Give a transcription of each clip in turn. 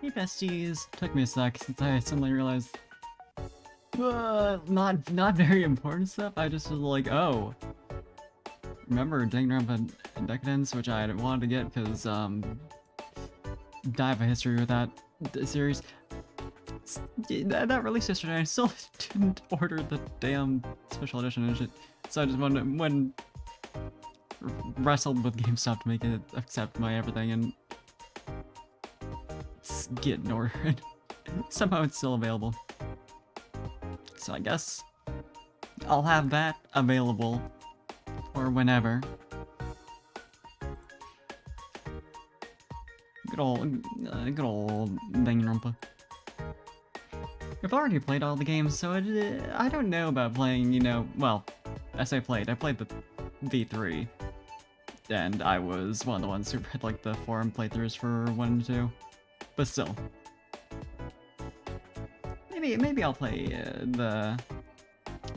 Hey besties, took me a sec since I suddenly realized not very important stuff. I just was like, oh, remember Danganronpa Decadence, which I wanted to get because I have a history with that series. That released yesterday. I still didn't order the damn special edition and shit. So I just went wrestled with GameStop to make it accept my everything and get an order. Somehow it's still available. So I guess I'll have that available for whenever. Good old Danganronpa. I've already played all the games, so I don't know about playing, well, as I played the V3. And I was one of the ones who read, like, the forum playthroughs for 1 and 2. But still. Maybe I'll play the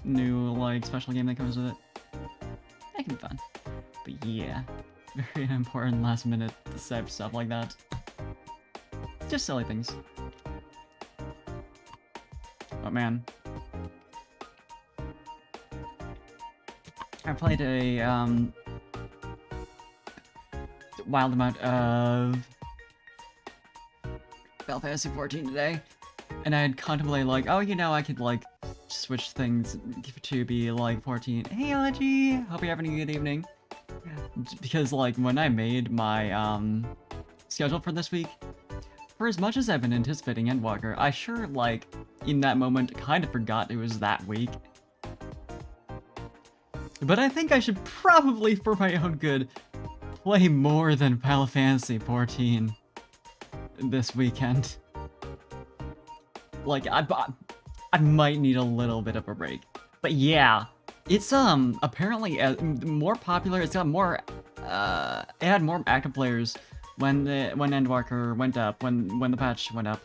new, like, special game that comes with it. That can be fun. But yeah, very important last minute stuff like that. Just silly things. Oh man. I played a wild amount of Final Fantasy 14 today, and I had contemplated like, oh, I could like switch things to be like 14. Hey, Elegy! Hope you're having a good evening. Because like when I made my schedule for this week, for as much as I've been anticipating Endwalker, I sure like in that moment kind of forgot it was that week. But I think I should probably, for my own good, play more than Final Fantasy 14 this weekend. Like, I might need a little bit of a break. But yeah, it's apparently more popular. It's got more it had more active players when Endwalker went up, when the patch went up,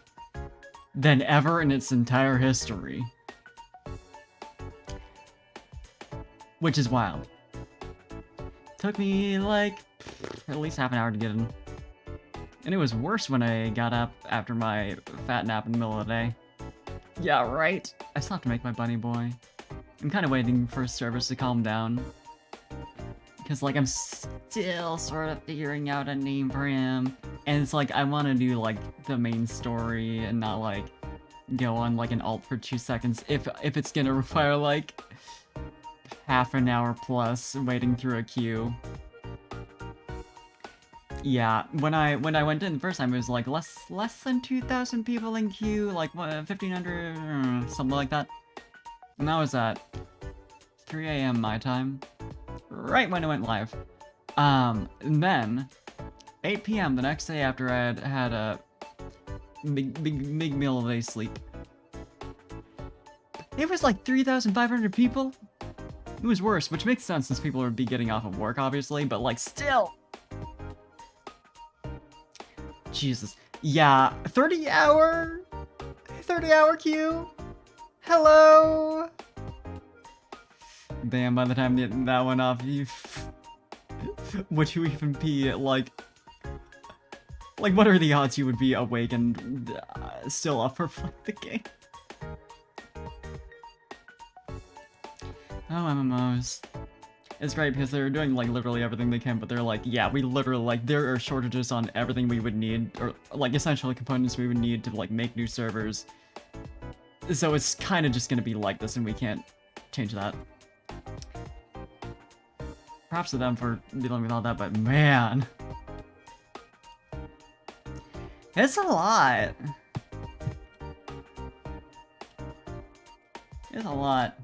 than ever in its entire history. Which is wild. Took me like at least half an hour to get in. And it was worse when I got up after my fat nap in the middle of the day. Yeah, right? I still have to make my bunny boy. I'm kind of waiting for service to calm down. Because, like, I'm still sort of figuring out a name for him. And it's like, I want to do, like, the main story and not, like, go on, like, an alt for 2 seconds. If it's gonna require, like, half an hour plus waiting through a queue. Yeah, when I went in the first time, it was like less than 2,000 people in queue, like 1,500, something like that. And that was at 3 a.m. my time, right when it went live. And then 8 p.m. the next day after I had a big meal of a sleep, it was like 3,500 people. It was worse, which makes sense since people would be getting off of work, obviously, but like still. Jesus. Yeah, 30 hour queue? Hello? Damn, by the time that went off, would you even be, like, what are the odds you would be awake and still up for the game? Oh, MMOs. It's great because they're doing, like, literally everything they can, but they're like, yeah, we literally, like, there are shortages on everything we would need, or, like, essentially components we would need to, like, make new servers. So it's kind of just gonna be like this, and we can't change that. Props to them for dealing with all that, but man. It's a lot. It's a lot.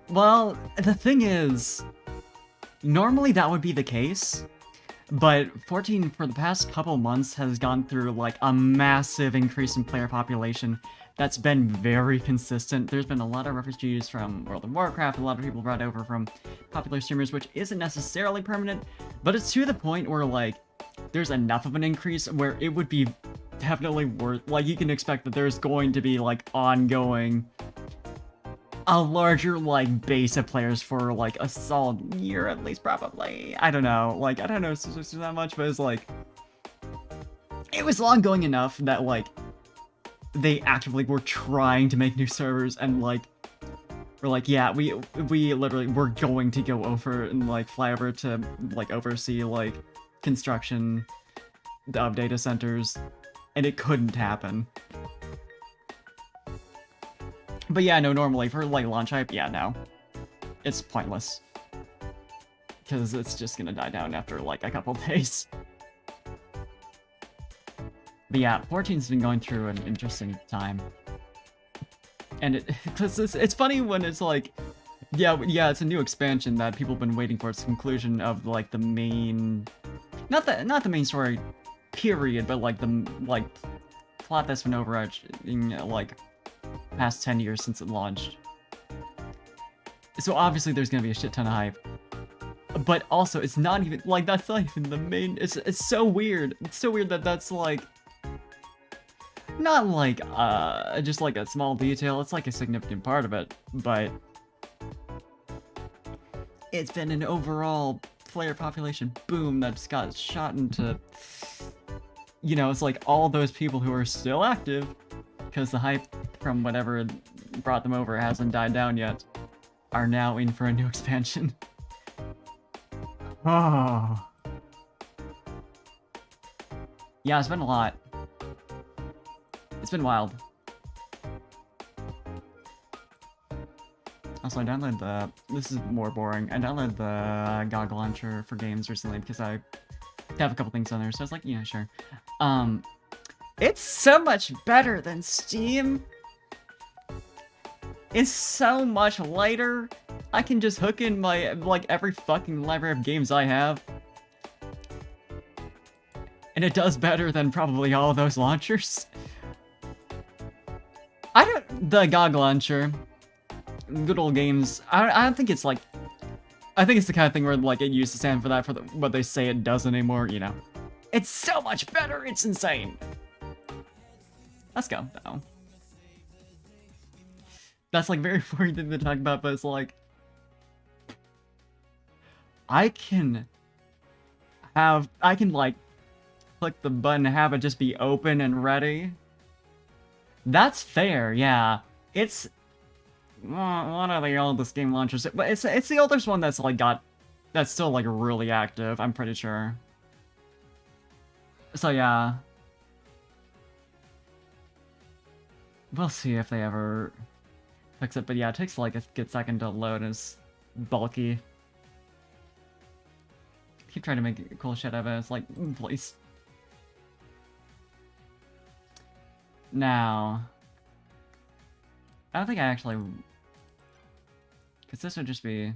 Well, the thing is, normally that would be the case, but 14 for the past couple months has gone through like a massive increase in player population that's been very consistent. There's been a lot of refugees from World of Warcraft, a lot of people brought over from popular streamers, which isn't necessarily permanent, but it's to the point where like there's enough of an increase where it would be definitely worth, like you can expect that there's going to be like ongoing a larger like base of players for like a solid year at least, probably. I don't know. Like I don't know that much, but it's like it was long going enough that like they actively were trying to make new servers and like we're like, yeah, we literally we're going to go over and like fly over to like oversee like construction of data centers, and it couldn't happen. But yeah, no, normally for like launch hype, yeah, no, it's pointless because it's just gonna die down after like a couple days. But yeah, 14's been going through an interesting time. And because it's funny when it's like, yeah, it's a new expansion that people have been waiting for its conclusion of like the main, not the main story, period, but like the like plot that's been overarching like past 10 years since it launched. So obviously there's gonna be a shit ton of hype. But also it's not even like that's not even the main. It's so weird. It's so weird that that's like. Not like, just like a small detail, it's like a significant part of it, but it's been an overall player population boom that's got shot into, you know, it's like all those people who are still active, because the hype from whatever brought them over hasn't died down yet, are now in for a new expansion. Oh. Yeah, it's been a lot. It's been wild. Also, I downloaded the... This is more boring. I downloaded the GOG launcher for games recently because I have a couple things on there, so I was like, yeah, sure. It's so much better than Steam. It's so much lighter. I can just hook in my, like, every fucking library of games I have. And it does better than probably all of those launchers. The GOG launcher, good old games, I don't think it's like, I think it's the kind of thing where like it used to stand for that for what they say it does anymore, you know. It's so much better, it's insane. Let's go, though. That's like very boring thing to talk about, but it's like, I can like click the button and have it just be open and ready. That's fair, yeah. It's one of the oldest game launchers, but it's the oldest one that's like that's still like really active, I'm pretty sure. So yeah. We'll see if they ever fix it, but yeah, it takes like a good second to load and it's bulky. Keep trying to make cool shit out of it, it's like, please. Now, I don't think I actually... Because this would just be...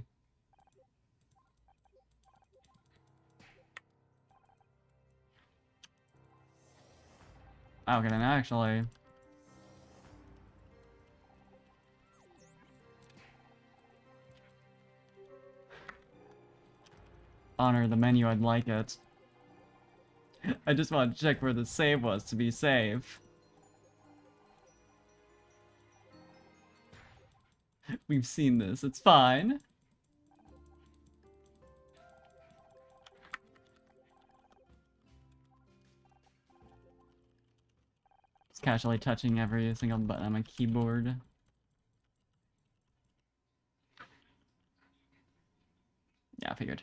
Okay, then actually... honor the menu, I'd like it. I just want to check where the save was to be safe. We've seen this, it's fine. Just casually touching every single button on my keyboard. Yeah, I figured.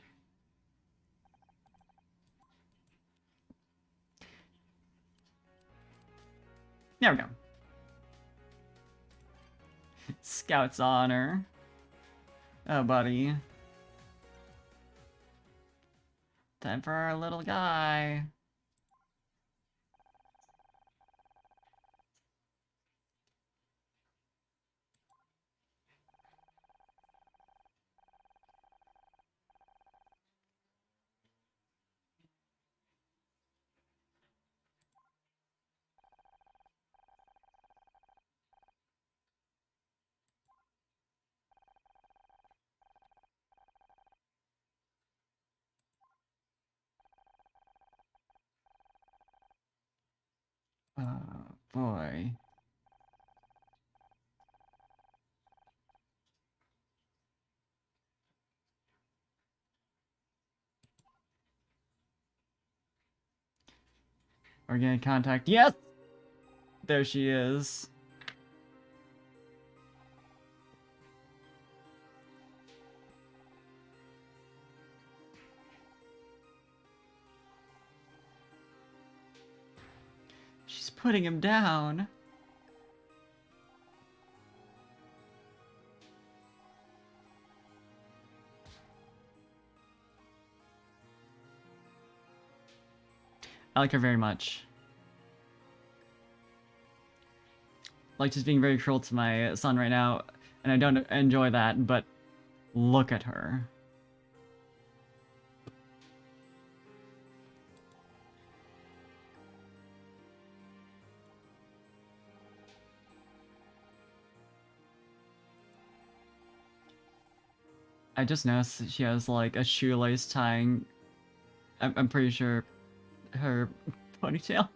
There we go. Scout's honor. Oh, buddy. Time for our little guy. Oh, boy. Organic contact. Yes! There she is. She's putting him down. I like her very much. Like just being very cruel to my son right now, and I don't enjoy that, but look at her. I just noticed that she has like a shoelace tying, I'm pretty sure, her ponytail.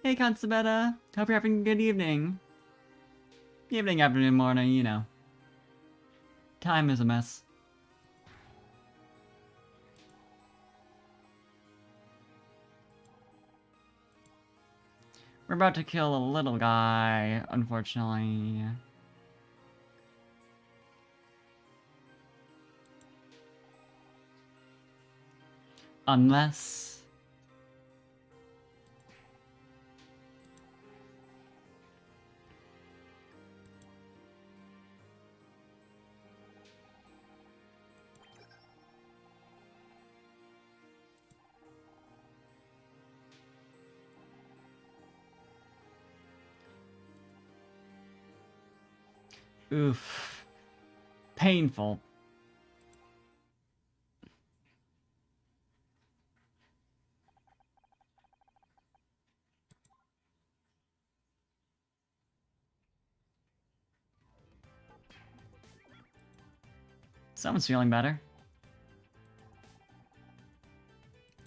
Hey, Constabetta. Hope you're having a good evening. Evening, afternoon, morning, you know. Time is a mess. We're about to kill a little guy, unfortunately. Unless... Oof. Painful. Someone's feeling better.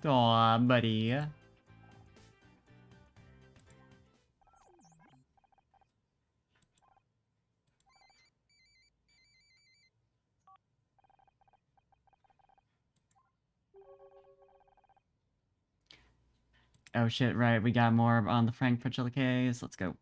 Aw, buddy. Oh shit, right, we got more on the Frank Pritchell case. Let's go.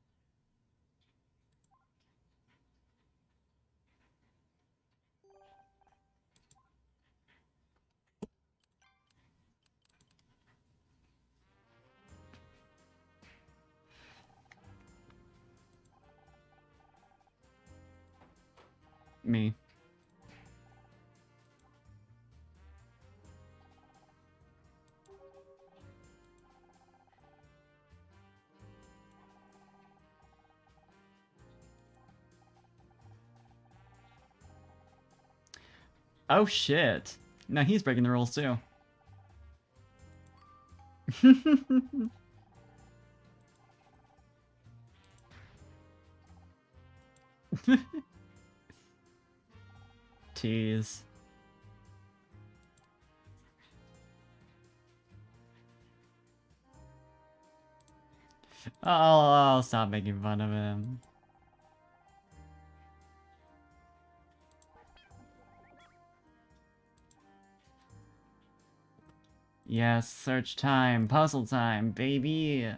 Me. Oh shit. No, he's breaking the rules too. Tease. I'll stop making fun of him. Yes, search time, puzzle time, baby.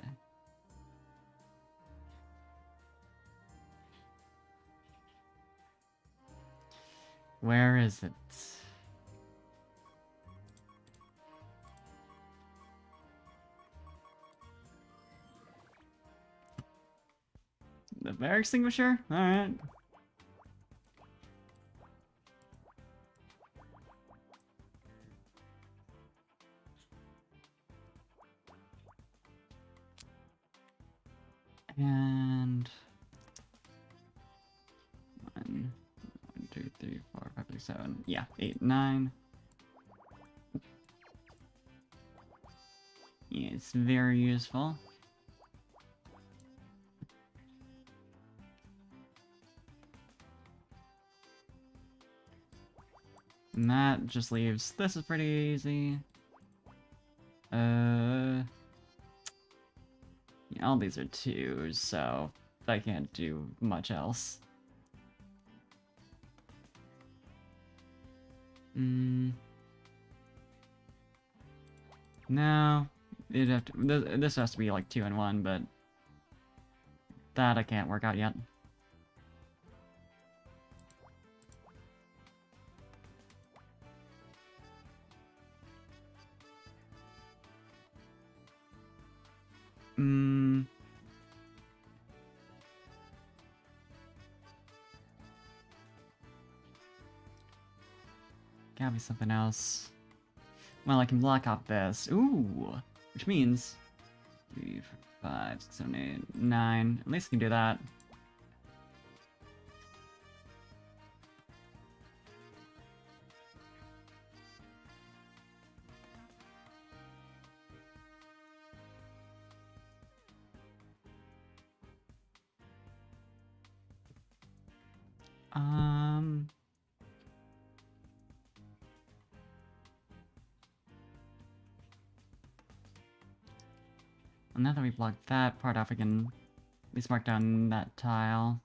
Where is it? The fire extinguisher? Alright. And... 1, 2, 3, 4, 5, 6, 7. Yeah, 8, 9. Yeah, it's very useful. And that just leaves... This is pretty easy. Yeah, all these are 2s, so I can't do much else. No, it'd have to, this has to be like 2 and 1, but that I can't work out yet. Gotta be something else. Well, I can block off this. Ooh! Which means 3, 4, 5, 6, 7, 8, 9. At least I can do that. Well, now that we blocked that part off, we can at least mark down that tile.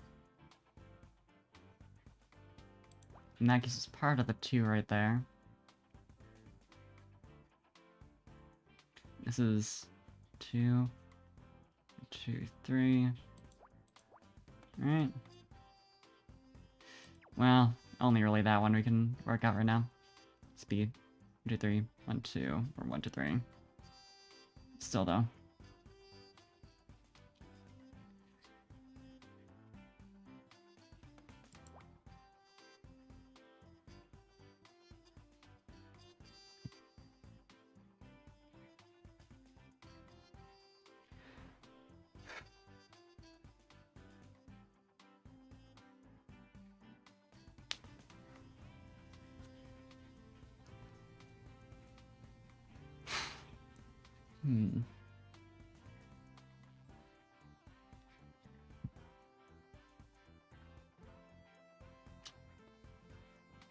And that gives us part of the 2 right there. This is 2, 2, 3. Alright. Well, only really that one we can work out right now. Speed. 1, 2, 3, 1, 2, or 1, 2, 3. Still though.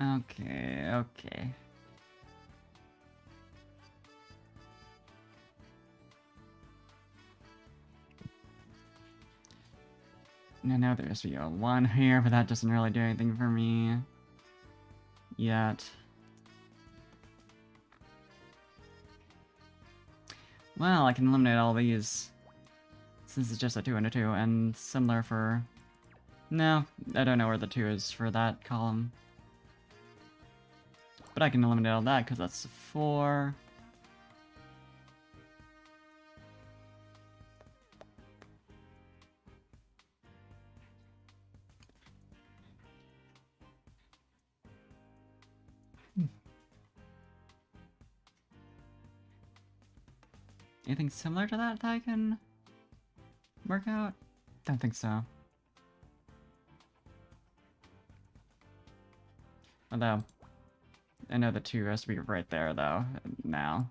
Okay, okay. I know there has to be a 1 here, but that doesn't really do anything for me yet. Well, I can eliminate all these, since it's just a 2 and a 2, and similar for... No, I don't know where the 2 is for that column. But I can eliminate all that, because that's 4. Anything similar to that I can work out? Don't think so. Although, I know the 2 has to be right there, though, now.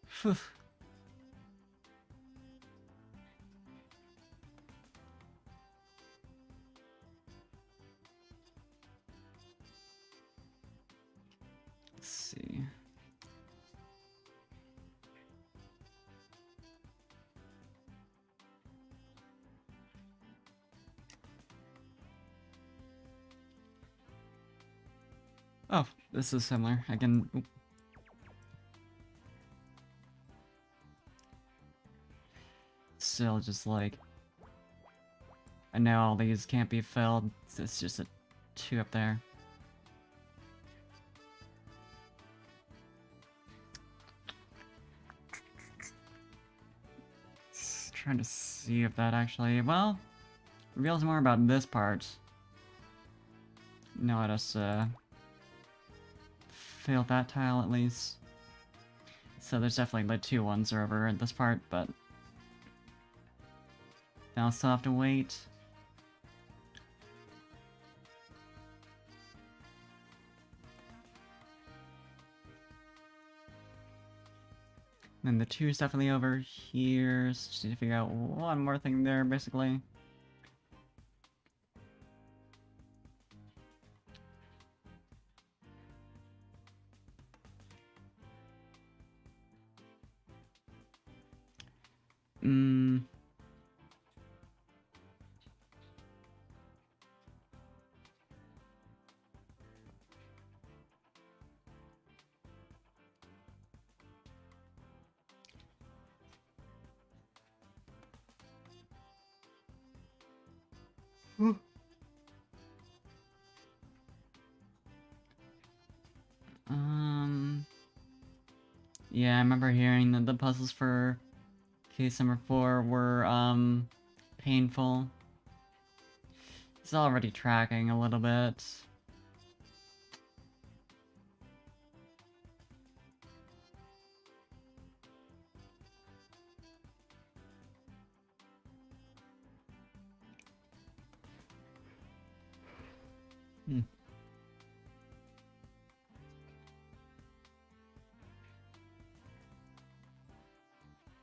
Phew. Let's see. Oh, this is similar. I can... Oop. Still just like... I know all these can't be filled. It's just a 2 up there. Just trying to see if that actually... Well, reveals more about this part. Now let us failed that tile at least. So there's definitely like 2 ones are over at this part, but I'll still have to wait. Then the 2 is definitely over here, so just need to figure out one more thing there, basically. Yeah, I remember hearing that the puzzles for case number 4 were, painful. It's already tracking a little bit.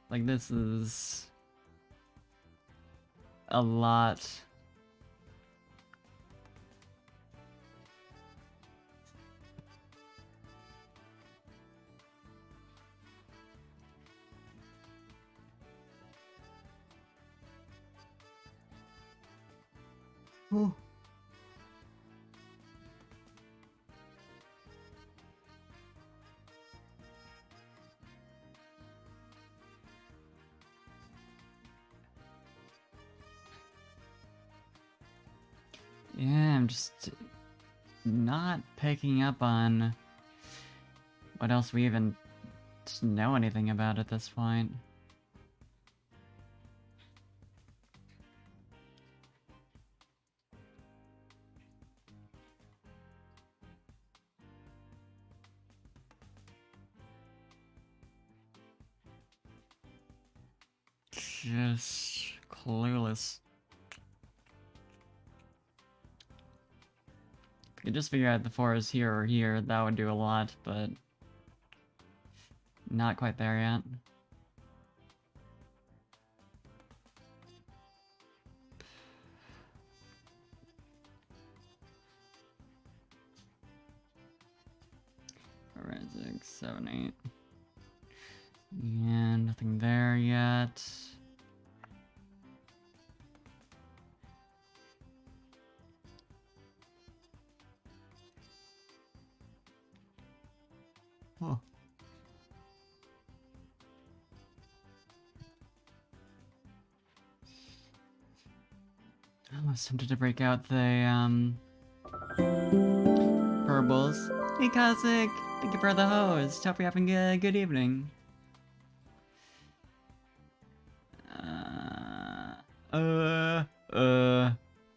Like, this is a lot. Oh. Yeah, I'm just not picking up on what else we even know anything about at this point. Just clueless. If we could just figure out the 4 is here or here, that would do a lot, but not quite there yet. Alright, 6, 7, 8. And nothing there yet. Oh. I was tempted to break out the, purbles. Hey, Kazik! Thank you for the host. Hope you're having a good evening.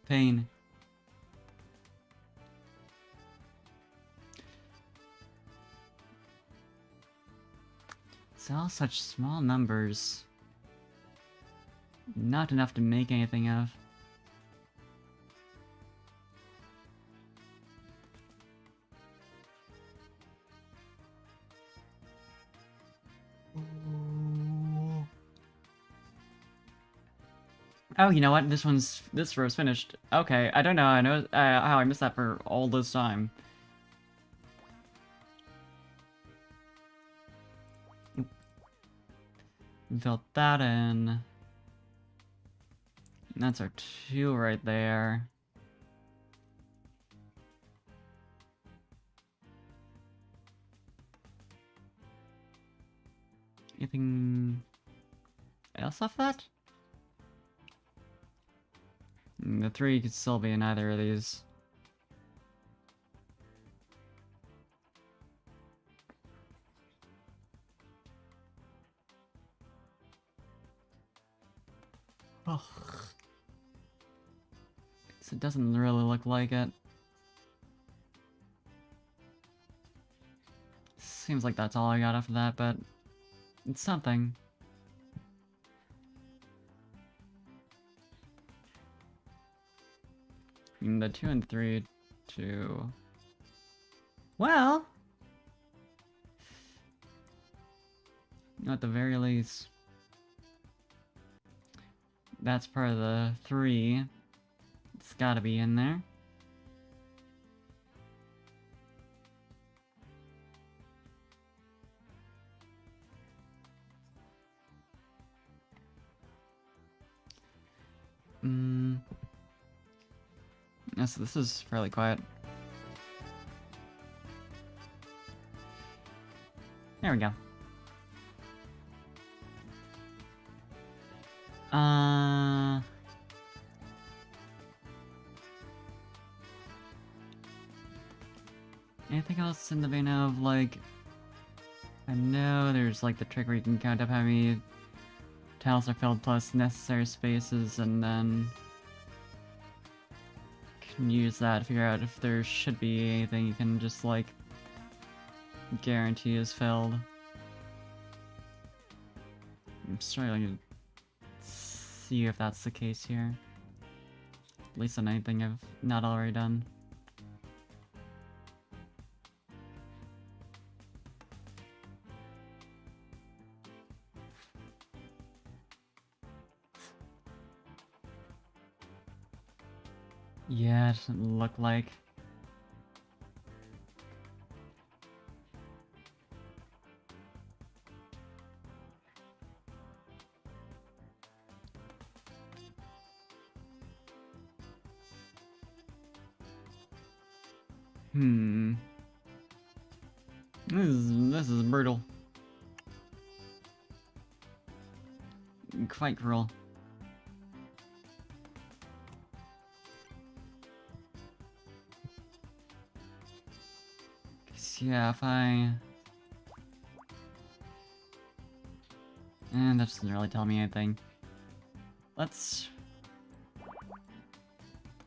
Pain. It's all such small numbers. Not enough to make anything of. Oh, you know what? This row's finished. Okay, I don't know. I know how I missed that for all this time. Filled that in. That's our 2 right there. Anything else off that? The 3 could still be in either of these. Oh. So it doesn't really look like it. seems like that's all I got after that, but it's something. The 2 and 3 to... Well... At the very least... That's part of the 3. It's gotta be in there. Yes, this is fairly quiet. There we go. Anything else in the vein of, like... I know there's, like, the trick where you can count up how many tiles are filled plus necessary spaces, and then... can use that to figure out if there should be anything you can just, like... guarantee is filled. I'm struggling to see if that's the case here. At least on anything I've not already done. Yeah, it doesn't look like. This is brutal. Quite cruel. Yeah, if I... And that doesn't really tell me anything. Let's...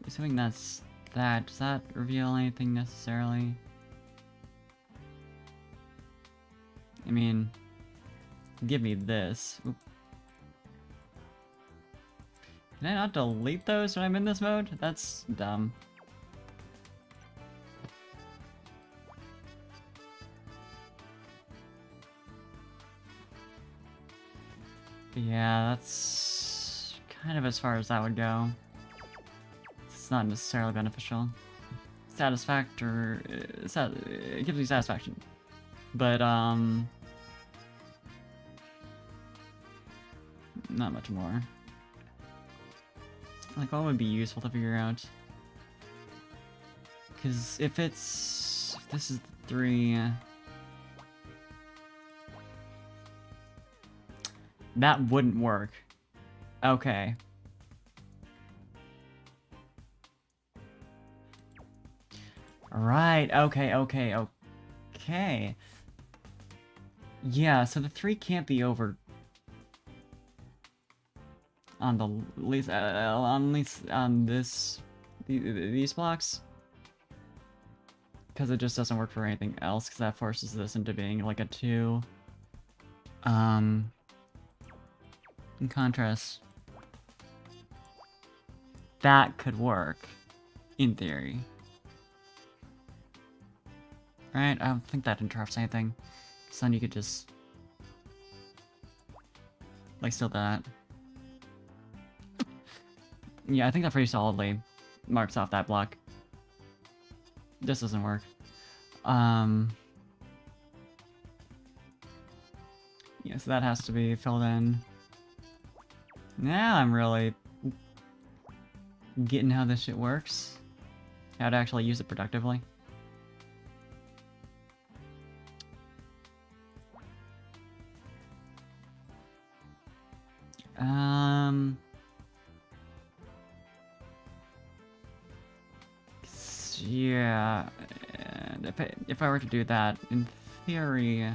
Assuming that's that, does that reveal anything necessarily? I mean... Give me this. Oop. Can I not delete those when I'm in this mode? That's dumb. Yeah, that's kind of as far as that would go. It's not necessarily beneficial. Satisfactor... it gives me satisfaction. But, not much more. Like, what would be useful to figure out? Because if it's... if this is the 3... that wouldn't work. Okay. Right, okay. Yeah, so the 3 can't be over... on the least, on this... these blocks. Because it just doesn't work for anything else, because that forces this into being like a 2. In contrast, that could work, in theory. Right? I don't think that interrupts anything. So then you could just... like, still that. Yeah, I think that pretty solidly marks off that block. This doesn't work. Yeah, so that has to be filled in. Now I'm really getting how this shit works. How to actually use it productively. Yeah, and if I were to do that, in theory,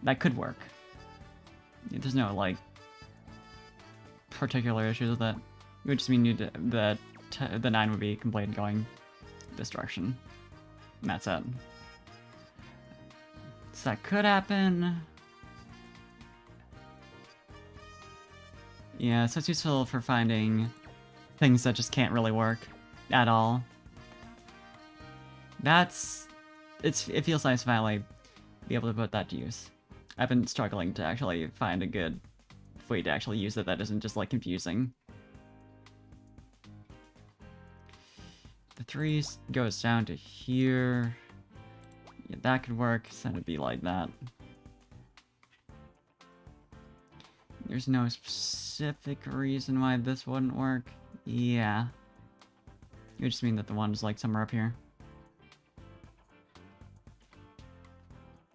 that could work. There's no, like, particular issues with it. It would just mean that the 9 would be complete going this direction. And that's it. So that could happen. Yeah, so it's useful for finding things that just can't really work at all. It feels nice to finally be able to put that to use. I've been struggling to actually find a good way to actually use it that isn't just, like, confusing. The 3 goes down to here. Yeah, that could work, so it'd be like that. There's no specific reason why this wouldn't work. Yeah. It would just mean that the one's, like, somewhere up here.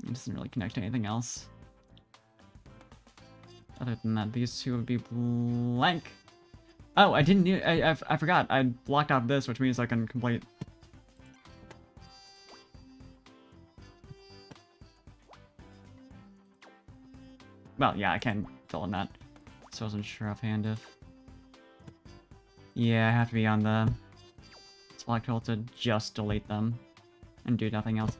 It doesn't really connect to anything else. Other than that, these two would be blank. Oh, I didn't. I forgot. I blocked out this, which means I can complete. Well, yeah, I can fill in that. So I wasn't sure offhand if. Yeah, I have to be on the select tool to just delete them and do nothing else.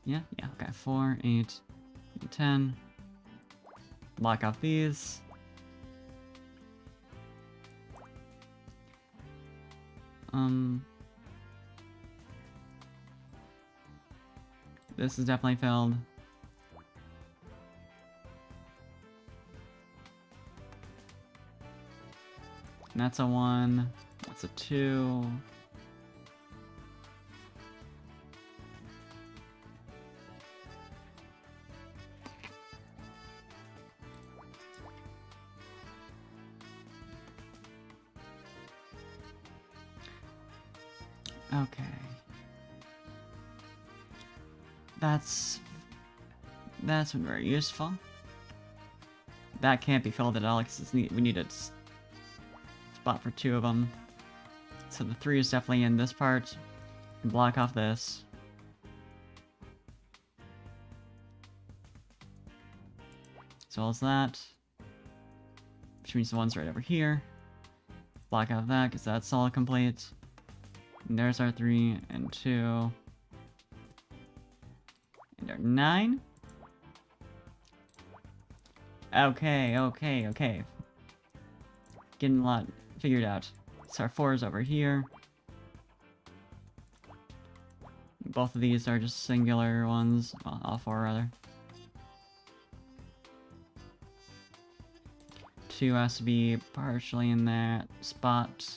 Yeah, okay. 4, 8, 10. Lock off these. This is definitely filled. And that's a 1. That's a 2. Okay. That's been very useful. That can't be filled at all because we need a spot for 2 of them. So the 3 is definitely in this part. And block off this. As well as that. Which means the one's right over here. Block off that because that's all complete. And there's our 3 and 2. And our 9. Okay. Getting a lot figured out. So our 4 is over here. Both of these are just singular ones. Well, all 4 rather. 2 has to be partially in that spot.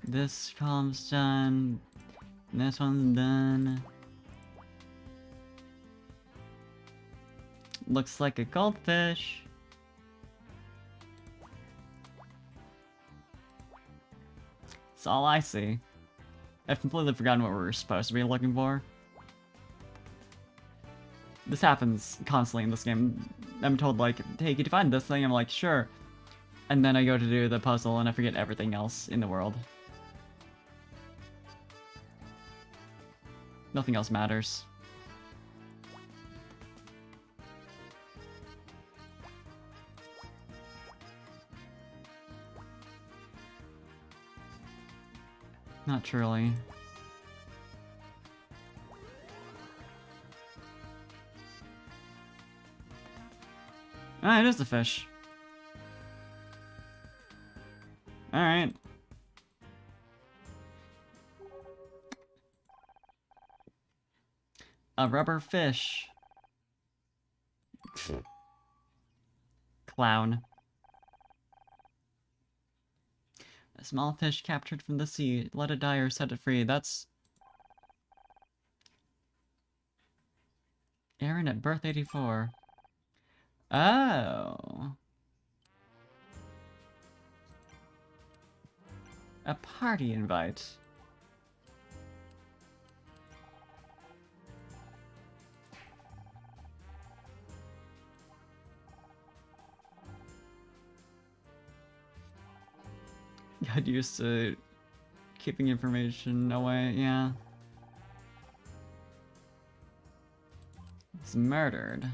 This column's done. This one's done. Looks like a goldfish. That's all I see. I've completely forgotten what we were supposed to be looking for. This happens constantly in this game. I'm told, like, hey, could you find this thing? I'm like, sure. And then I go to do the puzzle and I forget everything else in the world. Nothing else matters. Not truly. Ah, it is the fish. Alright. A rubber fish. Clown. A small fish captured from the sea. Let it die or set it free. That's... Aaron at birth 84. Oh. A party invite. Got used to keeping information away, yeah. He's murdered.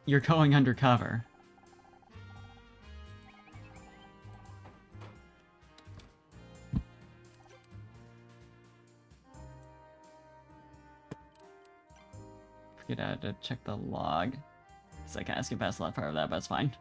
You're going undercover. Forget I had to check the log. Because I can't skip past the last part of that, but it's fine.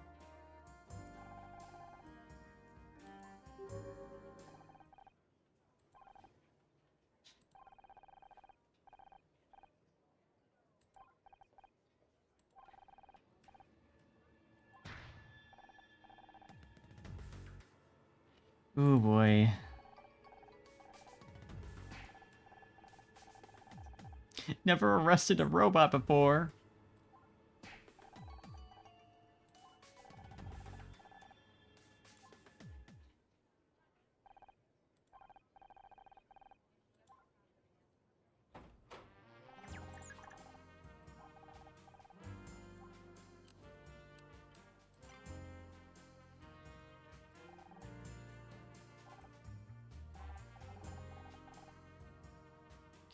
Oh boy. Never arrested a robot before.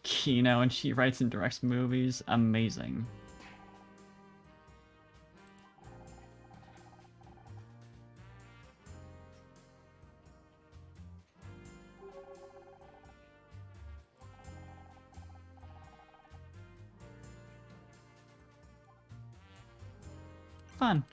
Kino, and she writes and directs movies. Amazing. Fun.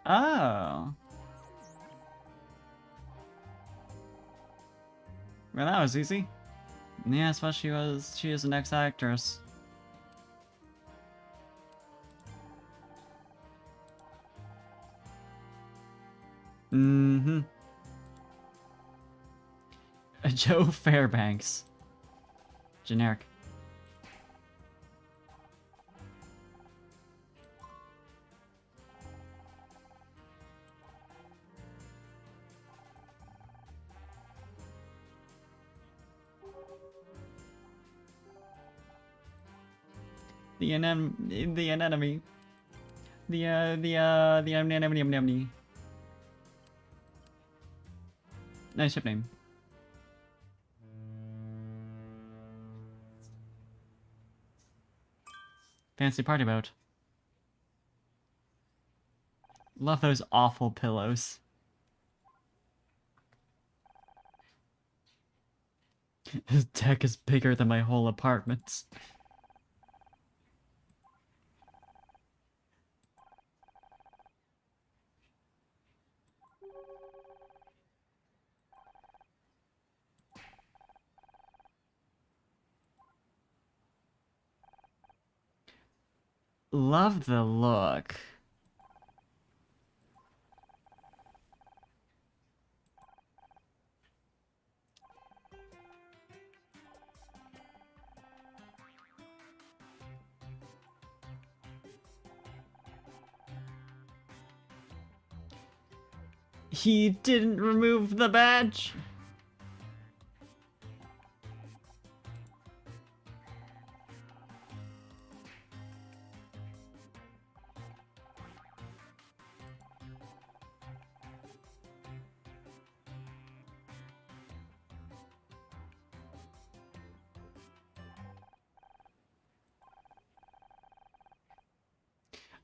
Oh. Well, that was easy. Yeah, I suppose she is an ex-actress. Mm-hmm. Joe Fairbanks. Generic. The anemone. The anemone. Nice ship name. Fancy party boat. Love those awful pillows. His deck is bigger than my whole apartment. Love the look. He didn't remove the badge.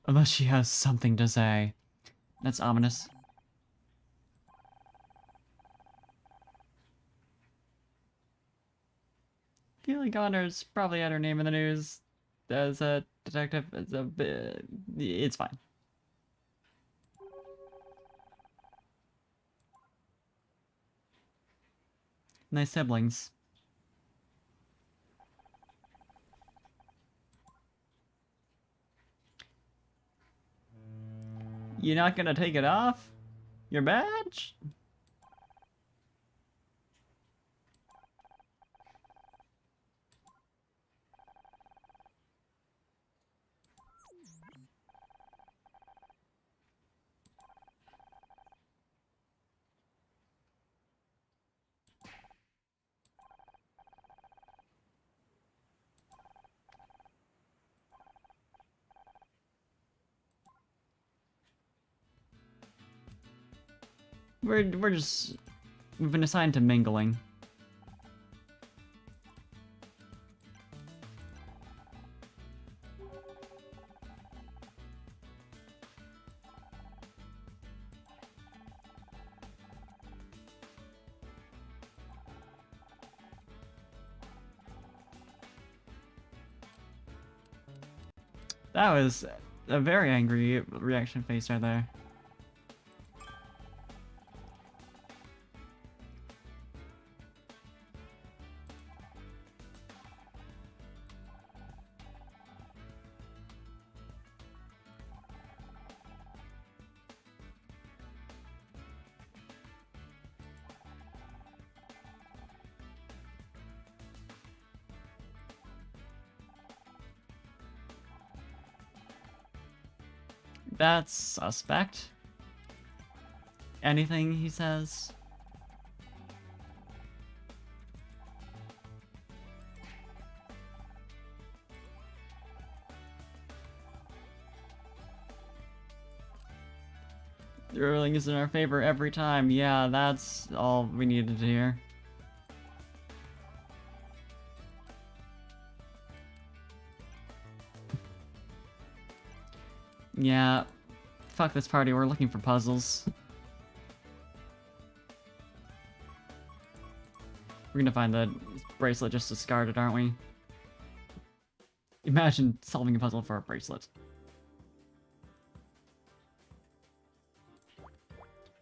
Unless she has something to say. That's ominous. Keely Goddard's probably had her name in the news as a detective. It's fine. Nice siblings. You're not gonna take it off? Your badge? We've been assigned to mingling. That was a very angry reaction face right there. That's suspect. Anything he says? The ruling is in our favor every time. Yeah, that's all we needed to hear. Yeah, fuck this party, we're looking for puzzles. We're gonna find the bracelet just discarded, aren't we? Imagine solving a puzzle for a bracelet.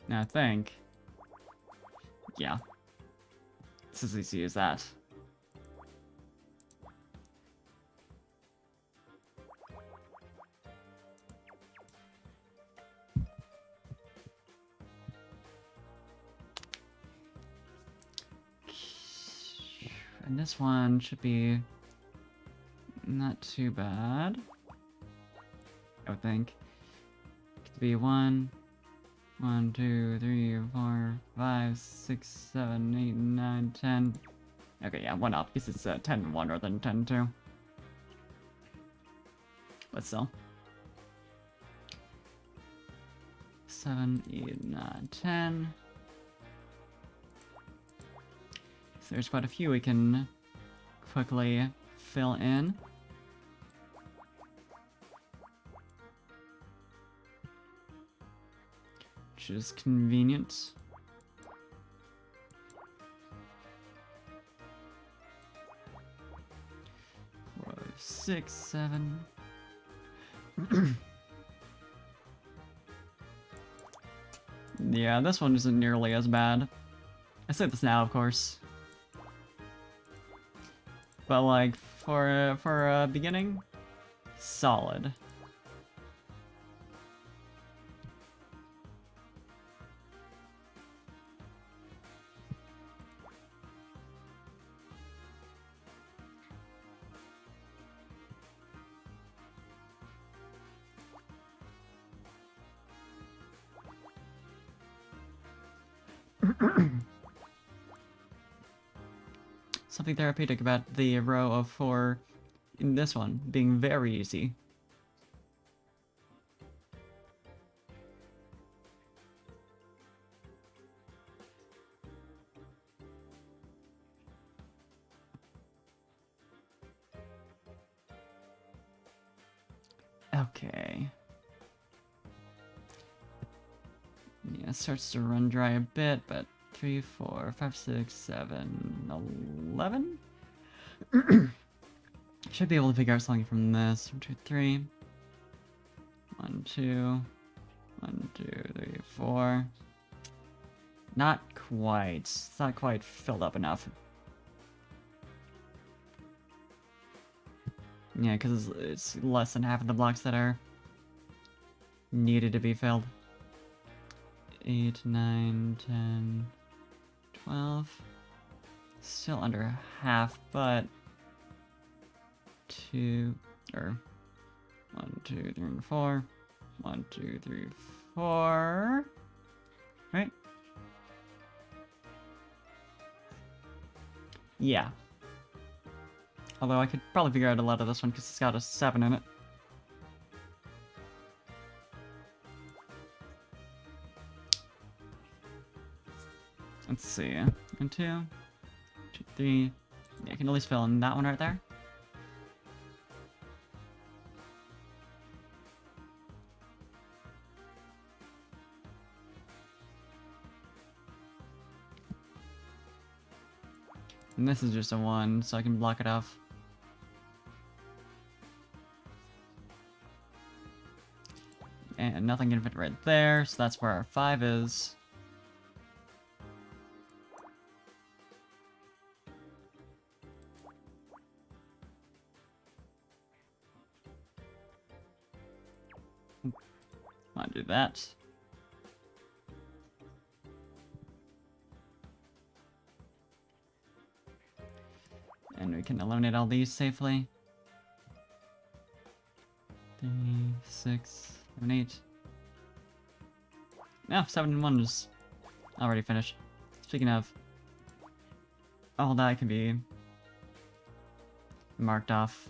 Now I think... yeah. It's as easy as that. And this one should be not too bad, I would think. It could be 1, 2, 3, 4, 5, 6, 7, 8, 9, 10. Okay, yeah, 1 up, because it's 10 1 rather than 10 2. But still. 7, 8, 9, 10. So there's quite a few we can quickly fill in. Which is convenient. 4, 6, 7. Yeah, this one isn't nearly as bad. I say this now, of course. But like for a beginning, solid. Something therapeutic about the row of 4 in this one being very easy. Okay. Yeah, it starts to run dry a bit, but 3, 4, 5, 6, 7, 11? Should be able to figure out something from this. 1, 2, 3. 1, 2. 1, 2, 3, 4. Not quite. It's not quite filled up enough. Yeah, because it's less than half of the blocks that are needed to be filled. 8, 9, 10, 12. Still under half, but 2 or 1, 2, 3, 4. 1, 2, 3, 4. Right? Yeah. Although I could probably figure out a lot of this one because it's got a 7 in it. Let's see. 1, 2, 2, 3. Yeah, I can at least fill in that one right there. And this is just a 1, so I can block it off. And nothing can fit right there, so that's where our 5 is. I'll do that. And we can eliminate all these safely. 3, 6, 7, 8. No, 7 and 1 is already finished. Speaking of, all that can be marked off.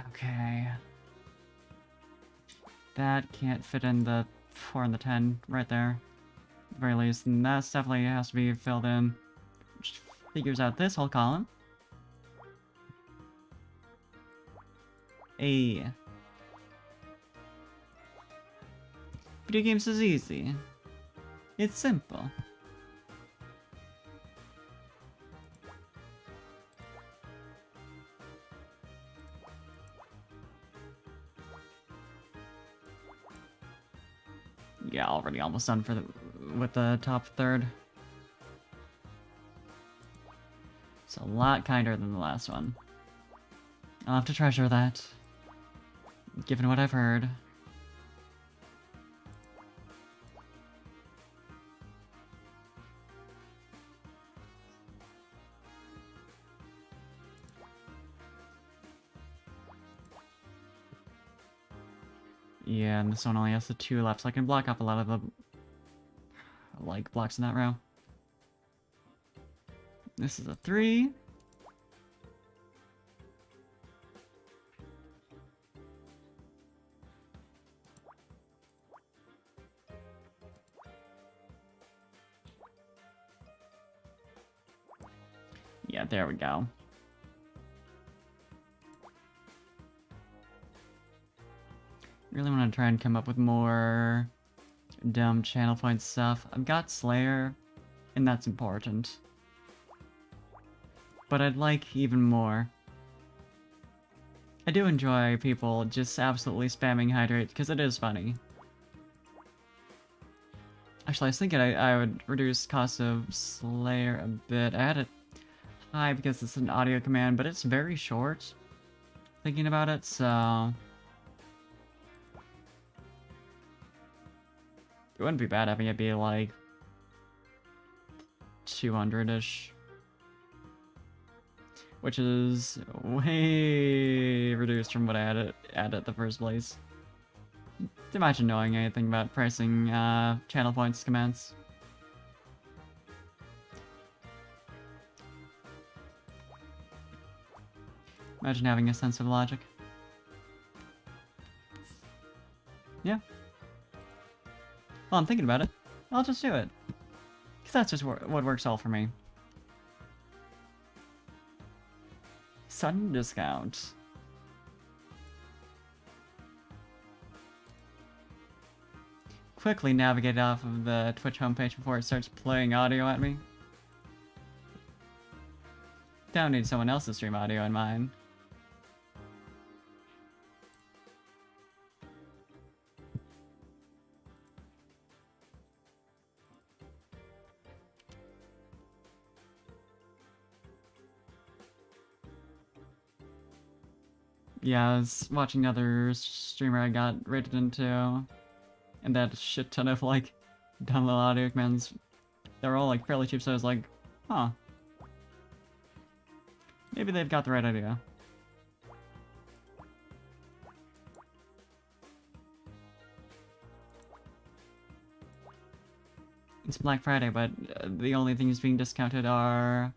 Okay. That can't fit in the 4 and the 10 right there. At the very least, and that definitely has to be filled in. Which figures out this whole column. A. Video games is easy. It's simple. Yeah, already almost done for with the top third. It's a lot kinder than the last one. I'll have to treasure that, given what I've heard. Yeah, and this one only has the 2 left, so I can block off a lot of the like blocks in that row. This is a 3. Yeah, there we go. Really want to try and come up with more dumb channel point stuff. I've got Slayer, and that's important. But I'd like even more. I do enjoy people just absolutely spamming Hydrate, because it is funny. Actually, I was thinking I would reduce cost of Slayer a bit. I had it high because it's an audio command, but it's very short. Thinking about it, so... It wouldn't be bad having it be like 200-ish. Which is way reduced from what I had at the first place. Imagine knowing anything about pricing channel points commands. Imagine having a sense of logic. Yeah. Well, I'm thinking about it. I'll just do it. Because that's just what works all for me. Sudden discount. Quickly navigate off of the Twitch homepage before it starts playing audio at me. Don't need someone else's stream audio in mine. Yeah, I was watching another streamer I got rated into, and they had a shit ton of like download audio commands. They're all like fairly cheap, so I was like, huh. Maybe they've got the right idea. It's Black Friday, but the only things being discounted are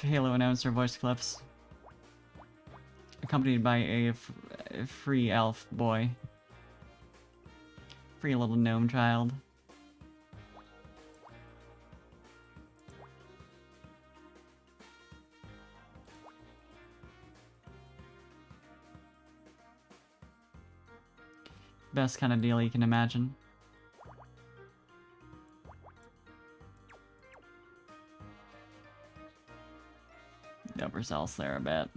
Halo announcer voice clips, accompanied by a free elf boy. Free little gnome child. Best kind of deal you can imagine. Oversells there a bit.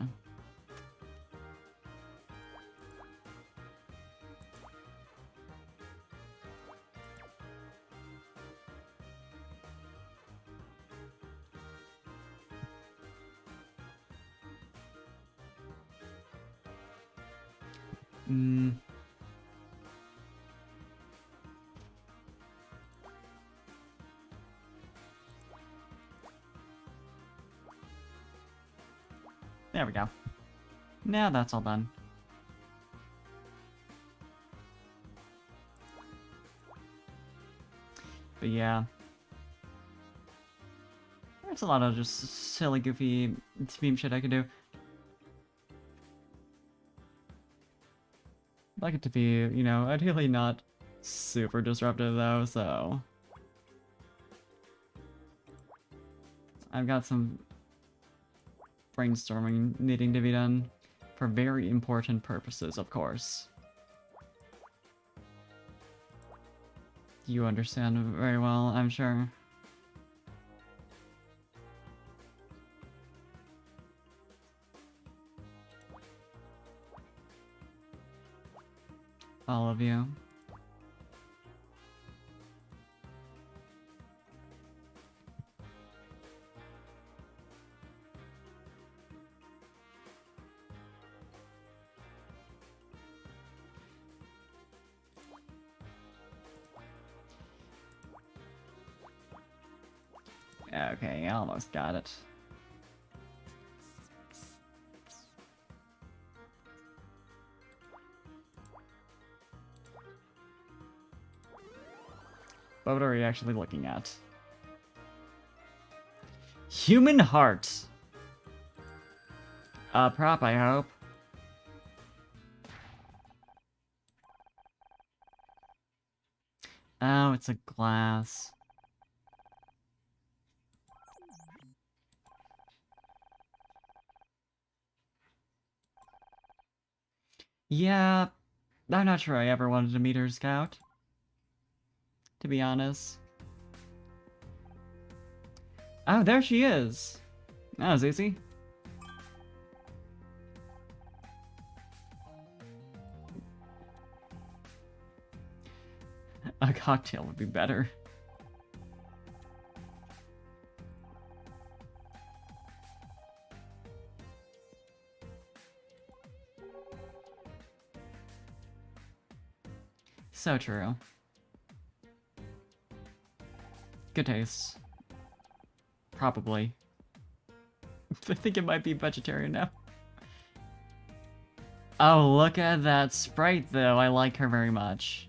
There we go. Now that's all done. But yeah. There's a lot of just silly, goofy meme shit I could do. I'd like it to be, you know, ideally not super disruptive though, so... I've got some brainstorming needing to be done for very important purposes, of course. You understand very well, I'm sure. All of you. Okay, almost got it. But what are we actually looking at? Human heart. A prop, I hope. Oh, it's a glass. Yeah, I'm not sure I ever wanted to meet her scout. To be honest. Oh, there she is. That was easy. A cocktail would be better. So true. Good taste. Probably. I think it might be vegetarian now. Oh, look at that sprite, though. I like her very much.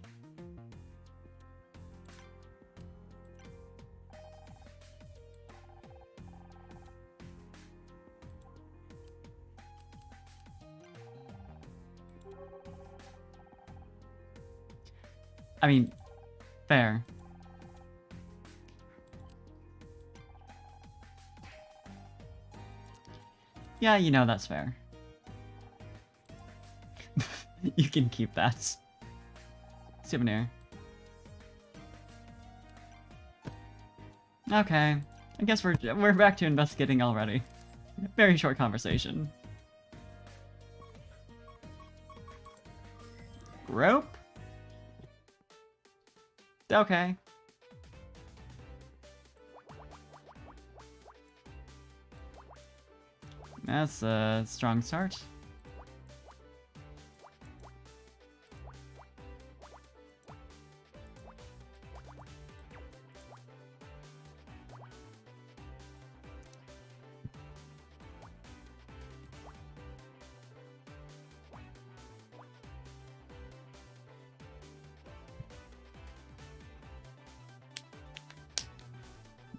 I mean, fair. Yeah, you know that's fair. You can keep that. Souvenir. Okay. I guess we're back to investigating already. Very short conversation. Rope? Okay. That's a strong start.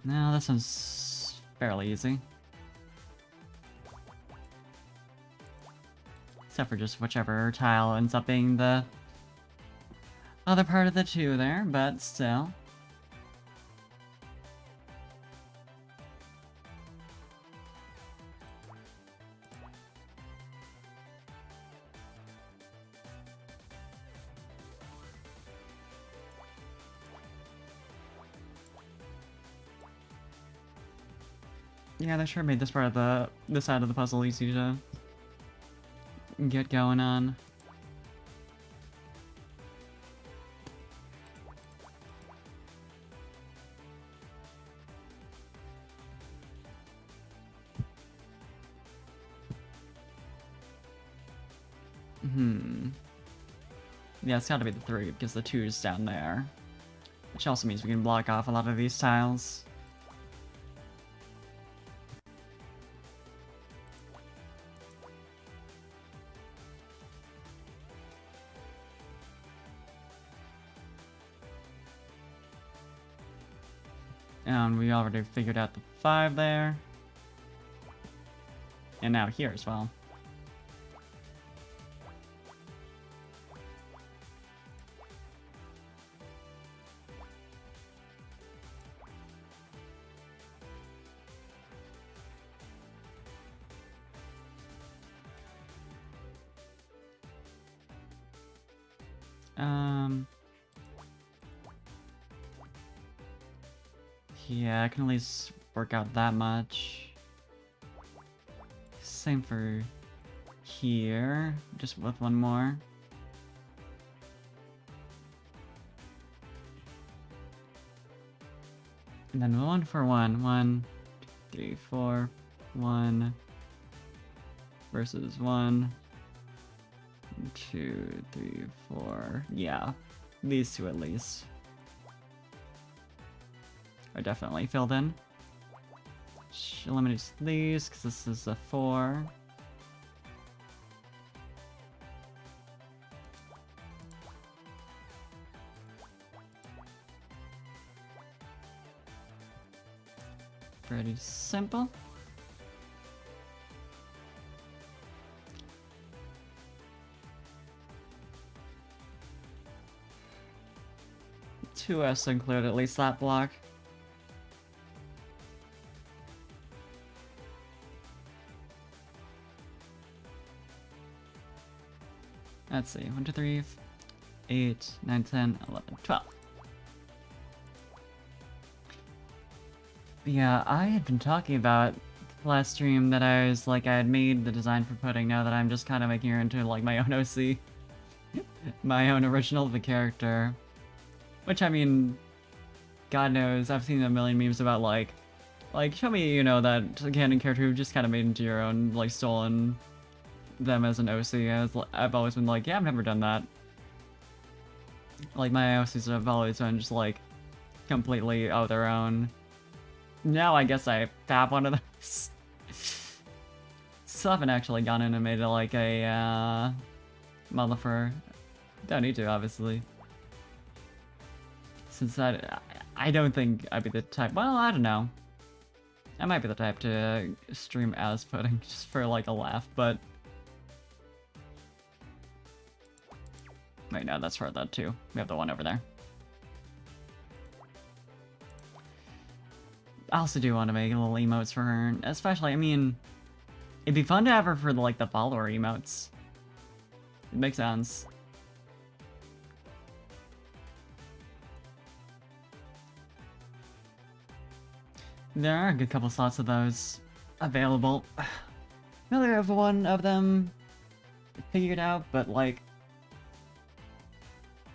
No, this one's fairly easy. Except for just whichever tile ends up being the other part of the two there, but still. Yeah, they sure made this part of this side of the puzzle easy to get going on. Yeah, it's gotta be the 3 because the 2's down there. Which also means we can block off a lot of these tiles. And we already figured out the 5 there. And now here as well. Yeah, I can at least work out that much. Same for here, just with one more. And then 1 for 1. 1, 2, 3, 4. 1 versus 1. 2, 3, 4. Yeah, these two at least are definitely filled in. Eliminates these because this is a 4. Pretty simple. Two S include at least that block. Let's see, 1, 2, 3, 8, 9, 10, 11, 12. Yeah, I had been talking about last stream that I was like, I had made the design for Pudding, now that I'm just kind of making her into like my own OC. My own original of the character. Which, I mean, God knows, I've seen a million memes about like, show me, you know, that canon character who just kind of made into your own, like, stolen them as an OC. I've always been like, yeah, I've never done that. Like, my OCs have always been just, like, completely of their own. Now I guess I have one of those. Still haven't actually gone in and made it, like, a, model for... Don't need to, obviously. Since I don't think I'd be the type... Well, I don't know. I might be the type to stream as Pudding, just for, like, a laugh, but... Wait, no, that's for that too. We have the one over there. I also do want to make little emotes for her, especially, I mean... It'd be fun to have her for, like, the follower emotes. It makes sense. There are a good couple slots of those available. I really have one of them figured out, but like,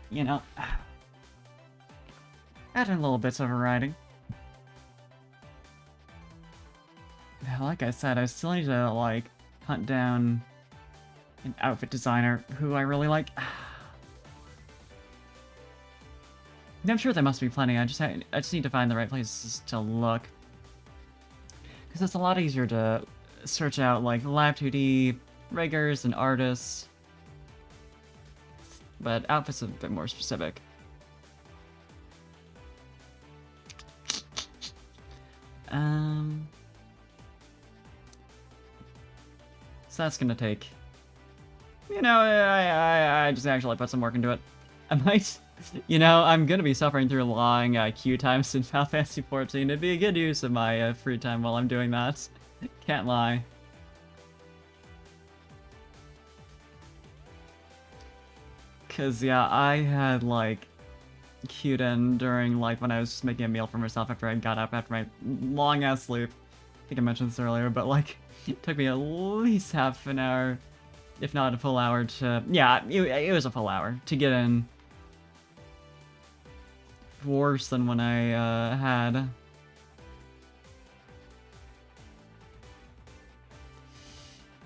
you know, adding little bits of variety. I like like I said, I still need to, like, hunt down an outfit designer who I really like. I'm sure there must be plenty. I just need to find the right places to look, because it's a lot easier to search out like Live 2D riggers and artists, but outfits are a bit more specific. So that's gonna take. You know, I just actually put some work into it. I might. You know, I'm gonna be suffering through long queue times in Final Fantasy XIV. It'd be a good use of my free time while I'm doing that. Can't lie. Cause yeah, I had like queued in during like when I was just making a meal for myself after I got up after my long ass sleep. I think I mentioned this earlier, but like it took me at least half an hour, if not a full hour to, yeah, it was a full hour to get in. Worse than when I had.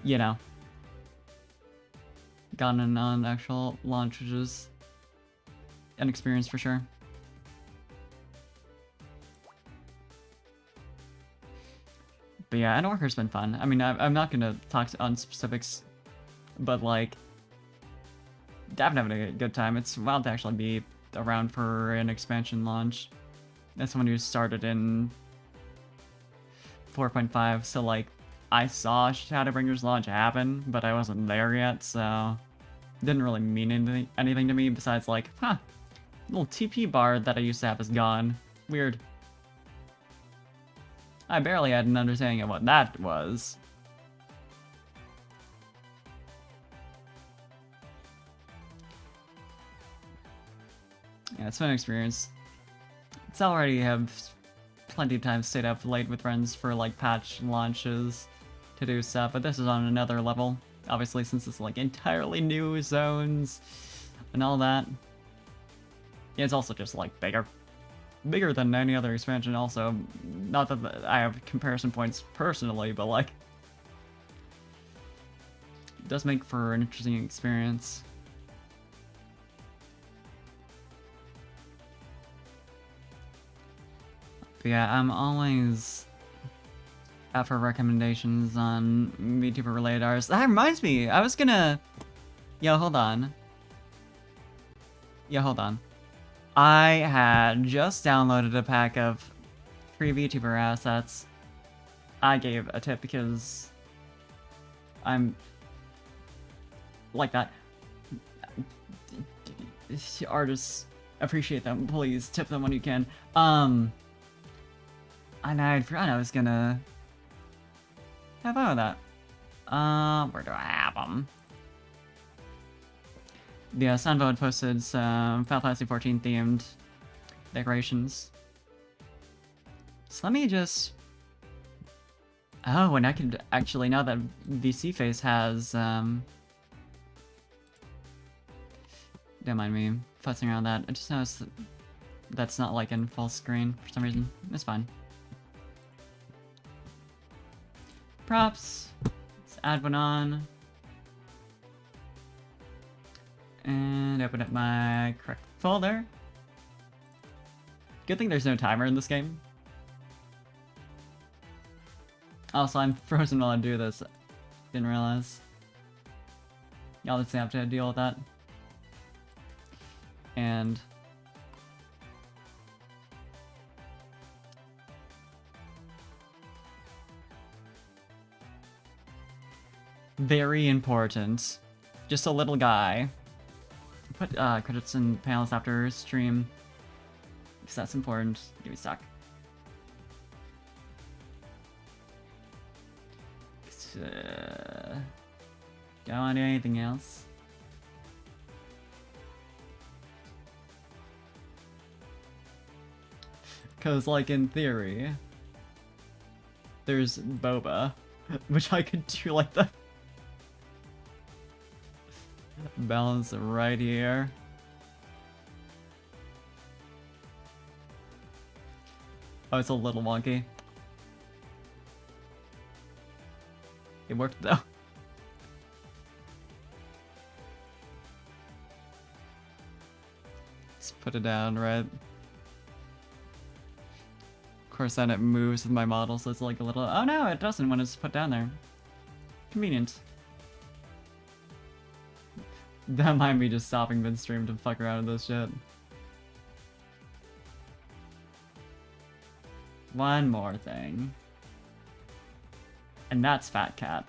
You know. Gotten on actual launch, which is an experience for sure. But yeah, Endwalker's been fun. I mean, I'm not gonna talk on specifics, but like, I've been having a good time. It's wild to actually be around for an expansion launch. As someone who started in 4.5, so like, I saw Shadowbringers launch happen, but I wasn't there yet, so it didn't really mean anything to me besides like, huh, little TP bar that I used to have is gone. Weird. I barely had an understanding of what that was. Yeah, it's been an experience. It's already have plenty of times stayed up late with friends for like patch launches to do stuff, but this is on another level. Obviously, since it's like entirely new zones and all that. Yeah, it's also just like bigger. Bigger than any other expansion also. Not that I have comparison points personally, but like, it does make for an interesting experience. But yeah, I'm always out for recommendations on VTuber related artists. That reminds me, I was gonna... Yo, hold on. I had just downloaded a pack of free VTuber assets. I gave a tip because I'm like that. Artists, appreciate them. Please tip them when you can. And I'd forgotten I was gonna have fun with that. Where do I have them? Yeah, Sanvo had posted some Final Fantasy XIV themed decorations. So let me just... Oh, and I could actually, now that VC Face has, don't mind me fussing around that. I just noticed that that's not like in full screen for some reason. It's fine. Props. Let's add one on. And open up my correct folder. Good thing there's no timer in this game. Also, I'm frozen while I do this. Didn't realize. Y'all just have to deal with that. And... very important. Just a little guy. Put credits and panels after stream. Because that's important. Give me a sec. Don't want to do anything else. Because, like, in theory, there's Boba, which I could do like the balance right here. Oh, it's a little wonky. It worked though. Just put it down, right? Of course, then it moves with my model, so it's like a little... Oh no, it doesn't when it's put down there. Convenient. That might be just stopping midstream to fuck around with this shit. One more thing. And that's Fat Cat.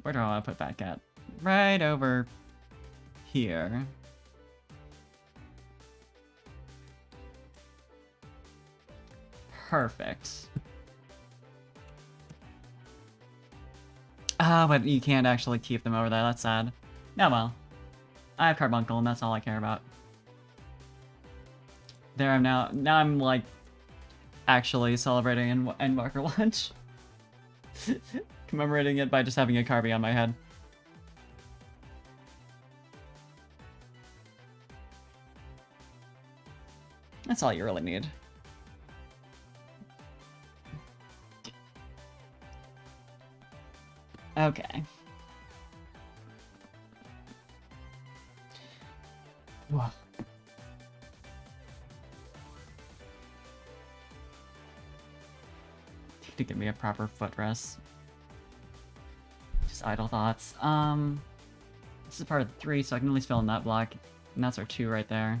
Where do I want to put Fat Cat? Right over here. Perfect. Ah, but you can't actually keep them over there, that's sad. Yeah, well. I have Carbuncle, and that's all I care about. There I'm now I'm like actually celebrating Endmarker launch. Commemorating it by just having a Carby on my head. That's all you really need. Okay. Whoa. To give me a proper footrest. Just idle thoughts. This is part of 3, so I can at least fill in that block. And that's our 2 right there.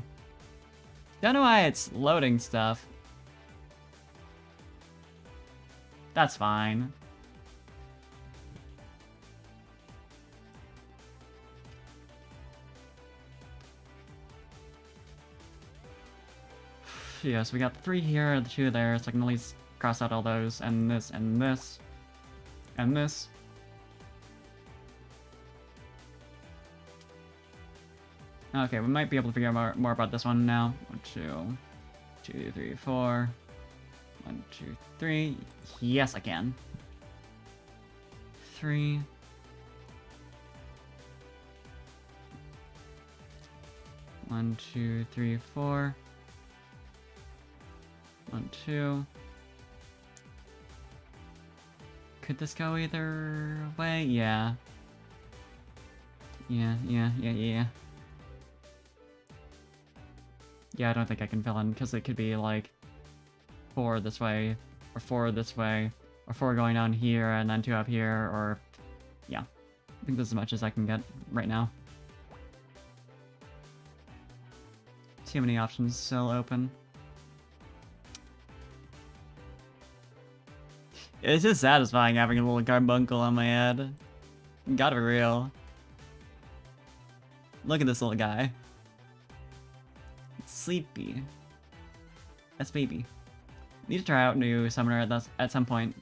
Don't know why it's loading stuff. That's fine. Yeah, so we got 3 here, the 2 there, so I can at least cross out all those, and this, and this, and this. Okay, we might be able to figure out more about this one now. 1, 2, 2, 3, 4. 1, 2, 3. Yes, I can. 3. 1, 2, 3, 4. 1, 2. Could this go either way? Yeah. Yeah. Yeah, I don't think I can fill in, because it could be like 4 this way, or 4 this way, or 4 going down here, and then 2 up here, or... Yeah. I think this is as much as I can get right now. Too many options still open. It's just satisfying having a little carbuncle on my head. Gotta be real. Look at this little guy. It's sleepy. That's baby. Need to try out new summoner at some point.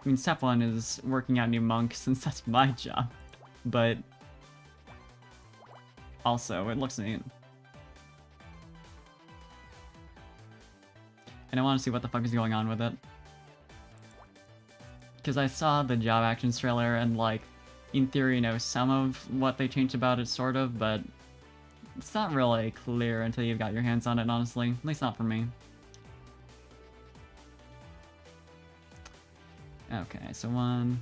I mean, step 1 is working out new monk, since that's my job. But also, it looks neat. And I want to see what the fuck is going on with it. Because I saw the job actions trailer and, like, in theory know some of what they changed about it, sort of, but it's not really clear until you've got your hands on it, honestly. At least not for me. Okay, so 1,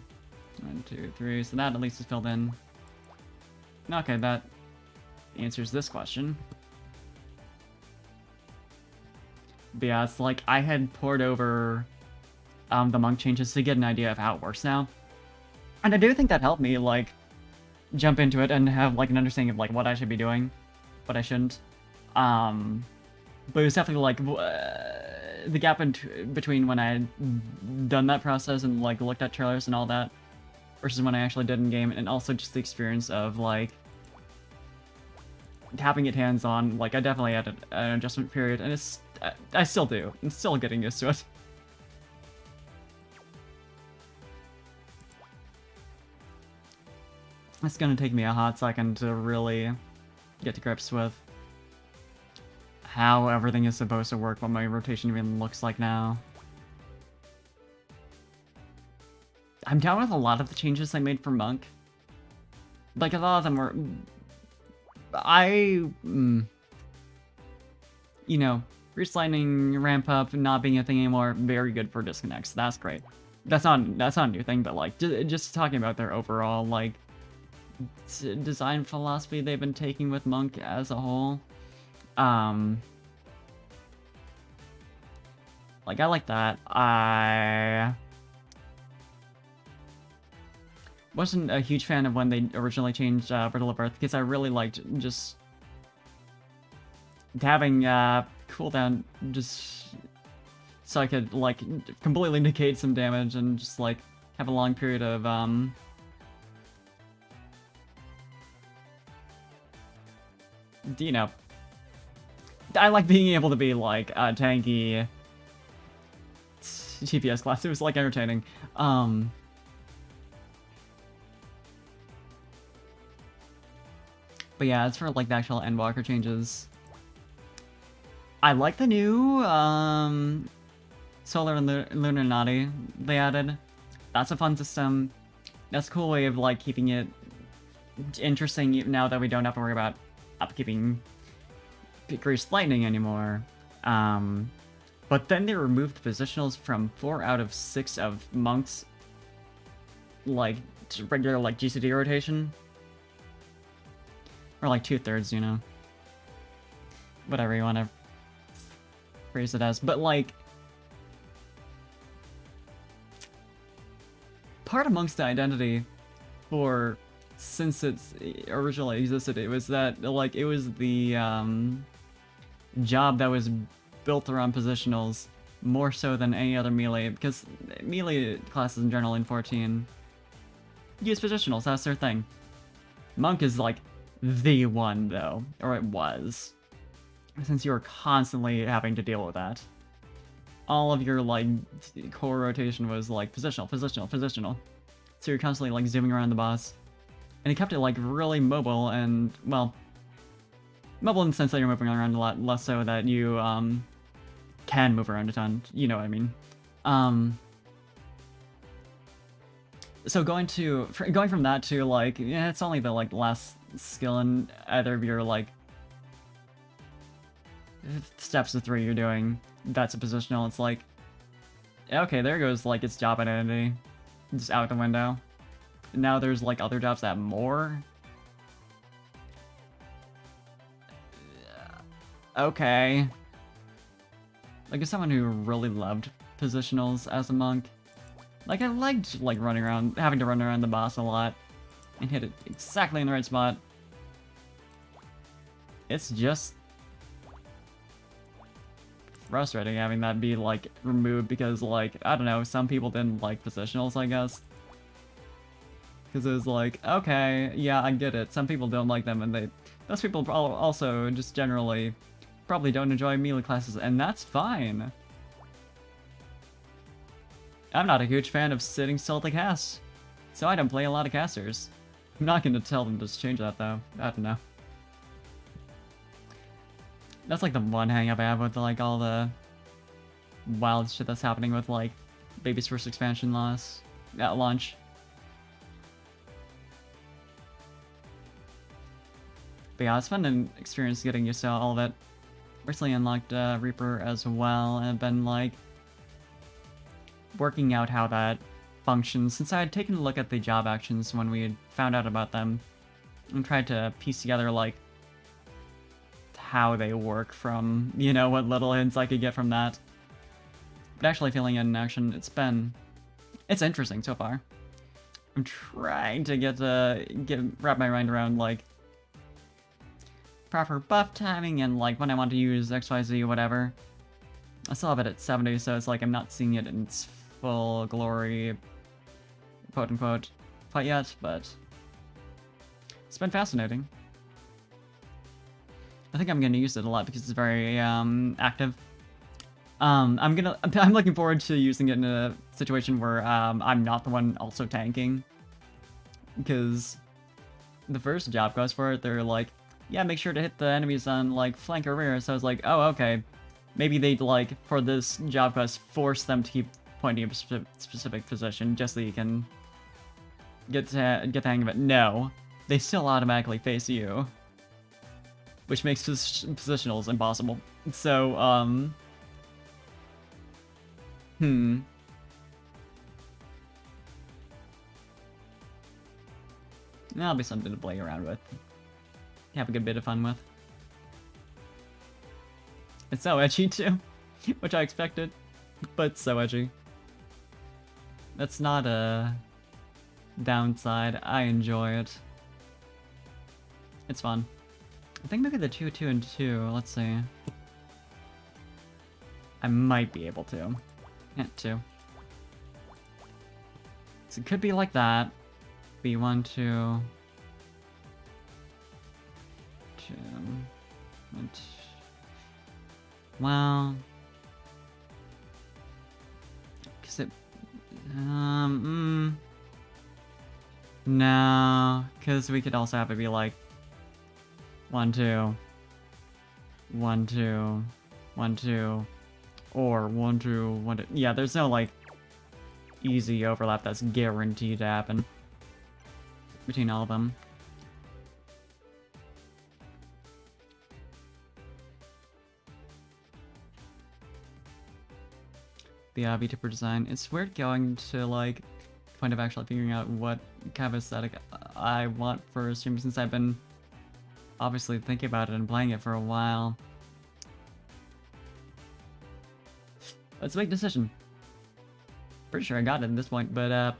2, 3, so that at least is filled in. Okay, that answers this question. But yeah, it's like I had poured over the monk changes to get an idea of how it works now. And I do think that helped me, like, jump into it and have, like, an understanding of, like, what I should be doing, what I shouldn't. But it was definitely, like, the gap between when I had done that process and, like, looked at trailers and all that, versus when I actually did in-game, and also just the experience of, like, having it hands-on. Like, I definitely had an adjustment period, and it's... I still do. I'm still getting used to it. It's gonna take me a hot second to really get to grips with how everything is supposed to work, what my rotation even looks like now. I'm down with a lot of the changes I made for Monk. Like, a lot of them were... you know, Grease Lightning ramp up not being a thing anymore, very good for disconnects. That's great. That's not a new thing, but like just talking about their overall like design philosophy they've been taking with Monk as a whole. Like I like that. I wasn't a huge fan of when they originally changed Brittle of Earth because I really liked just having cooldown just so I could like completely negate some damage and just like have a long period of you know, I like being able to be like a tanky TPS class. It was like entertaining. But yeah, as for like the actual Endwalker changes, I like the new Solar and Lunarnati they added. That's a fun system. That's a cool way of like keeping it interesting now that we don't have to worry about upkeeping Greased Lightning anymore. But then they removed positionals from 4 out of 6 of Monk's like regular like GCD rotation. Or like 2/3, you know. Whatever you want to phrase it as. But like part amongst the identity for since it's originally existed, it was that like it was the job that was built around positionals more so than any other melee, because melee classes in general in 14 use positionals, that's their thing. Monk is like the one though, or it was, since you were constantly having to deal with that. All of your like core rotation was like positional, positional, positional. So you're constantly like zooming around the boss. And it kept it like really mobile and, well, mobile in the sense that you're moving around a lot, less so that you can move around a ton. You know what I mean. So going from that to like, yeah, it's only the like last skill in either of your like steps of 3 you're doing. That's a positional. It's like, okay, there goes like its job identity, just out the window. Now there's like other jobs that have more. Okay. Like as someone who really loved positionals as a monk, like I liked like running around, having to run around the boss a lot and hit it exactly in the right spot. It's just frustrating having that be like removed because like, I don't know, some people didn't like positionals, I guess. Because it was like, okay, yeah, I get it. Some people don't like them, and those people also just generally probably don't enjoy melee classes, and that's fine. I'm not a huge fan of sitting still to cast, so I don't play a lot of casters. I'm not gonna tell them to change that though. I don't know. That's like the one hang-up I have with like all the wild shit that's happening with like Baby's first expansion launch. But yeah, it's been an experience getting used to all of it. Recently unlocked Reaper as well, and been like working out how that functions since I had taken a look at the job actions when we had found out about them and tried to piece together like how they work from, you know, what little hints I could get from that. But actually feeling it in action, it's interesting so far. I'm trying to wrap my mind around like proper buff timing and like when I want to use XYZ, whatever. I still have it at 70, so it's like I'm not seeing it in its full glory, quote unquote, quite yet, but it's been fascinating. I think I'm gonna use it a lot because it's very active. I'm looking forward to using it in a situation where I'm not the one also tanking, because the first job quest for it, they're like, yeah, make sure to hit the enemies on like flank or rear. So I was like, oh, okay. Maybe they'd like, for this job quest, force them to keep pointing a specific position just so you can get the hang of it. No, they still automatically face you. which makes positionals impossible. So, that'll be something to play around with. Have a good bit of fun with. It's so edgy too, which I expected, but it's so edgy. That's not a downside. I enjoy it. It's fun. I think maybe the 2, 2, and 2. Let's see. I might be able to. Yeah, 2. So it could be like that. Be 1, 2. 2. And well, cause it, no, cause we could also have it be like 1, 2, 1, 2, 1, 2, or 1, 2, 1, 2. Yeah, there's no like easy overlap that's guaranteed to happen between all of them. The VTuber design. It's weird going to like the point of actually figuring out what kind of aesthetic I want for a stream, since I've been obviously thinking about it and playing it for a while. It's a big decision. Pretty sure I got it at this point, but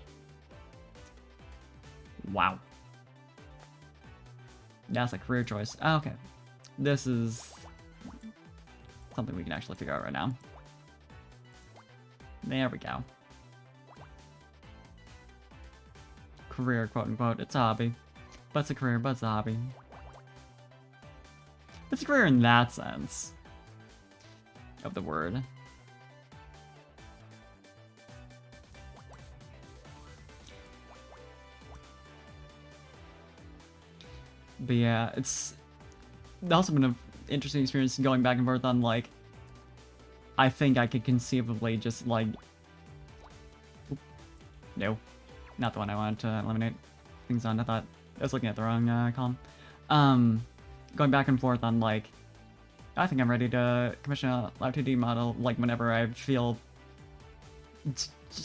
wow. That's a career choice. Oh, okay. This is something we can actually figure out right now. There we go. Career, quote unquote. It's a hobby. But it's a career, but it's a hobby. It's a career in that sense of the word. But yeah, it's also been an interesting experience going back and forth on, like, I think I could conceivably just, like... No. Not the one I wanted to eliminate things on. I thought I was looking at the wrong column. Going back and forth on, like, I think I'm ready to commission a Live 2D model, like, whenever I feel...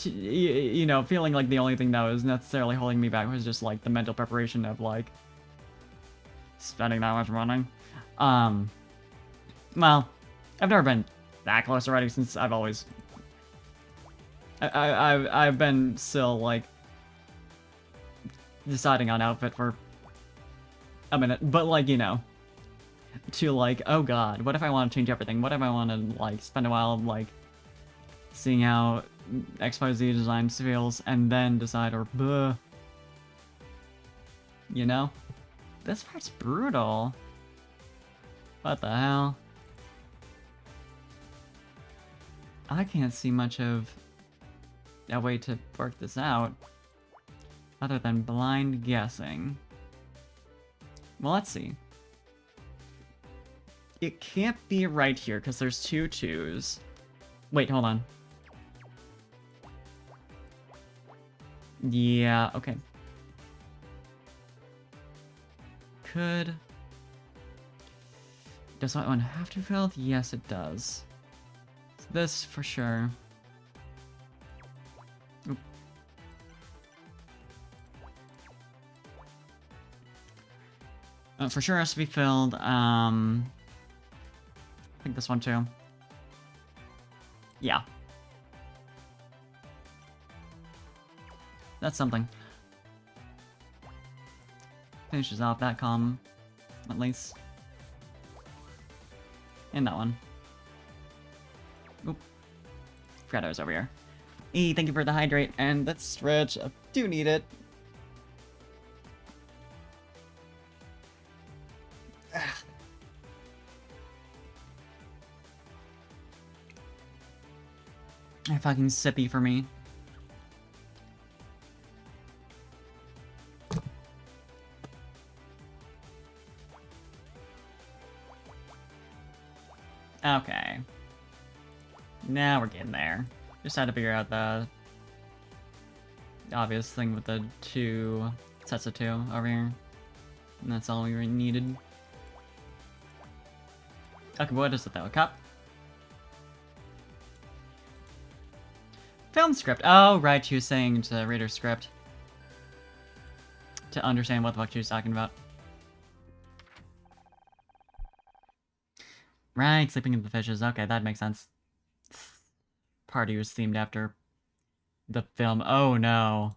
You know, feeling like the only thing that was necessarily holding me back was just, like, the mental preparation of, like, spending that much money. Well, I've never been that close already, since I've always... I've been still, like, deciding on outfit for a minute, but, like, you know, to, like, oh god, what if I want to change everything? What if I want to, like, spend a while, like, seeing how XYZ design feels, and then decide, or, you know? This part's brutal. What the hell? I can't see much of a way to work this out other than blind guessing. Well, let's see. It can't be right here because there's 2 2s. Wait, hold on. Yeah, okay. Could... Does that one have to be filled? Yes, it does. So this for sure. Oop. For sure has to be filled. I think this one too. Yeah. That's something. Finishes out that column, at least. And that one. Oop. Forgot I was over here. E, thank you for the hydrate and that stretch. I do need it. Fucking sippy for me. Okay. Now we're getting there. Just had to figure out the obvious thing with the 2 sets of 2 over here. And that's all we really needed. Okay, what is it though? A cup? Film script. Oh, right, she was saying to read her script. To understand what the fuck she was talking about. Right, sleeping in the fishes. Okay, that makes sense. Party was themed after the film. Oh no.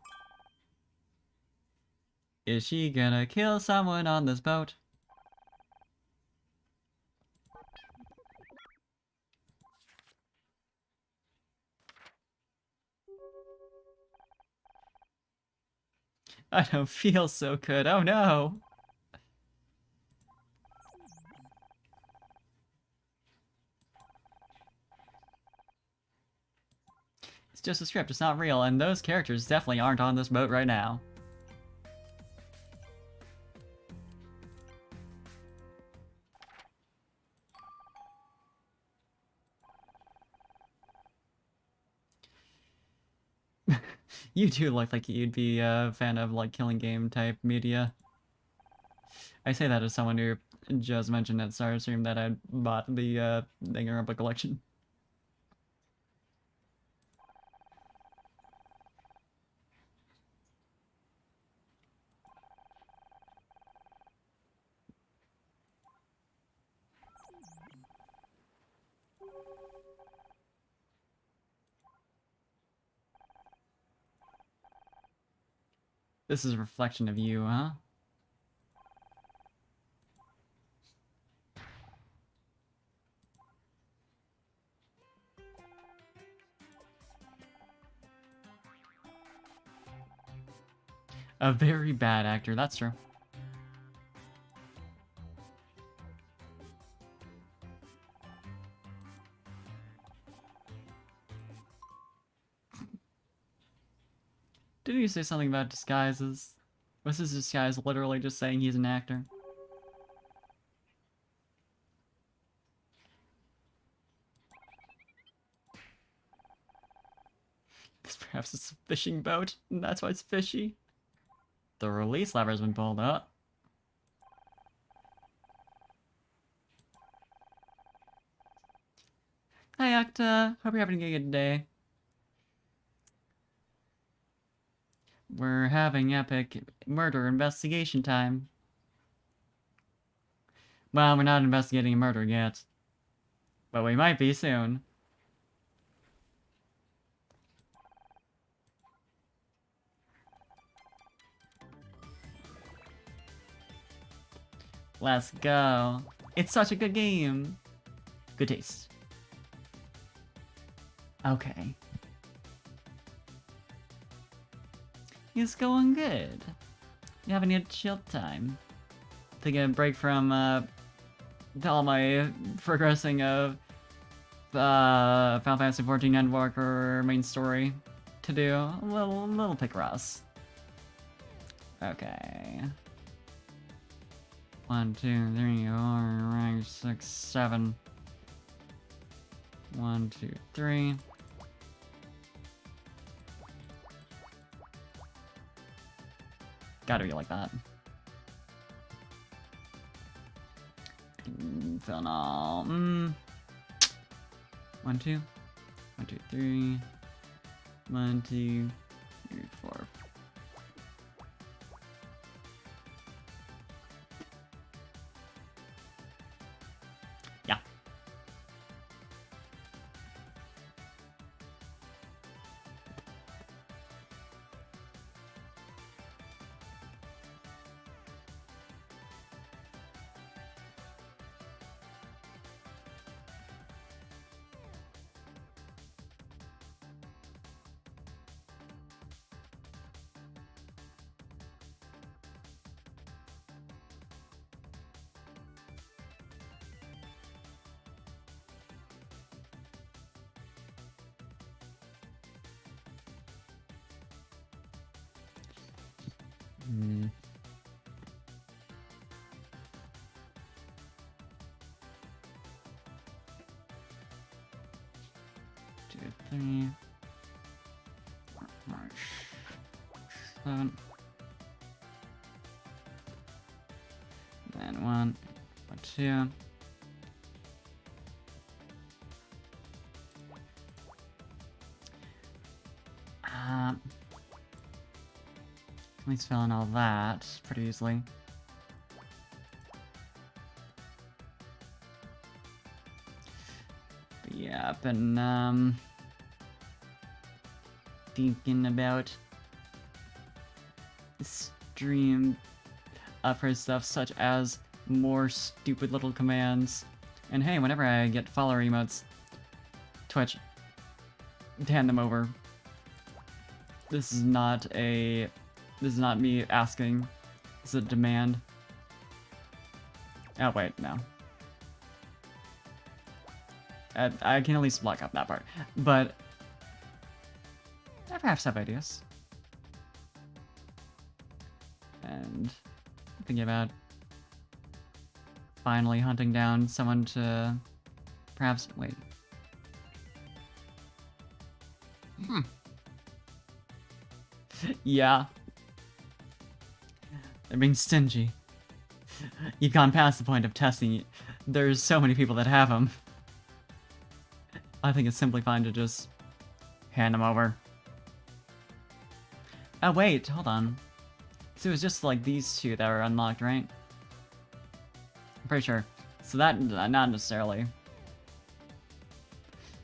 Is she gonna kill someone on this boat? I don't feel so good. Oh no. It's just a script, it's not real, and those characters definitely aren't on this boat right now. You do look like you'd be a fan of like killing game type media. I say that as someone who just mentioned at Star Stream that I bought the Danganronpa collection. This is a reflection of you, huh? A very bad actor, that's true. Did he say something about disguises? Was his disguise literally just saying he's an actor? This perhaps is a fishing boat, and that's why it's fishy. The release lever's been pulled up. Hi, Octa. Hope you're having a good day. We're having epic murder investigation time. Well, we're not investigating a murder yet. But we might be soon. Let's go. It's such a good game. Good taste. Okay. It's going good. You having a chill time? Taking a break from all my progressing of Final Fantasy XIV Endwalker main story to do a little Picross. Okay. 1, 2, 3, 4, 5, 6, 7. 1, 2, 3. Gotta be like that. Phenol. 1, 2. 1, 2, 3. 1, 2, 3, 4. Yeah. Hmm. Two, 3. 7. Then 1, 2. At least fill in all that pretty easily. But yeah, I've been, thinking about stream for stuff such as more stupid little commands. And hey, whenever I get follower emotes, Twitch, hand them over. This is not me asking. This is a demand. Oh wait, no. I can at least block up that part. But I perhaps have ideas. And thinking about finally hunting down someone to perhaps wait. Yeah. They're being stingy. You've gone past the point of testing it. There's so many people that have them. I think it's simply fine to just hand them over. Oh wait, hold on. So it was just like these two that were unlocked, right? I'm pretty sure. So that, not necessarily.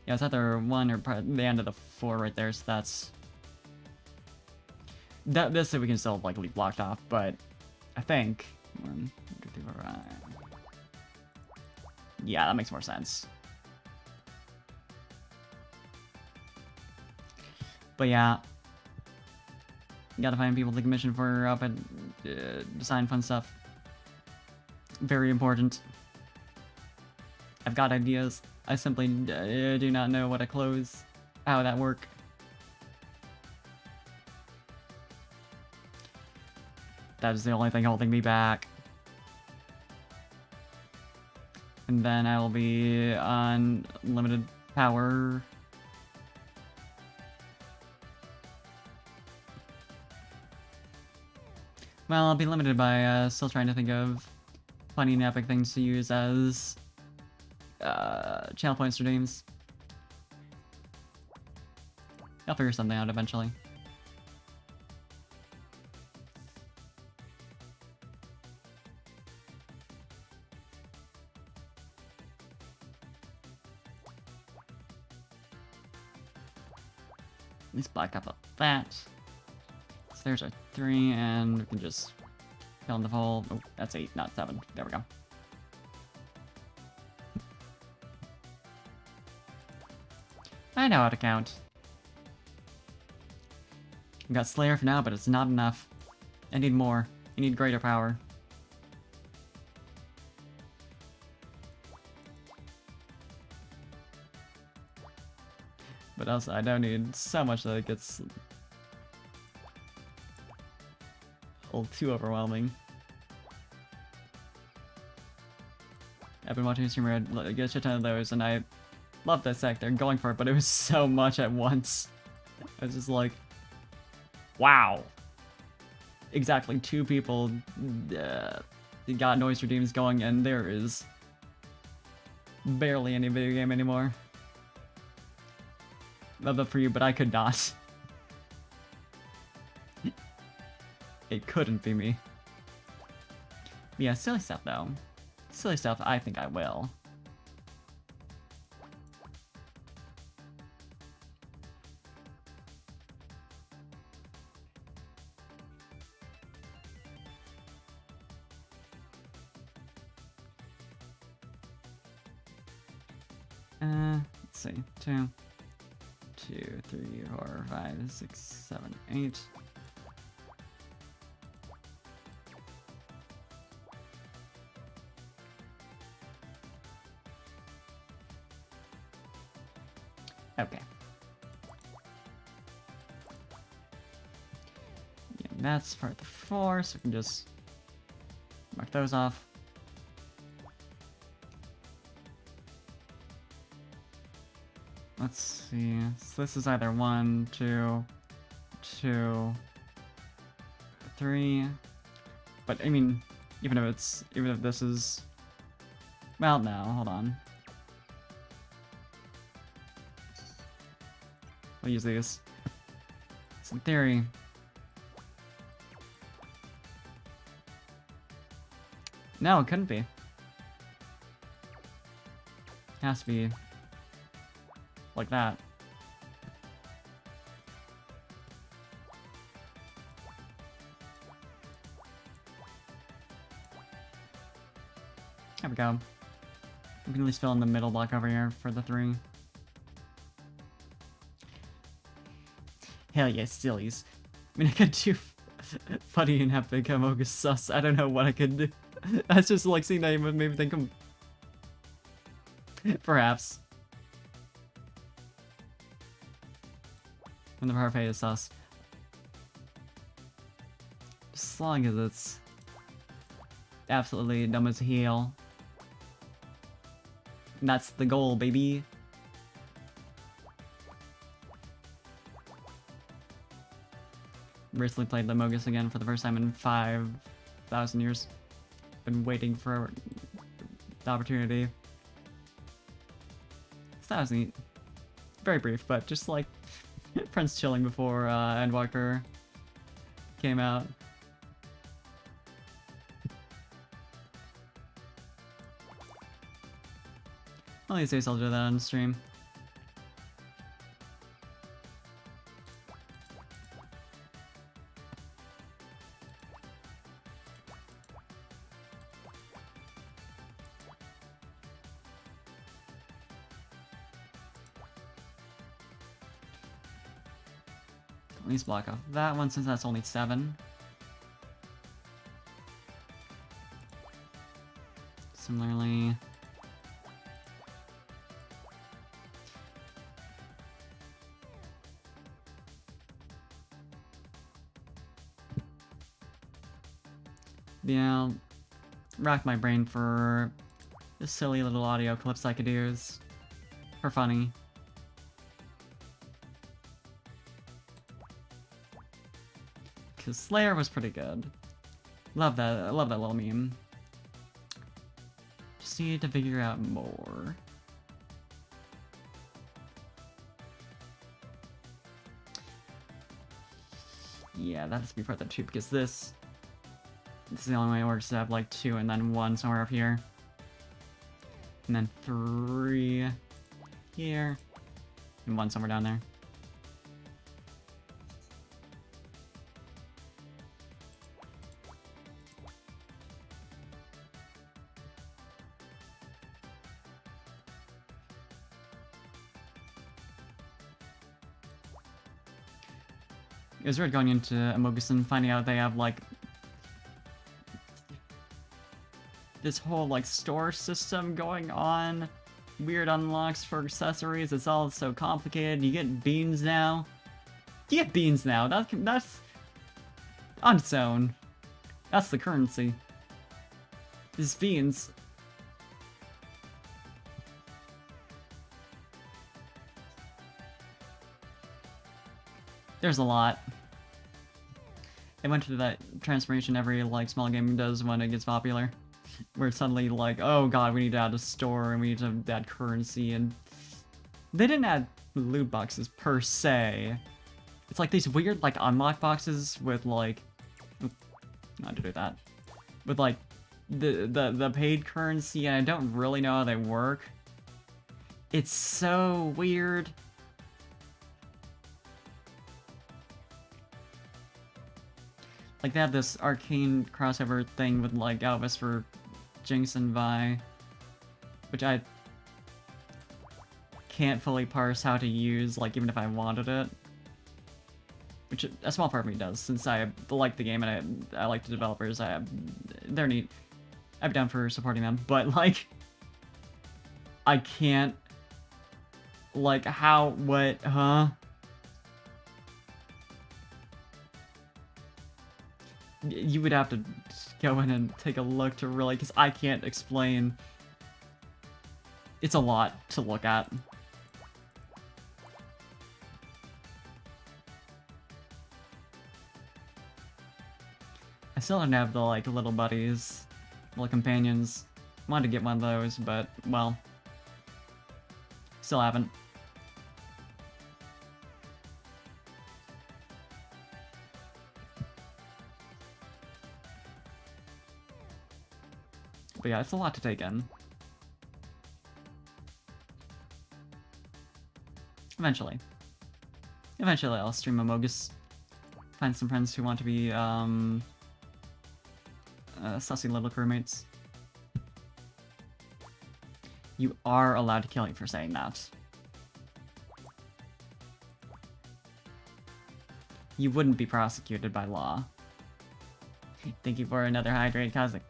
Yeah, it's either one or the end of the 4 right there, so that's... This we can still, like, leave blocked off, but I think... 1, 2, 3, 4, 5... Yeah, that makes more sense. But yeah... You gotta find people to commission for up and design fun stuff. Very important. I've got ideas. I simply do not know what to close. How that work. That is the only thing holding me back. And then I will be on limited power. Well, I'll be limited by still trying to think of funny and epic things to use as channel points for dreams. I'll figure something out eventually. Let's back up that. So there's our 3, and we can just fill in the hole. Oh, that's 8, not 7. There we go. I know how to count. I've got Slayer for now, but it's not enough. I need more. I need greater power. But also, I don't need so much that it gets a little too overwhelming. I've been watching a streamer get a shit ton of those, and I love that sec. They're going for it, but it was so much at once. I was just like, wow. Exactly 2 people got noise redeems going, and there is barely any video game anymore. Love that for you, but I could not. It couldn't be me. Yeah, silly stuff though. Silly stuff, I think I will. Let's see. 2, 3, 4, 5, 6, 7, 8. Okay. Yeah, that's part of the 4, so we can just mark those off. Let's see. So this is either 1, 2, 2, 3. But I mean, even if this is, well, no, hold on. We'll use these. So in theory, No, it couldn't be. Has to be like that. There we go. We can at least fill in the middle block over here for the 3. Hell yeah, sillies. I mean, I could do funny and have become Amogus sus. I don't know what I could do. That's just like seeing that even made me think of... Perhaps. And the parfait is sus. As long as it's absolutely dumb as hell. And that's the goal, baby. Recently played the Amogus again for the first time in 5,000 years. Been waiting for the opportunity. So that was neat. Very brief, but just like friends chilling before Endwalker came out. One of these days I'll do that on stream. At least block off that one since that's only 7. Similarly... Yeah, rack my brain for the silly little audio clips I could use for funny. Cause Slayer was pretty good. Love that. I love that little meme. Just need to figure out more. Yeah, that has to be part of the 2 because this is the only way it works to have like 2 and then 1 somewhere up here. And then 3 here. And 1 somewhere down there. It was weird going into Amogus and finding out they have like this whole like store system going on, weird unlocks for accessories. It's all so complicated. You get beans now. You get beans now. That's on its own. That's the currency. Is beans. There's a lot. It went through that transformation every like small game does when it gets popular. Where it's suddenly like, oh god, we need to add a store and we need to add currency, and they didn't add loot boxes per se. It's like these weird like unlock boxes with like not to do that. With like the paid currency, and I don't really know how they work. It's so weird. Like, they have this arcane crossover thing with, like, Elvis for Jinx and Vi, which I can't fully parse how to use, like, even if I wanted it. Which a small part of me does, since I like the game and I like the developers. They're neat. I'd be down for supporting them, but, like, I can't, like, how, what, huh? You would have to go in and take a look to really, because I can't explain. It's a lot to look at. I still don't have the, like, little buddies, little companions. Wanted to get one of those, but, well, still haven't. But yeah, it's a lot to take in. Eventually. Eventually I'll stream Amogus. Find some friends who want to be, sussy little crewmates. You are allowed to kill me for saying that. You wouldn't be prosecuted by law. Thank you for another hydrate, Kazik.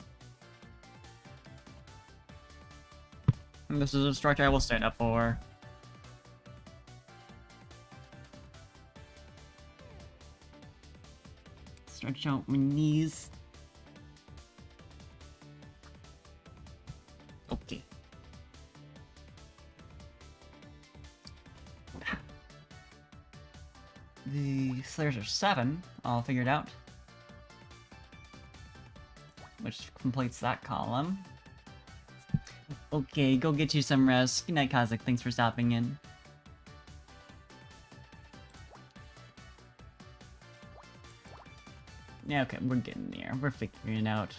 This is a structure I will stand up for. Stretch out my knees. Okay. The Slayers are 7, all figured out. Which completes that column. Okay, go get you some rest. Good night, Kazik. Thanks for stopping in. Yeah, okay, we're getting there. We're figuring it out.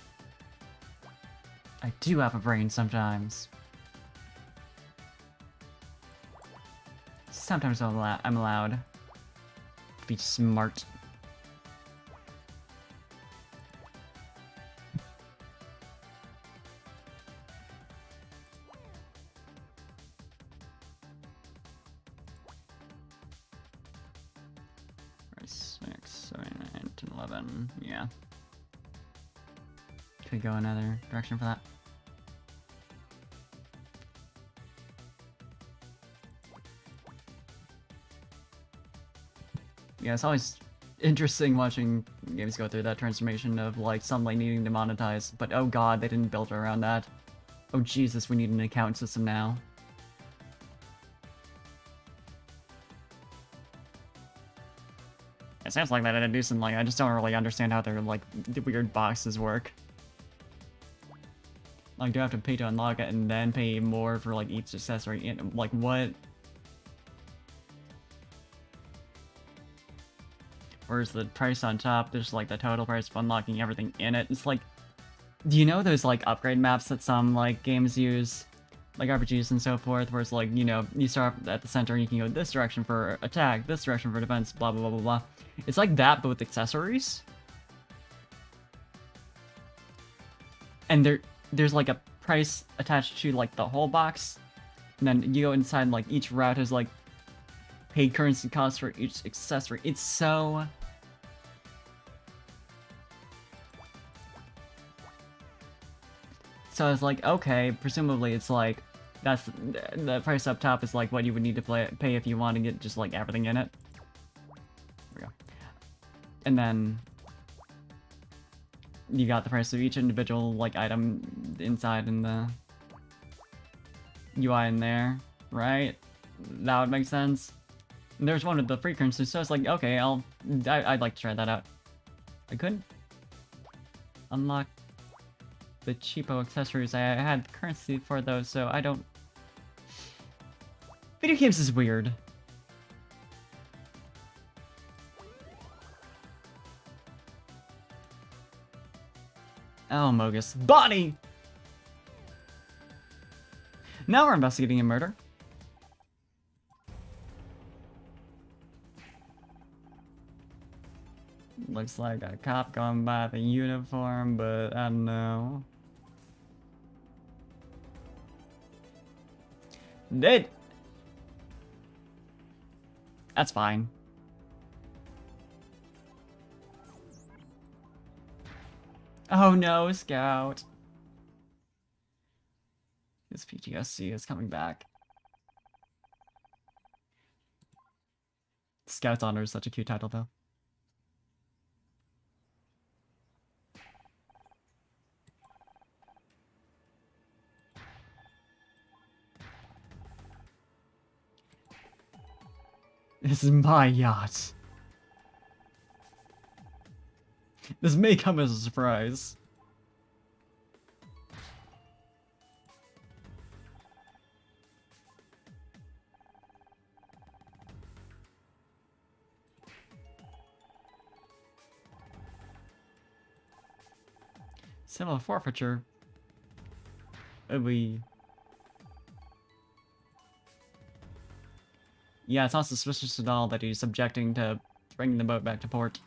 I do have a brain sometimes. Sometimes I'm allowed to be smart. Yeah. Could go another direction for that. Yeah, it's always interesting watching games go through that transformation of, like, suddenly needing to monetize, but oh god, they didn't build around that. Oh Jesus, we need an account system now. It sounds like that in a decent, like, I just don't really understand how their, like, the weird boxes work. Like, do I have to pay to unlock it and then pay more for, like, each accessory? And, like, what? Where's the price on top? There's, like, the total price of unlocking everything in it. It's like, do you know those, like, upgrade maps that some, like, games use? Like RPGs and so forth, where it's like, you know, you start at the center and you can go this direction for attack, this direction for defense, blah, blah, blah, blah, blah. It's like that, but with accessories. And there's like a price attached to, like, the whole box. And then you go inside and, like, each route has, like, paid currency costs for each accessory. It's so... So it's like, okay, presumably it's like, that's the price up top is like what you would need to pay if you want to get just like everything in it. There we go. And then you got the price of each individual like item inside in the UI in there, right? That would make sense. And there's one of the free currencies, so it's like, okay, I'd like to try that out. I couldn't unlock the cheapo accessories. I had currency for those, so I don't... Video games is weird. Oh, Mogus. Bonnie! Now we're investigating a murder. Looks like a cop going by the uniform, but I don't know. Dead! That's fine. Oh no, Scout. This PTSD is coming back. Scout's Honor is such a cute title, though. This is my yacht. This may come as a surprise. Civil forfeiture. We. Yeah, it's not suspicious at all that he's objecting to bringing the boat back to port.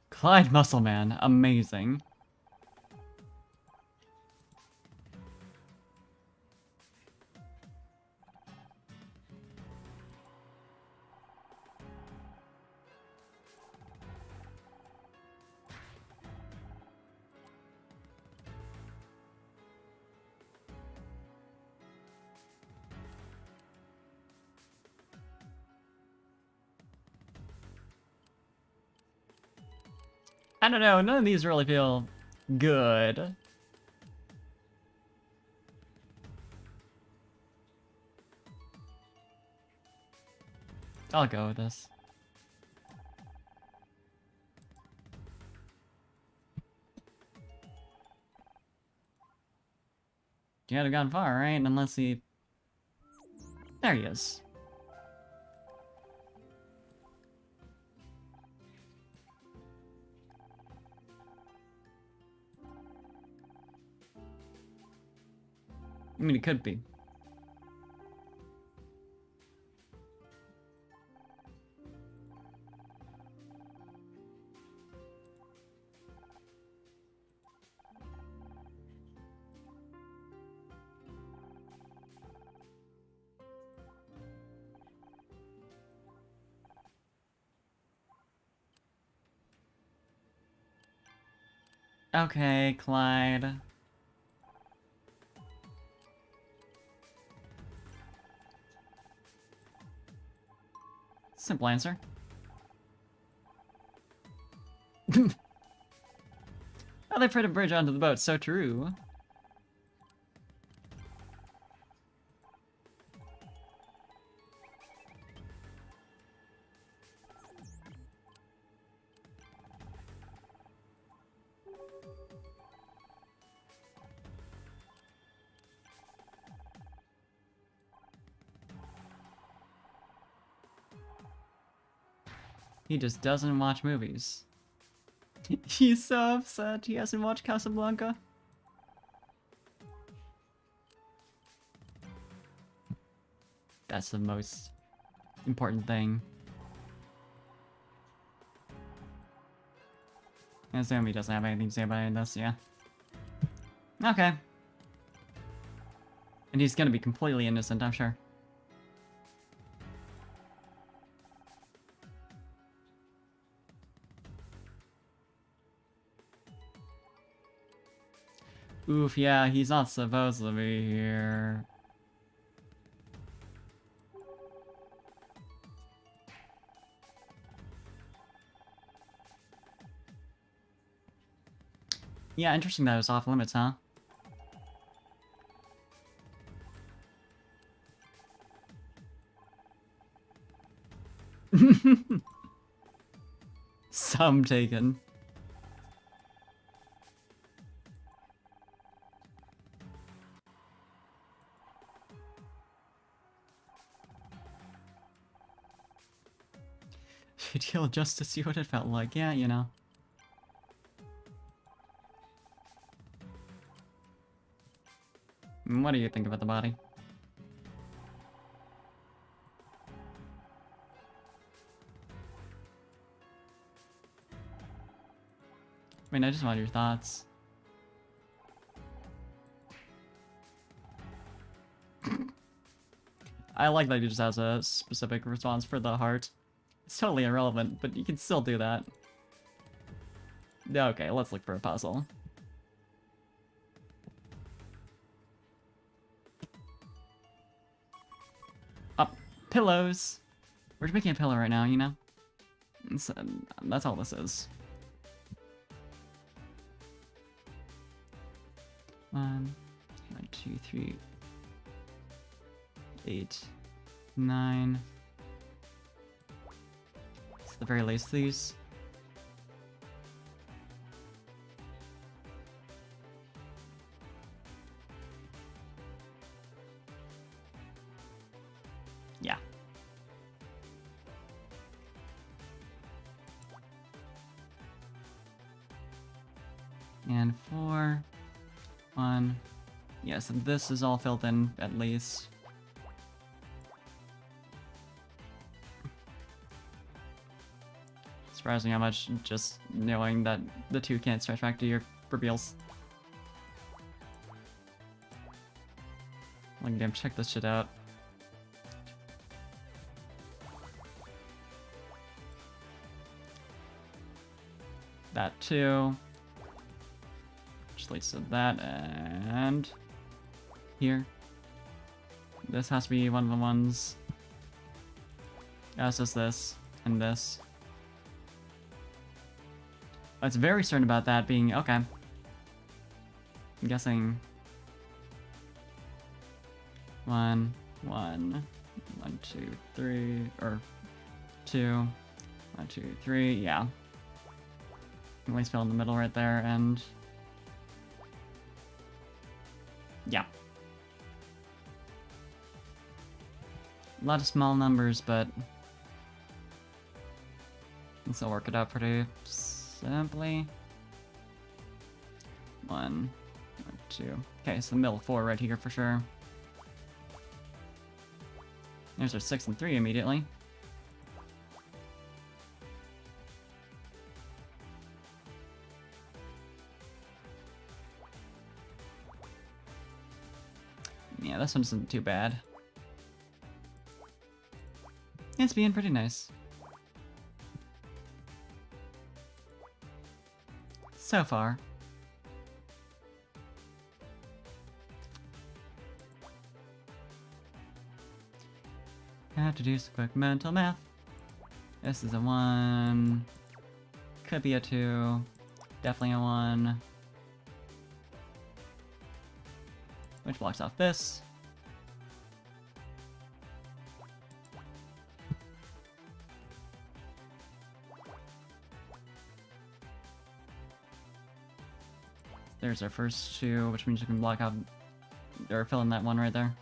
Clyde Muscleman, amazing. I don't know, none of these really feel good. I'll go with this. Can't have gone far, right? Unless he... There he is. I mean, it could be. Okay, Clyde. Simple answer. Oh, they put a bridge onto the boat, so true. He just doesn't watch movies. He's so upset he hasn't watched Casablanca. That's the most important thing. I assume he doesn't have anything to say about any of this, yeah. Okay. And he's gonna be completely innocent, I'm sure. Oof, yeah, he's not supposed to be here. Yeah, interesting that it was off limits, huh? Some taken. Heal just to see what it felt like. Yeah, you know. What do you think about the body? I mean, I just want your thoughts. I like that he just has a specific response for the heart. It's totally irrelevant, but you can still do that. Okay, let's look for a puzzle. Up, pillows. We're just making a pillow right now, you know? That's all this is. 1, 2, 3, 8, 9. It's the very least of these. Yeah. And 4, 1. Yes, and this is all filled in at least. Surprising how much just knowing that the 2 can't stretch back to your reveals. Like, damn, check this shit out. That too. Which leads to that, and here. This has to be one of the ones. As does this, and this. It's very certain about that being, okay. I'm guessing 1, 1, 1, 2, 3, or 2, 1, 2, 3, yeah. Always fill in the middle right there, and yeah. A lot of small numbers, but let's still work it out pretty simply. 1, 2. Okay, so the middle 4 right here for sure. There's our 6 and 3 immediately. Yeah, this one isn't too bad. It's being pretty nice. So far. I have to do some quick mental math. This is a 1. Could be a 2. Definitely a 1. Which blocks off this. There's our first 2, which means you can block out or fill in that 1 right there.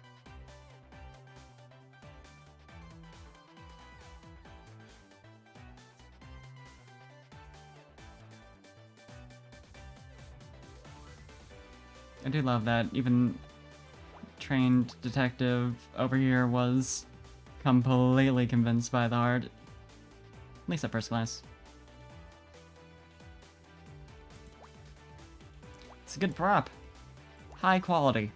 I do love that even trained detective over here was completely convinced by the art. At least at first glance. It's a good prop. High quality.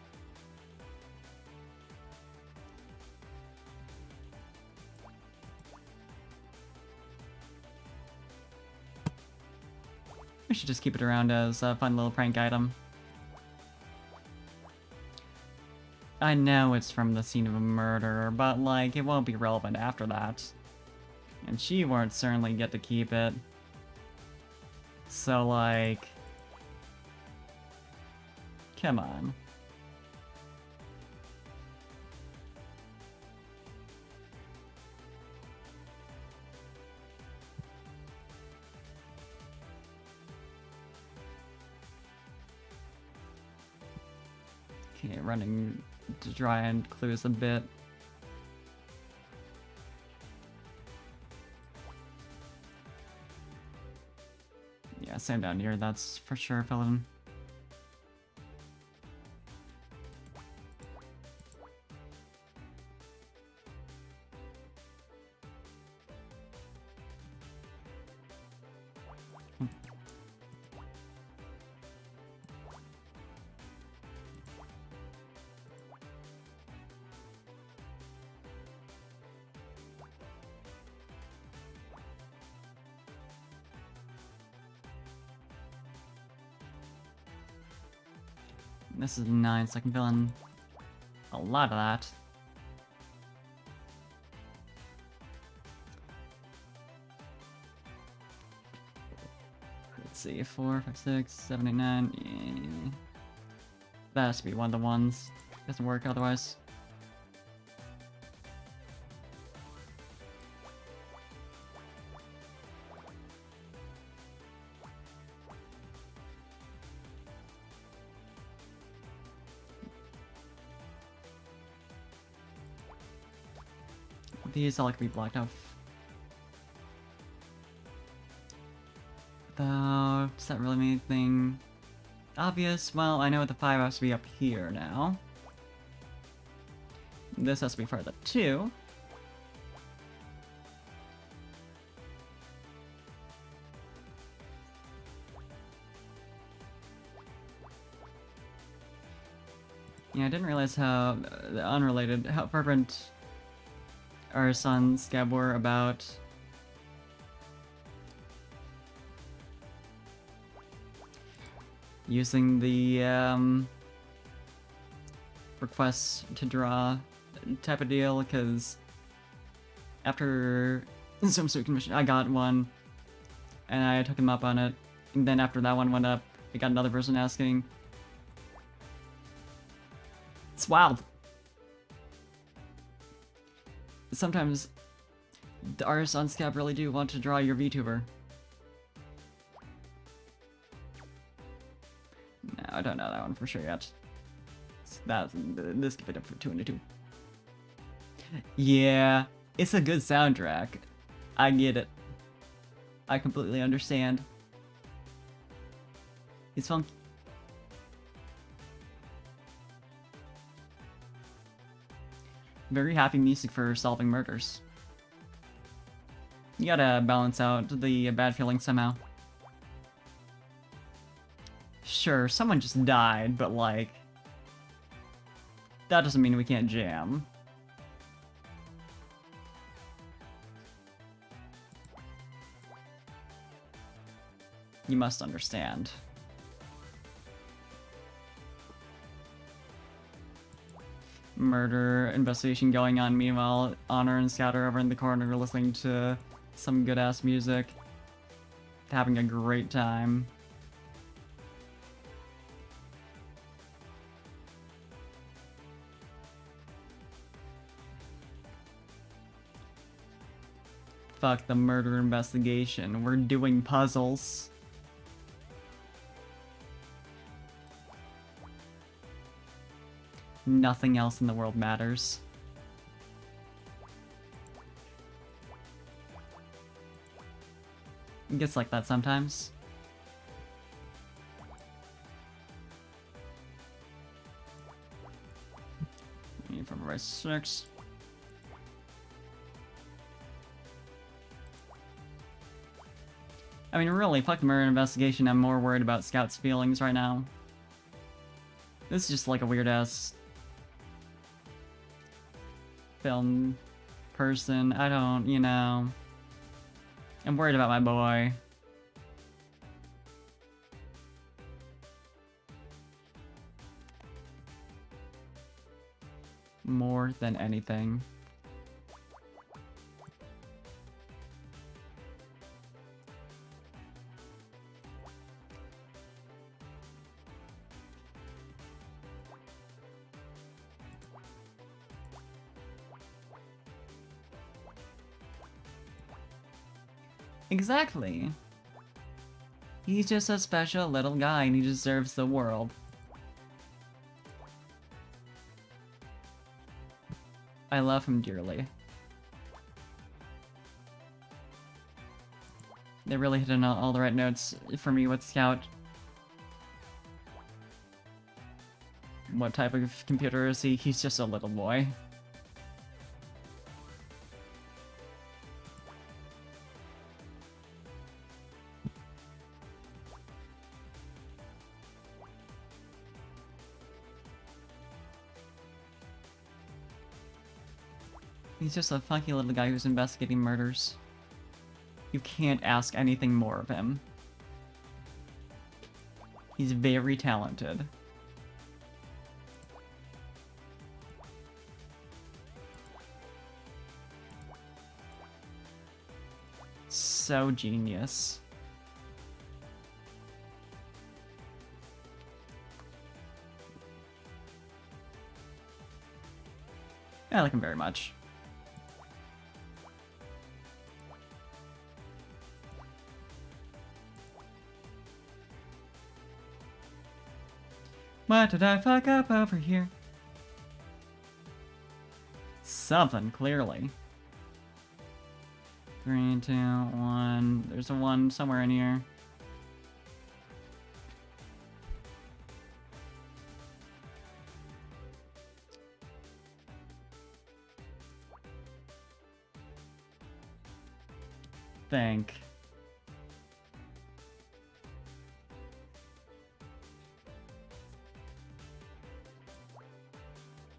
We should just keep it around as a fun little prank item. I know it's from the scene of a murder, but like, it won't be relevant after that. And she won't certainly get to keep it. So like... come on. Okay, running to try and clues a bit. Yeah, same down here, that's for sure filling. This is 9, so I can fill in a lot of that. Let's see, 4, 5, 6, 7, 8, 9. Yeah. That has to be one of the ones. Doesn't work otherwise. These all can be blocked off. Though, does that really mean anything? Obvious. Well, I know the 5 has to be up here now. This has to be farther too. Yeah, I didn't realize how unrelated, how fervent our son Scab were about using the request to draw type of deal, because after Swimsuit Commission, I got one, and I took him up on it, and then after that one went up, I got another person asking. It's wild. Sometimes the artists on Scab really do want to draw your VTuber. No, I don't know that one for sure yet. This could fit up for 2 into 2. Yeah, it's a good soundtrack. I get it. I completely understand. It's funky. Very happy music for solving murders. You gotta balance out the bad feeling somehow. Sure, someone just died, but like... that doesn't mean we can't jam. You must understand. Murder investigation going on. Meanwhile, Honor and Scout are over in the corner listening to some good-ass music. Having a great time. Fuck the murder investigation. We're doing puzzles. Nothing else in the world matters. It gets like that sometimes. From Rice 6. I mean, really, fuck the murder investigation. I'm more worried about Scout's feelings right now. This is just like a weird-ass film person. I don't, you know... I'm worried about my boy. More than anything. Exactly. He's just a special little guy and he deserves the world. I love him dearly. They really hit on all the right notes for me with Scout. What type of computer is he? He's just a little boy. He's just a funky little guy who's investigating murders. You can't ask anything more of him. He's very talented. So genius. I like him very much. What did I fuck up over here? Something, clearly. 3, 2, 1. There's a 1 somewhere in here. think.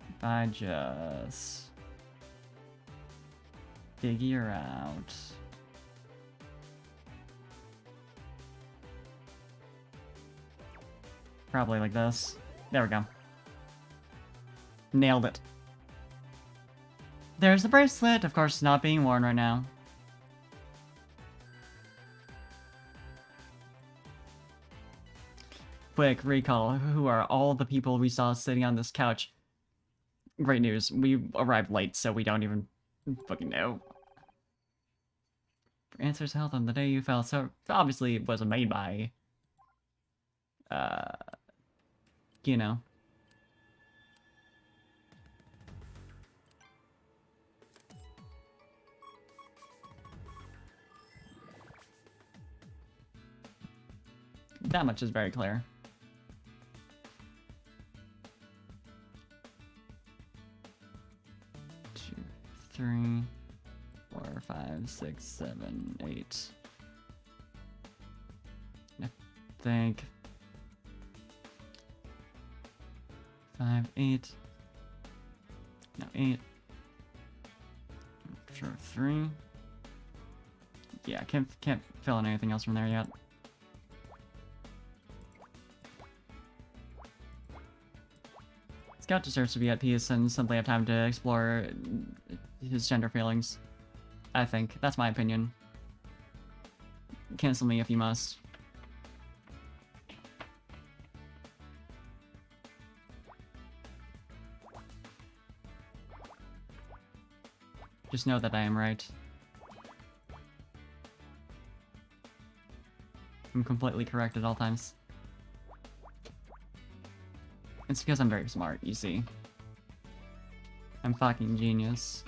If I just figure out. Probably like this. There we go. Nailed it. There's the bracelet, of course, not being worn right now. Quick recall, who are all the people we saw sitting on this couch? Great news, we arrived late, so we don't even fucking know. For Answer's health on the day you fell, so obviously it wasn't made by, you know. That much is very clear. Two, 3, 4, 5, 6, 7, 8. I think 5, 8. No, 8. Sure, 3. Yeah, can't fill in anything else from there yet. Scout deserves to be at peace and simply have time to explore his gender feelings. I think. That's my opinion. Cancel me if you must. Just know that I am right. I'm completely correct at all times. It's because I'm very smart, you see. I'm fucking genius.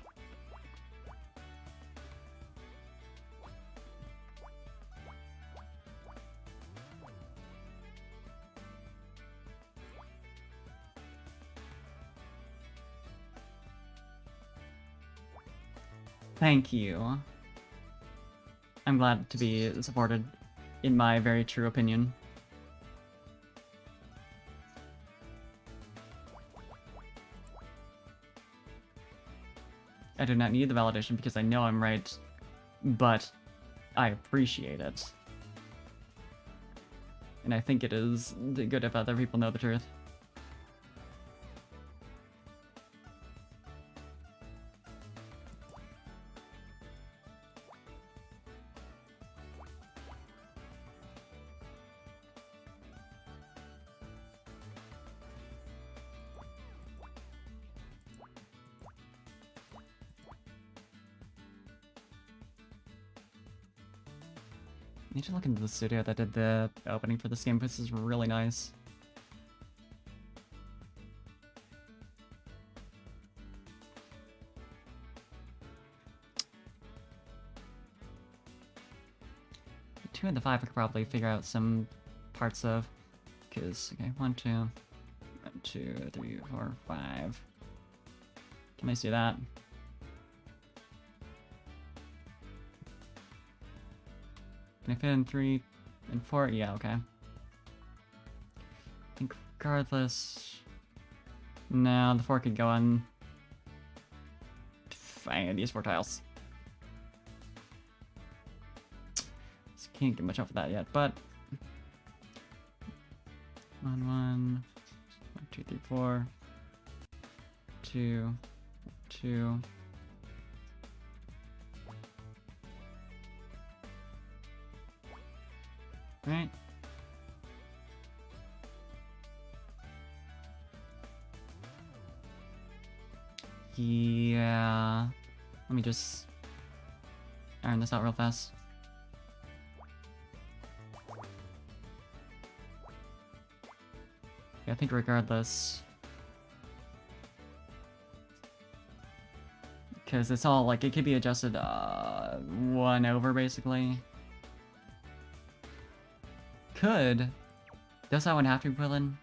Thank you. I'm glad to be supported, in my very true opinion. I do not need the validation because I know I'm right, but I appreciate it. And I think it is good if other people know the truth. Need to look into the studio that did the opening for this game. This is really nice. The 2 and the 5 I could probably figure out some parts of. Because, okay, 1, 2, 1, 2, 3, 4, 5. Can I see that? Can I fit in 3 and 4? Yeah, okay. I think regardless... No, the 4 could go on... I gotta use 4 tiles. So can't get much off of that yet, but... 1, 1, 2, 3, 4. 2, 2. Right. Yeah. Let me just iron this out real fast. Yeah, I think regardless. Because it's all, like, it could be adjusted 1 over, basically. Could. Does that one have to be put in?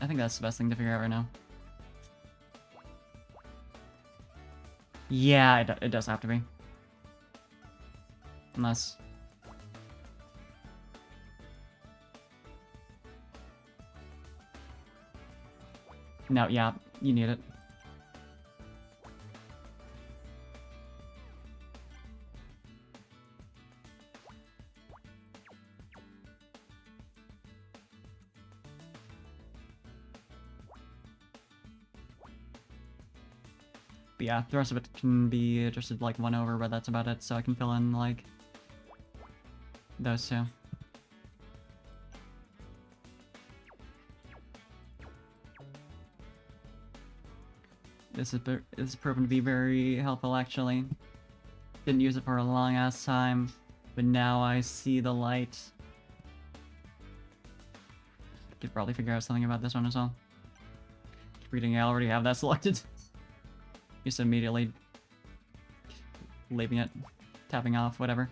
I think that's the best thing to figure out right now. Yeah, it does have to be. Unless... No, yeah, you need it. But yeah, the rest of it can be adjusted like 1 over, but that's about it, so I can fill in like those two. This is proven to be very helpful actually. Didn't use it for a long ass time, but now I see the light. Could probably figure out something about this one as well. Keep reading, I already have that selected. Just immediately leaving it, tapping off, whatever.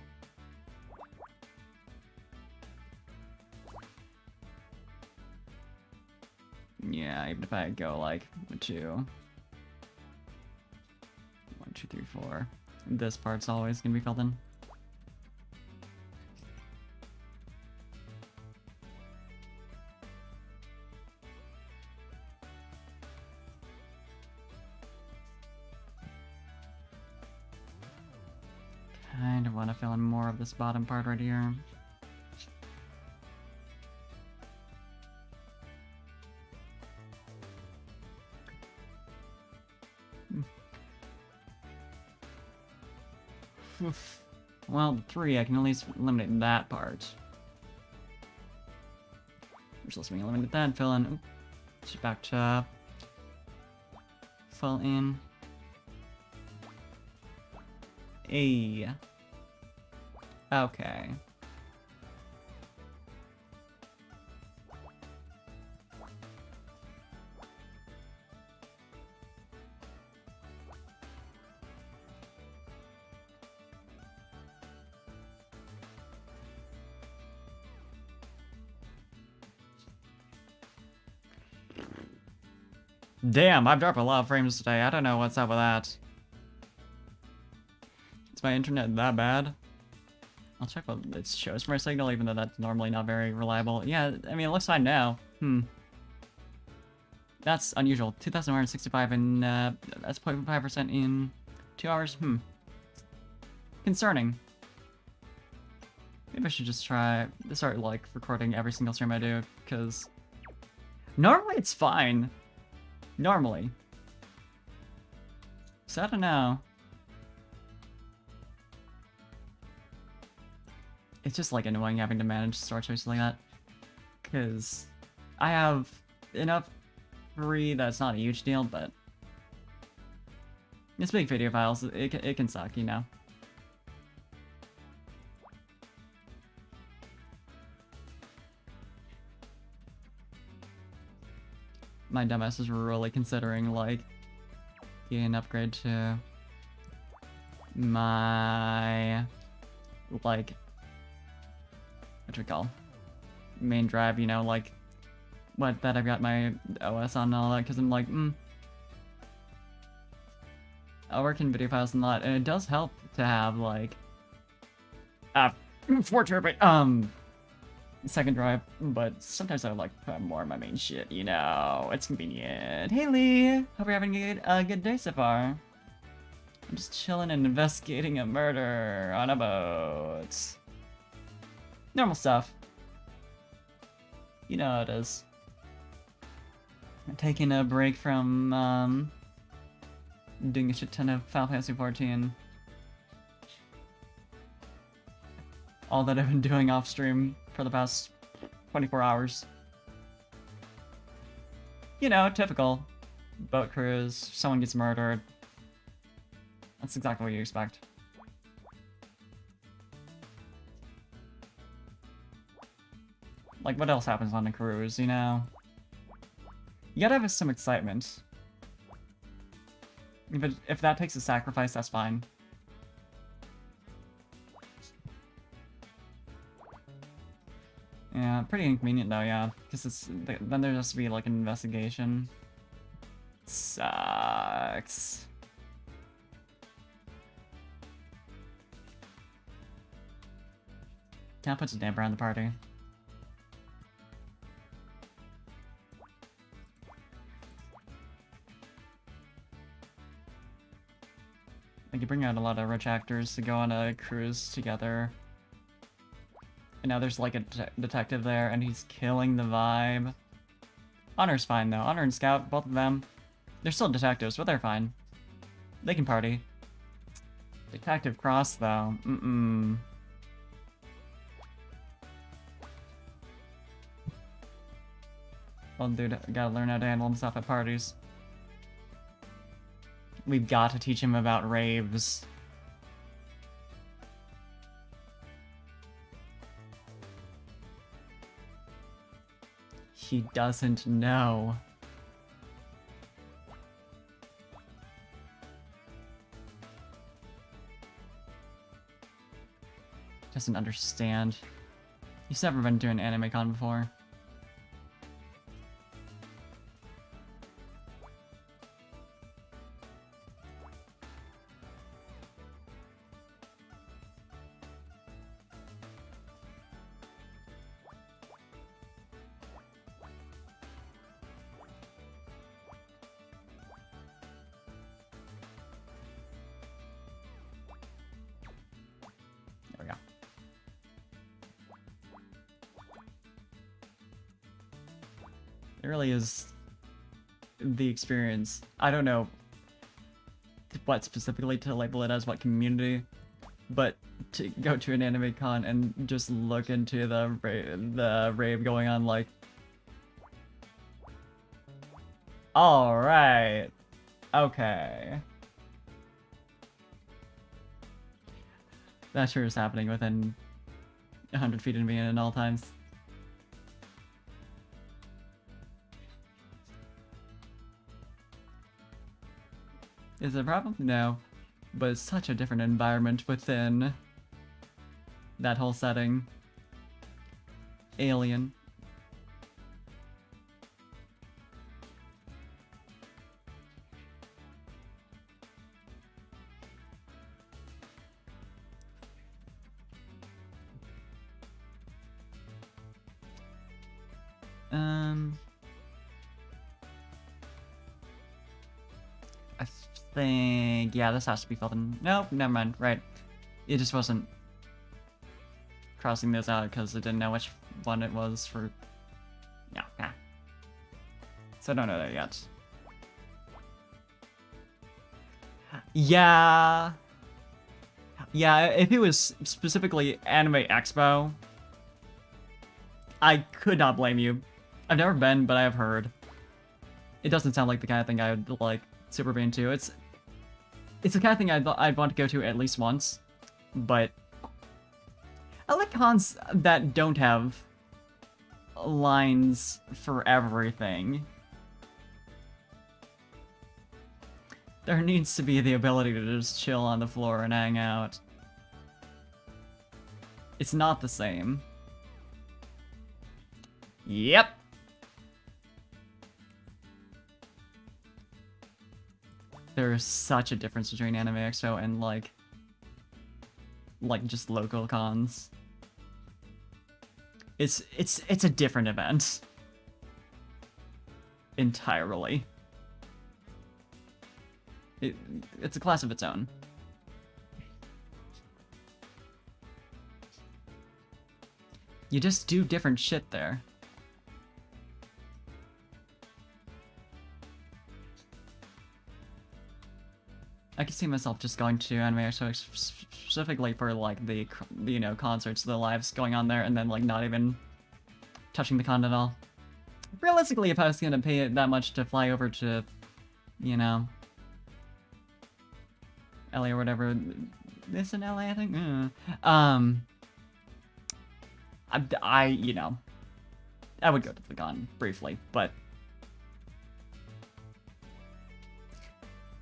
Yeah, even if I go like 2, 1, 2, 3, 4, this part's always gonna be filled in. Kind of want to fill in more of this bottom part right here. Well, 3, I can at least eliminate that part. Which lets me eliminate that and fill in. Oop, just back to fill in. A. Okay. Damn, I've dropped a lot of frames today. I don't know what's up with that. Is my internet that bad? I'll check what it shows for my signal, even though that's normally not very reliable. Yeah, I mean, it looks fine now. That's unusual. 2,165 and that's 0.5% in 2 hours. Concerning. Maybe I should just start like recording every single stream I do, because normally it's fine. Normally. So I don't know. It's just like annoying having to manage star choices like that. Because I have enough free that it's not a huge deal, but it's big video files. It can suck, you know. My dumbass is really considering like getting an upgrade to my like what do we call main drive, you know, like what that I've got my OS on and all that, because I'm like, I work in video files a lot, and it does help to have like 4 terabyte second drive, but sometimes I would like to put more of my main shit, you know. It's convenient. Hey Lee, hope you're having a good day so far. I'm just chilling and investigating a murder on a boat. Normal stuff. You know how it is. I'm taking a break from doing a shit ton of Final Fantasy XIV. All that I've been doing off stream for the past 24 hours. You know, typical. Boat cruise, someone gets murdered. That's exactly what you expect. Like, what else happens on a cruise, you know? You gotta have some excitement. If that takes a sacrifice, that's fine. Yeah, pretty inconvenient though, yeah. Because then there has to be like an investigation. Sucks. Kind of puts a damper on the party. Like, you bring out a lot of rich actors to go on a cruise together. And now there's like a detective there, and he's killing the vibe. Honor's fine though. Honor and Scout, both of them. They're still detectives, but they're fine. They can party. Detective Cross though. Well, dude, gotta learn how to handle himself at parties. We've got to teach him about raves. He doesn't know. Doesn't understand. He's never been to an anime con before. There we go. It really is the experience. I don't know what specifically to label it as, what community, but to go to an anime con and just look into the rave going on, like, all right, okay, that sure is happening within 100 feet of me at all times. Is it a problem? No. But it's such a different environment within that whole setting. Alien. I think, yeah, this has to be Felton. Nope, never mind, right. It just wasn't crossing those out because I didn't know which one it was for... Yeah. So I don't know that yet. Yeah, if it was specifically Anime Expo, I could not blame you. I've never been, but I have heard. It doesn't sound like the kind of thing I would, like, super be into. It's the kind of thing I'd want to go to at least once, but I like cons that don't have lines for everything. There needs to be the ability to just chill on the floor and hang out. It's not the same. Yep. There's such a difference between Anime Expo and like just local cons. It's a different event. Entirely. It's a class of its own. You just do different shit there. I can see myself just going to Anime Expo specifically for like the you know, concerts, the lives going on there, and then like not even touching the con at all. Realistically, if I was gonna pay it that much to fly over to, you know, LA or whatever, this in LA, I think. I you know, I would go to the con briefly, but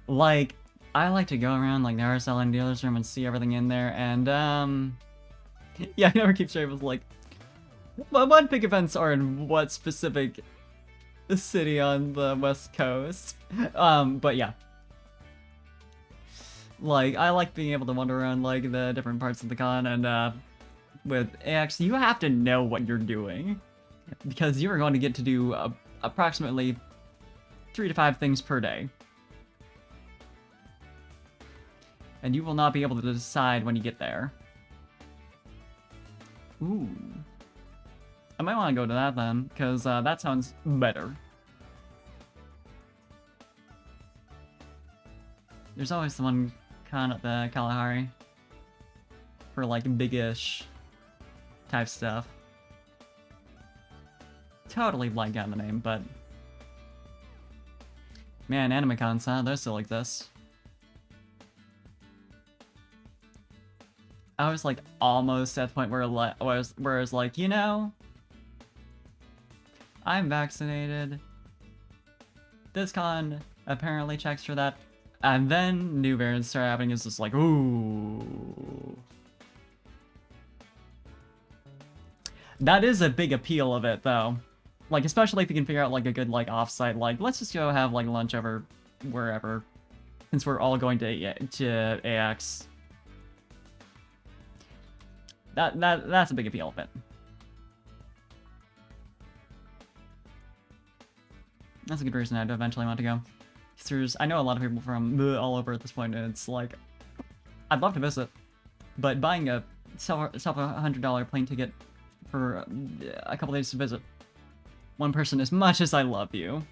like, I like to go around like Narasel and dealer's room and see everything in there, and yeah, I never keep straight with like what big events are in what specific city on the West Coast. But yeah. Like, I like being able to wander around like the different parts of the con and with AX, you have to know what you're doing, because you are going to get to do approximately 3 to 5 things per day. And you will not be able to decide when you get there. Ooh. I might want to go to that then, because that sounds better. There's always the one con at the Kalahari for like big-ish type stuff. Totally blank out the name, but man, anime cons, huh? They're still exist. I was like almost at the point where I was like, you know, I'm vaccinated. This con apparently checks for that. And then new variants start happening. It's just like, ooh. That is a big appeal of it, though. Like, especially if you can figure out, like, a good, like, offsite, like, let's just go have, like, lunch over wherever. Since we're all going to AX. That's a big appeal of it. That's a good reason I'd eventually want to go. I know a lot of people from all over at this point, and it's like, I'd love to visit, but buying a $100 plane ticket for a couple days to visit one person, as much as I love you,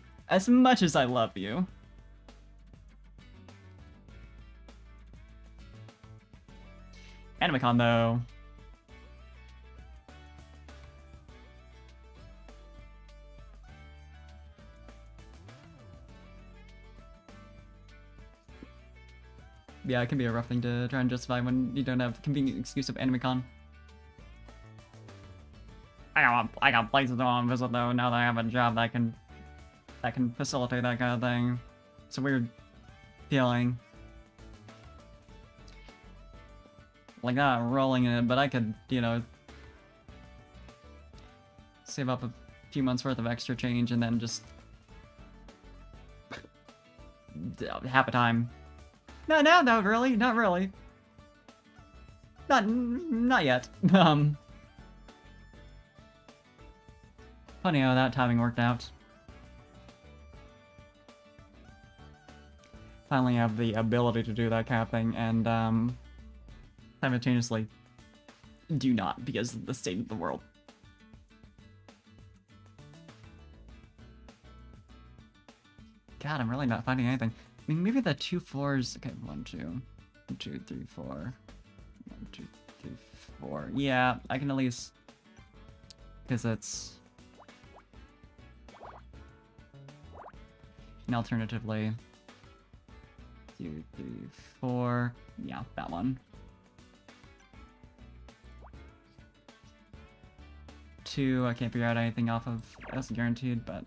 AnimeCon though. Yeah, it can be a rough thing to try and justify when you don't have convenient excuse of AnimeCon. I got places I want to visit though, now that I have a job that can facilitate that kind of thing. It's a weird feeling. Like, not rolling in it, but I could, you know, save up a few months worth of extra change and then just have a time. No, really, not really. Not yet. Funny how that timing worked out. Finally have the ability to do that kind of thing, and simultaneously do not because of the state of the world. God, I'm really not finding anything. I mean, maybe the 2 floors. Okay, 1, 2, 1, 2, 3, 4. 1, 2, 3, 4. Yeah, I can at least, because it's. And alternatively, 2, 3, 4. Yeah, that one. 2, I can't figure out anything off of as guaranteed, but.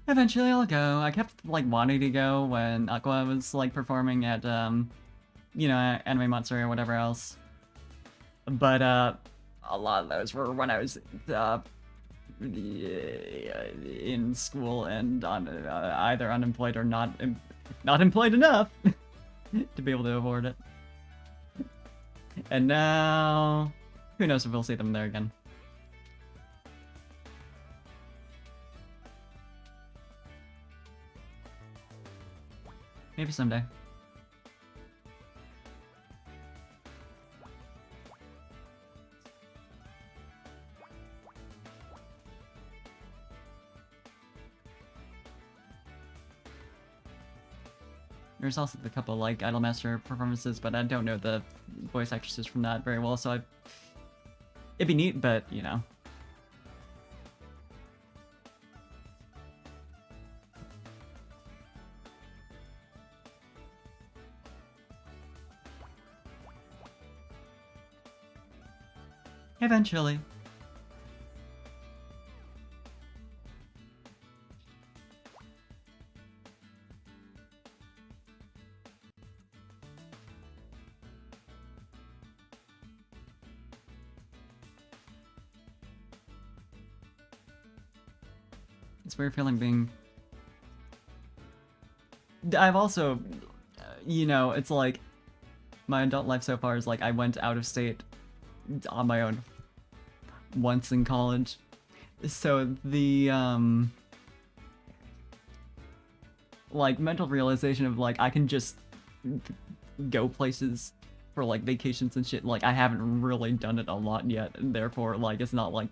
Eventually I'll go. I kept, like, wanting to go when Aqua was, like, performing at, you know, Anime Matsuri or whatever else. But, a lot of those were when I was, in school and on, either unemployed or not employed enough to be able to afford it. And now, who knows if we'll see them there again. Maybe someday. There's also a couple like Idolmaster performances, but I don't know the voice actresses from that very well, so it'd be neat, but you know. Eventually. It's weird feeling being... I've also, you know, it's like, my adult life so far is like, I went out of state on my own once in college. So the, like, mental realization of, like, I can just go places for, like, vacations and shit, like, I haven't really done it a lot yet, and therefore, like, it's not, like,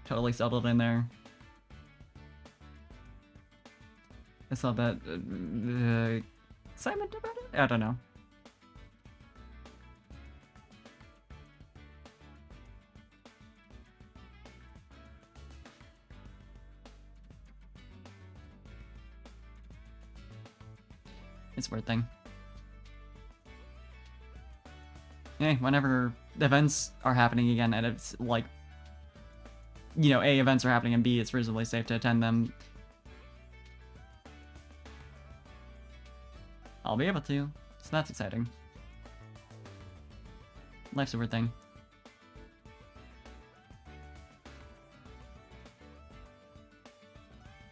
totally settled in there. I saw that, excitement about it? I don't know. It's a weird thing. Hey, whenever events are happening again, and it's like, you know, A, events are happening, and B, it's reasonably safe to attend them, I'll be able to. So that's exciting. Life's a weird thing.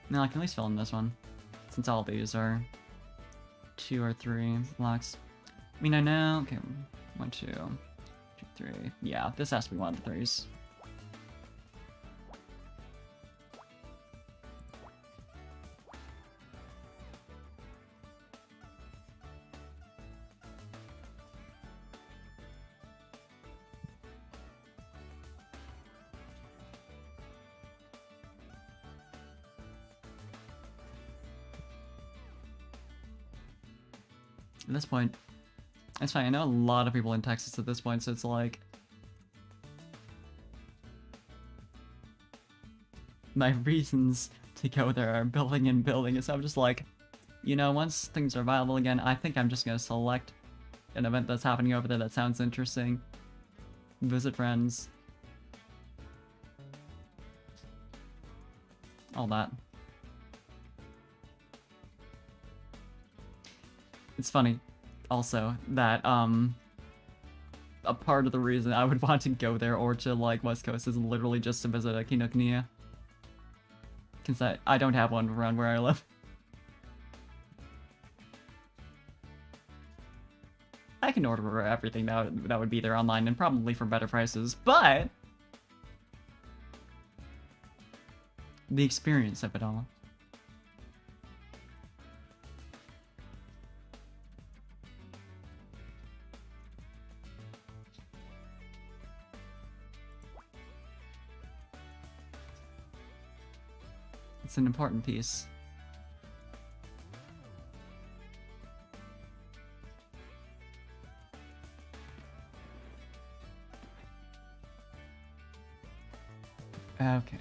Now I can at least fill in this one, since all these are 2 or 3 blocks. I mean, I know. Okay, 1, 2, 2, 3. Yeah, this has to be one of the 3s. At this point, it's fine. I know a lot of people in Texas at this point, so it's like... my reasons to go there are building and building, so I'm just like, you know, once things are viable again, I think I'm just gonna select an event that's happening over there that sounds interesting, visit friends, all that. It's funny, also, that, a part of the reason I would want to go there or to, like, West Coast is literally just to visit a Kinokuniya. Because I don't have one around where I live. I can order everything that would be there online, and probably for better prices, but... the experience of it all. It's an important piece. Okay.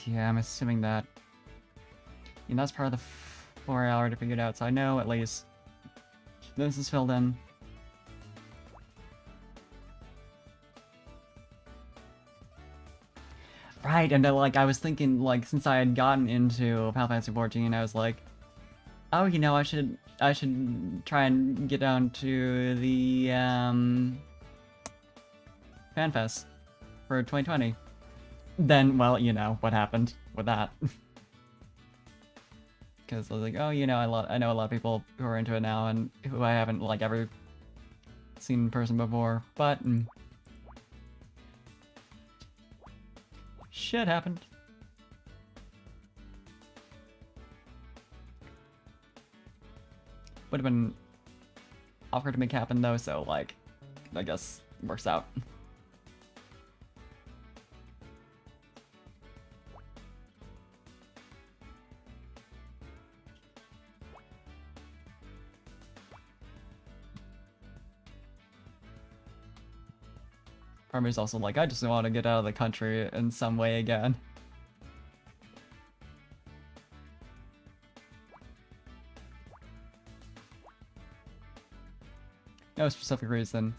Yeah, I'm assuming that. And that's part of the 4 hour to figure it out, so I know at least this is filled in. Right, and like I was thinking, like, since I had gotten into Final Fantasy 14, I was like, oh, you know, I should try and get down to the FanFest for 2020. Then, well, you know what happened with that. Because I was like, oh, you know, I know a lot of people who are into it now and who I haven't, like, ever seen in person before, but... shit happened. Would have been awkward to make happen, though, so, like, I guess it works out. Part of me is also like, I just want to get out of the country in some way again. No specific reason.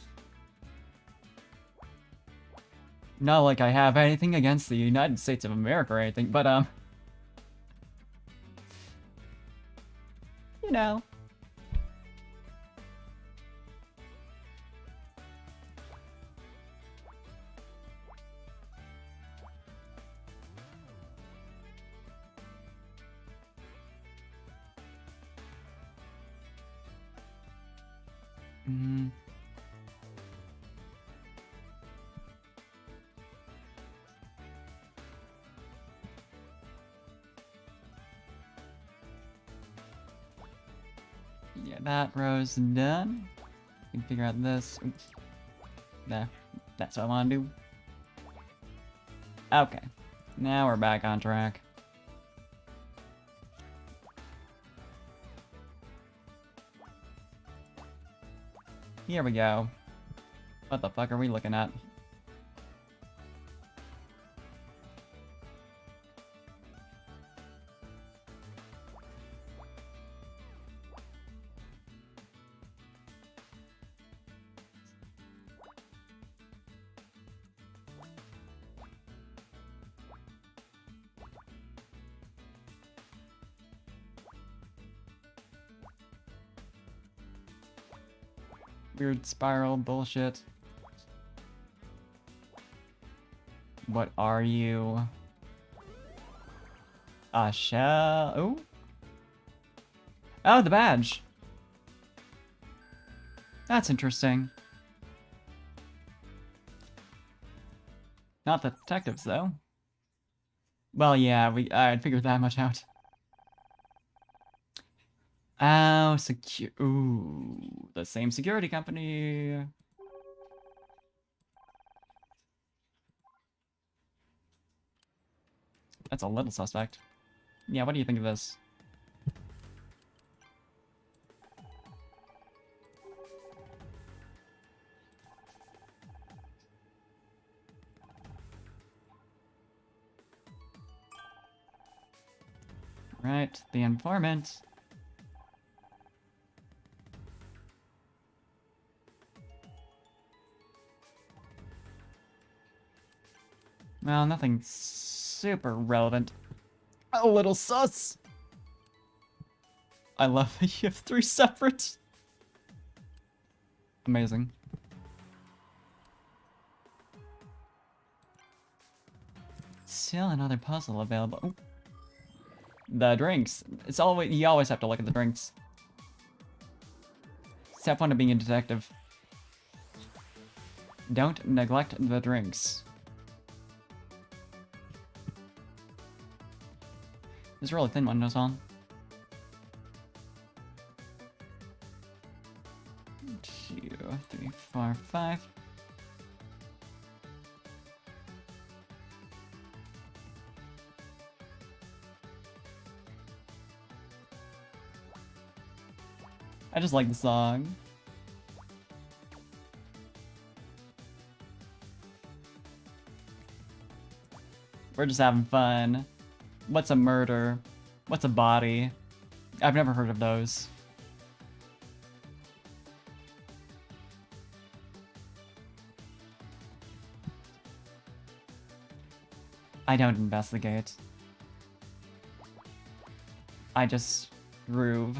Not like I have anything against the United States of America or anything, but, you know. Mm. Yeah, that row's done. We can figure out this. Oops. There. That's what I want to do. Okay. Now we're back on track. Here we go. What the fuck are we looking at? Weird spiral bullshit. What are you? A shell? Oh? Oh, the badge! That's interesting. Not the detectives, though. Well, yeah, I'd figured that much out. Oh, ooh, the same security company. That's a little suspect. Yeah, what do you think of this? Right, the informant. Well, nothing super relevant. A little sus! I love that you have 3 separate. Amazing. Still another puzzle available. Ooh. The drinks. It's always, you always have to look at the drinks. Step 1 of being a detective. Don't neglect the drinks. There's a really thin one, that's all. 2, 3, 4, 5. I just like the song. We're just having fun. What's a murder? What's a body? I've never heard of those. I don't investigate. I just groove.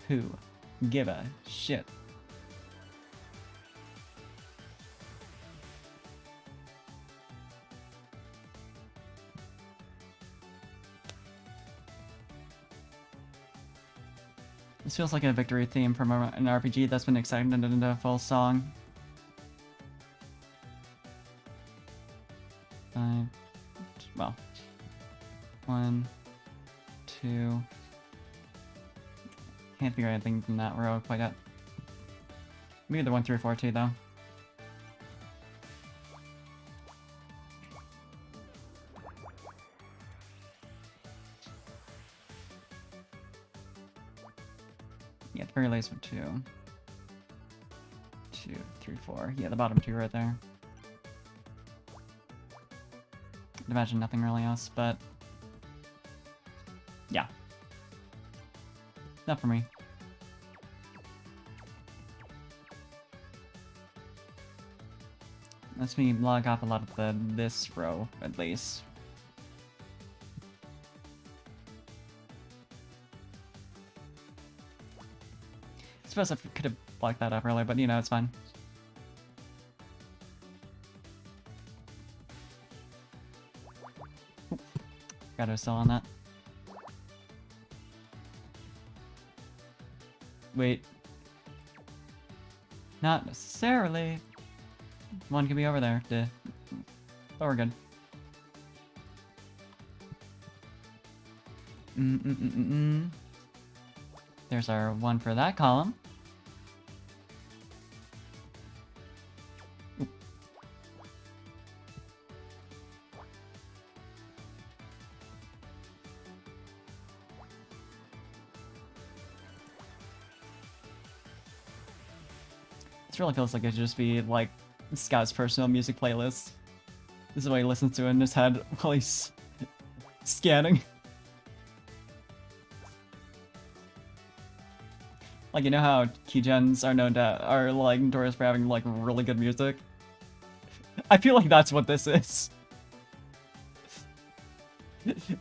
Who give a shit? This feels like a victory theme from an RPG that's been extended into a full song. 5. Well. 1, 2. Can't figure anything from that row quite yet. Maybe the 1, 3, 4, 2 though. Yeah, at the very least with 2. 2, 3, 4. Yeah, the bottom 2 right there. I'd imagine nothing really else, but yeah. Not for me. Lets me log off a lot of this row, at least. suppose I could have blocked that up earlier, but you know, it's fine. Got her still on that. Wait. Not necessarily. One could be over there. Duh. But we're good. There's our one for that column. Oop. This really feels like it should just be like Scout's personal music playlist. This is what he listens to in his head while he's scanning. Like, you know how keygens are known to are like notorious for having like really good music? I feel like that's what this is.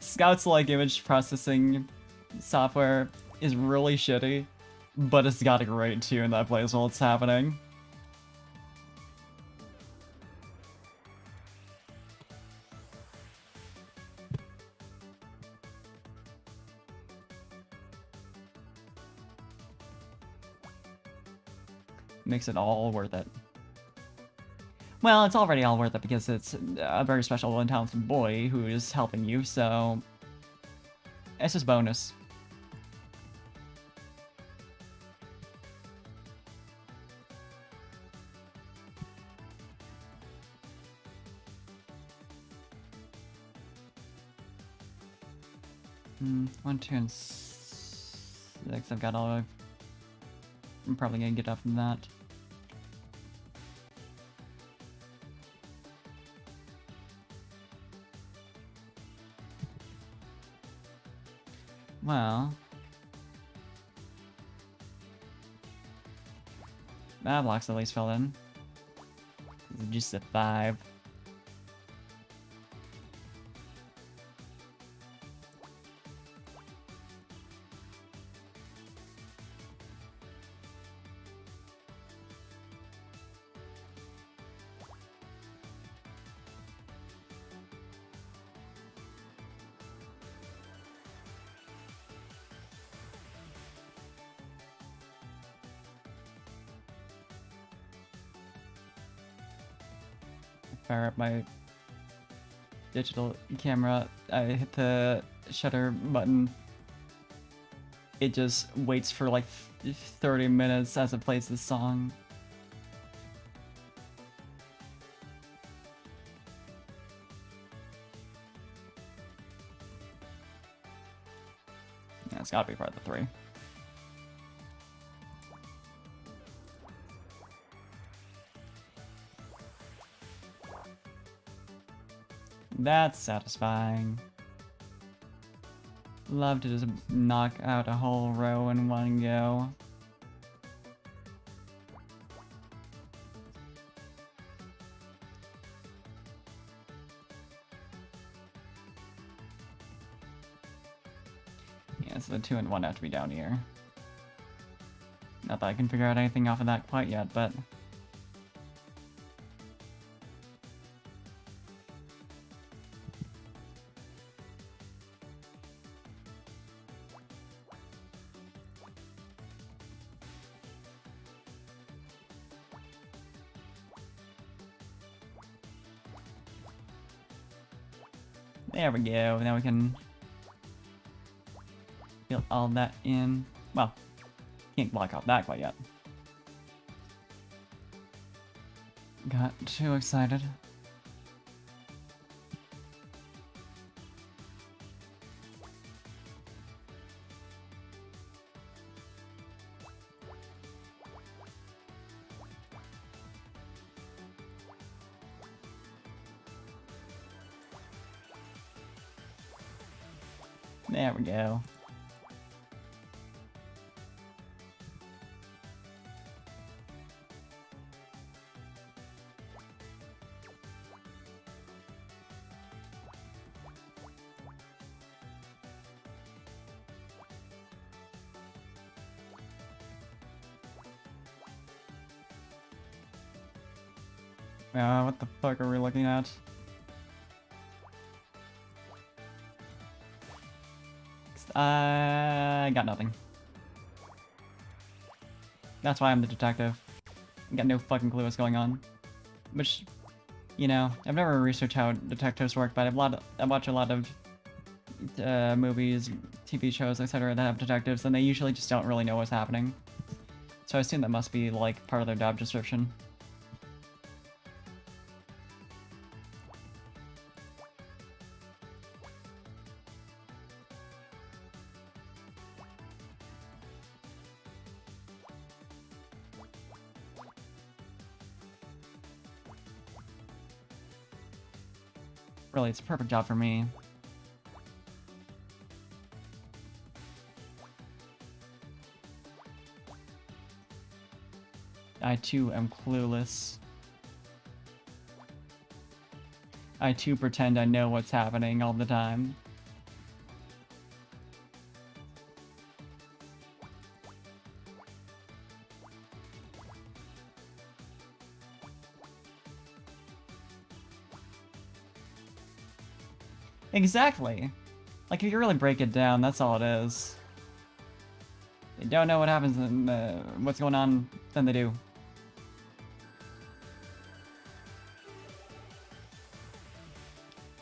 Scout's like image processing software is really shitty, but it's got a great tune that plays while it's happening. Makes it all worth it. Well, it's already all worth it because it's a very special and talented boy who is helping you, so it's just bonus. One, two, and 6. I've got all of. I'm probably gonna get up from that. Well, that block's at least filled in. It's just a 5. Fire up my digital camera. I hit the shutter button. It just waits for like 30 minutes as it plays the song. Yeah, it's gotta be part of the 3. That's satisfying. Love to just knock out a whole row in one go. Yeah, so the 2 and 1 have to be down here. Not that I can figure out anything off of that quite yet, but... There we go, now we can fill all that in. Well, can't block off that quite yet. Got too excited. There we go. What the fuck are we looking at? I got nothing. That's why I'm the detective. I got no fucking clue what's going on. Which, you know, I've never researched how detectives work, but I watch a lot of movies, TV shows, etc. that have detectives, and they usually just don't really know what's happening. So I assume that must be, like, part of their job description. Really, it's a perfect job for me. I too am clueless. I too pretend I know what's happening all the time. Exactly. Like, if you really break it down, that's all it is. They don't know what happens and what's going on, then they do.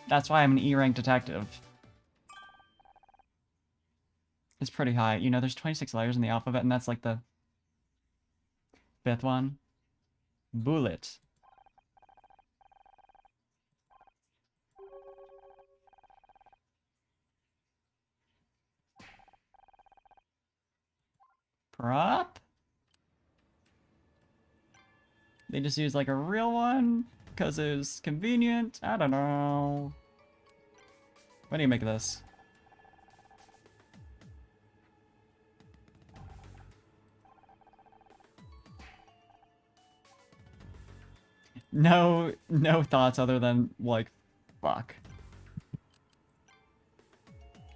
That's why I'm an E-rank detective. It's pretty high. You know, there's 26 letters in the alphabet, and that's like the 5th one. Bullet. Prop? They just use like a real one? Because it was convenient? I don't know. What do you make of this? No thoughts other than, like, fuck.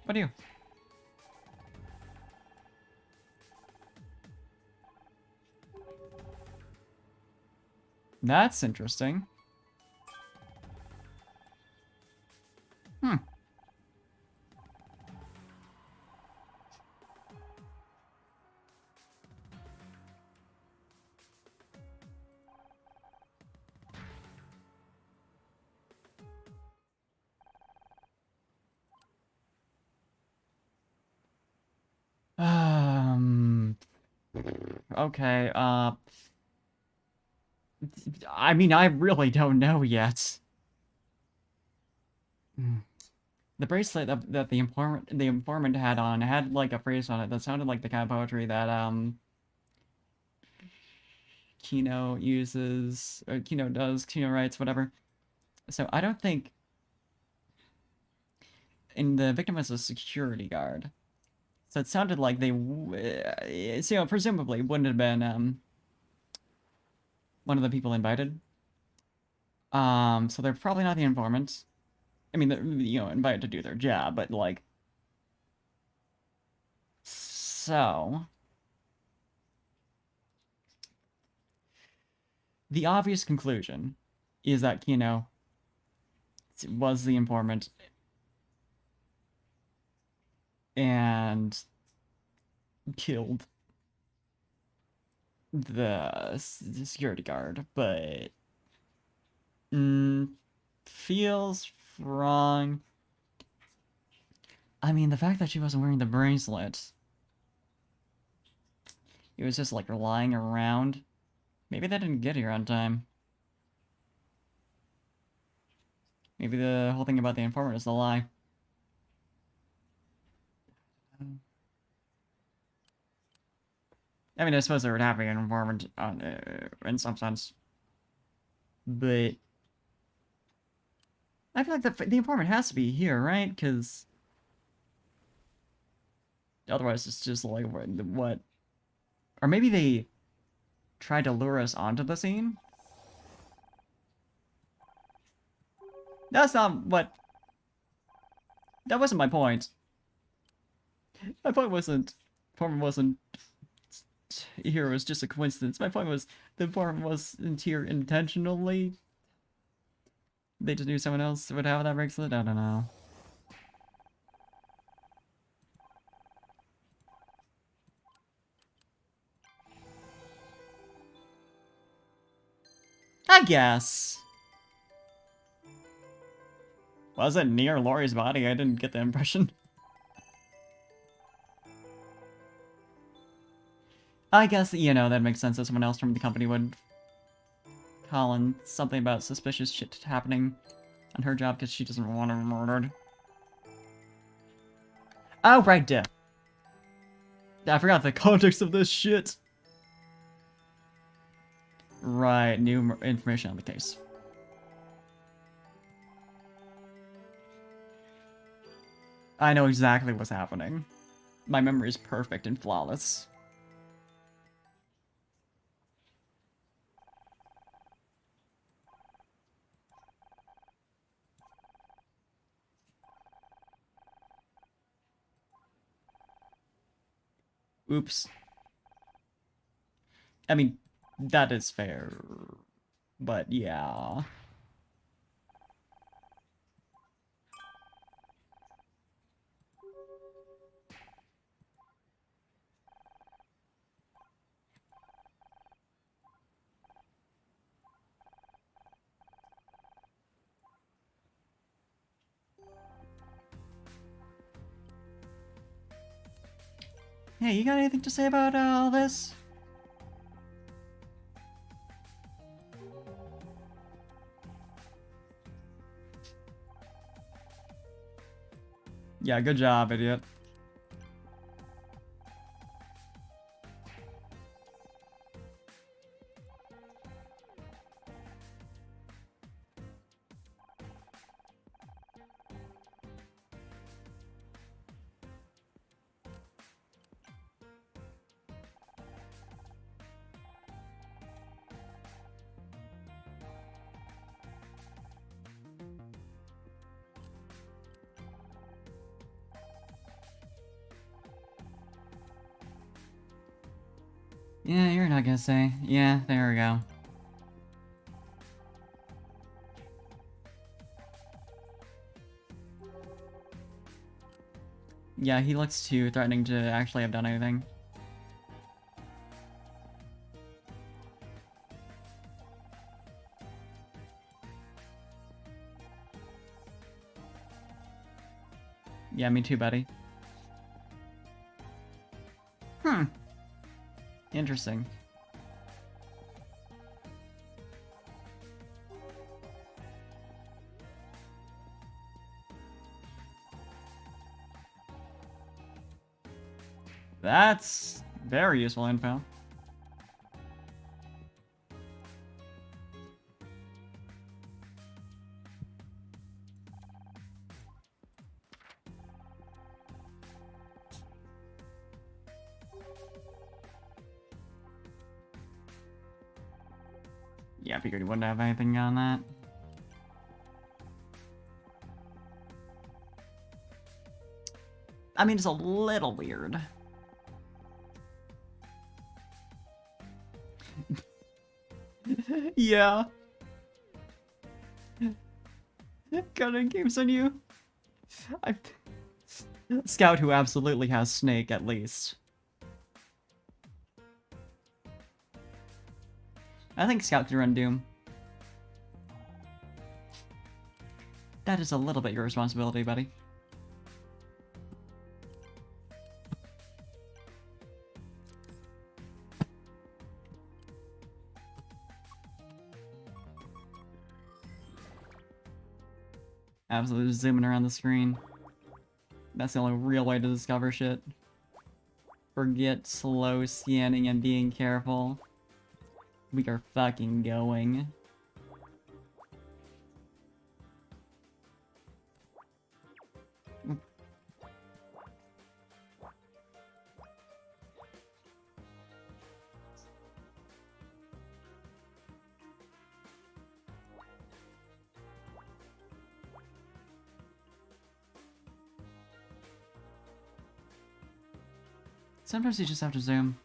What do you? That's interesting. Hmm. Um... Okay, I mean, I really don't know yet. Hmm. The bracelet that the informant had on had like a phrase on it that sounded like the kind of poetry that Kino uses or Kino does, Kino writes, whatever. So I don't think and the victim was a security guard. So it sounded like they so presumably wouldn't have been one of the people invited. So they're probably not the informants. I mean, they're, you know, invited to do their job, but like so the obvious conclusion is that Kino was the informant and killed the security guard, but feels wrong. I mean, the fact that she wasn't wearing the bracelet, it was just like lying around. Maybe they didn't get here on time. Maybe the whole thing about the informant is a lie. I mean, I suppose they were having an informant in some sense, but I feel like the informant has to be here, right? Because otherwise, it's just like what? Or maybe they tried to lure us onto the scene. That's not what. That wasn't my point. My point wasn't. Informant wasn't here. It was just a coincidence. My point was the informant wasn't here intentionally. They just knew someone else would have that bracelet? I don't know. I guess. Was it near Lori's body? I didn't get the impression. I guess, you know, that makes sense that someone else from the company would call on something about suspicious shit happening on her job because she doesn't want her murdered. Oh, right, duh. I forgot the context of this shit. Right, new information on the case. I know exactly what's happening. My memory is perfect and flawless. Oops. I mean, that is fair. But yeah. Hey, you got anything to say about all this? Yeah, good job, idiot. Yeah, you're not gonna say. Yeah, there we go. Yeah, he looks too threatening to actually have done anything. Yeah, me too, buddy. Hmm. Interesting. That's very useful info. Yeah, I figured he wouldn't have anything on that. I mean, it's a little weird. Yeah. Gunning games on you. I Scout who absolutely has Snake, at least. I think Scout can run Doom. That is a little bit your responsibility, buddy. Absolutely zooming around the screen. That's the only real way to discover shit. Forget slow scanning and being careful. We are fucking going. Sometimes you just have to zoom.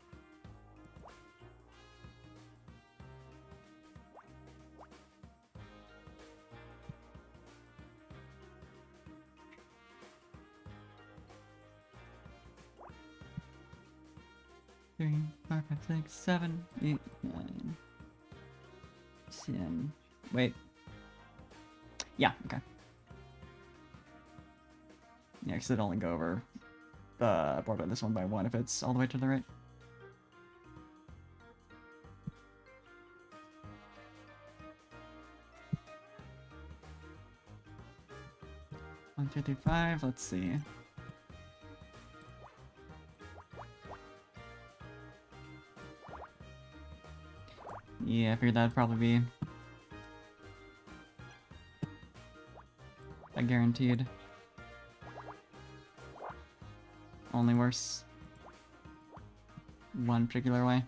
3, 4, 5, 6, 7, 8, 9, 10. Wait. Yeah, okay. Yeah, because it'd only go over the board by this one by 1 if it's all the way to the right. One, two, three, five. Let's see. Yeah, I figured that'd probably be a guaranteed. Only worse. One particular way.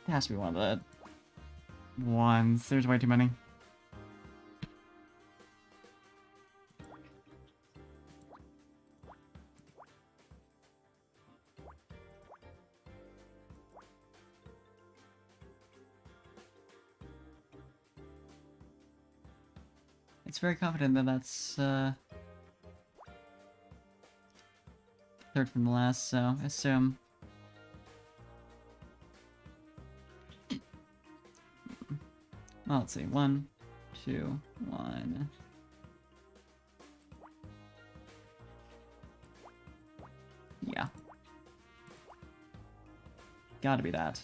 It has to be one of the ones. There's way too many. It's very confident that that's third from the last, so assume. Well, let's see. 1, 2, 1. Yeah. Gotta be that.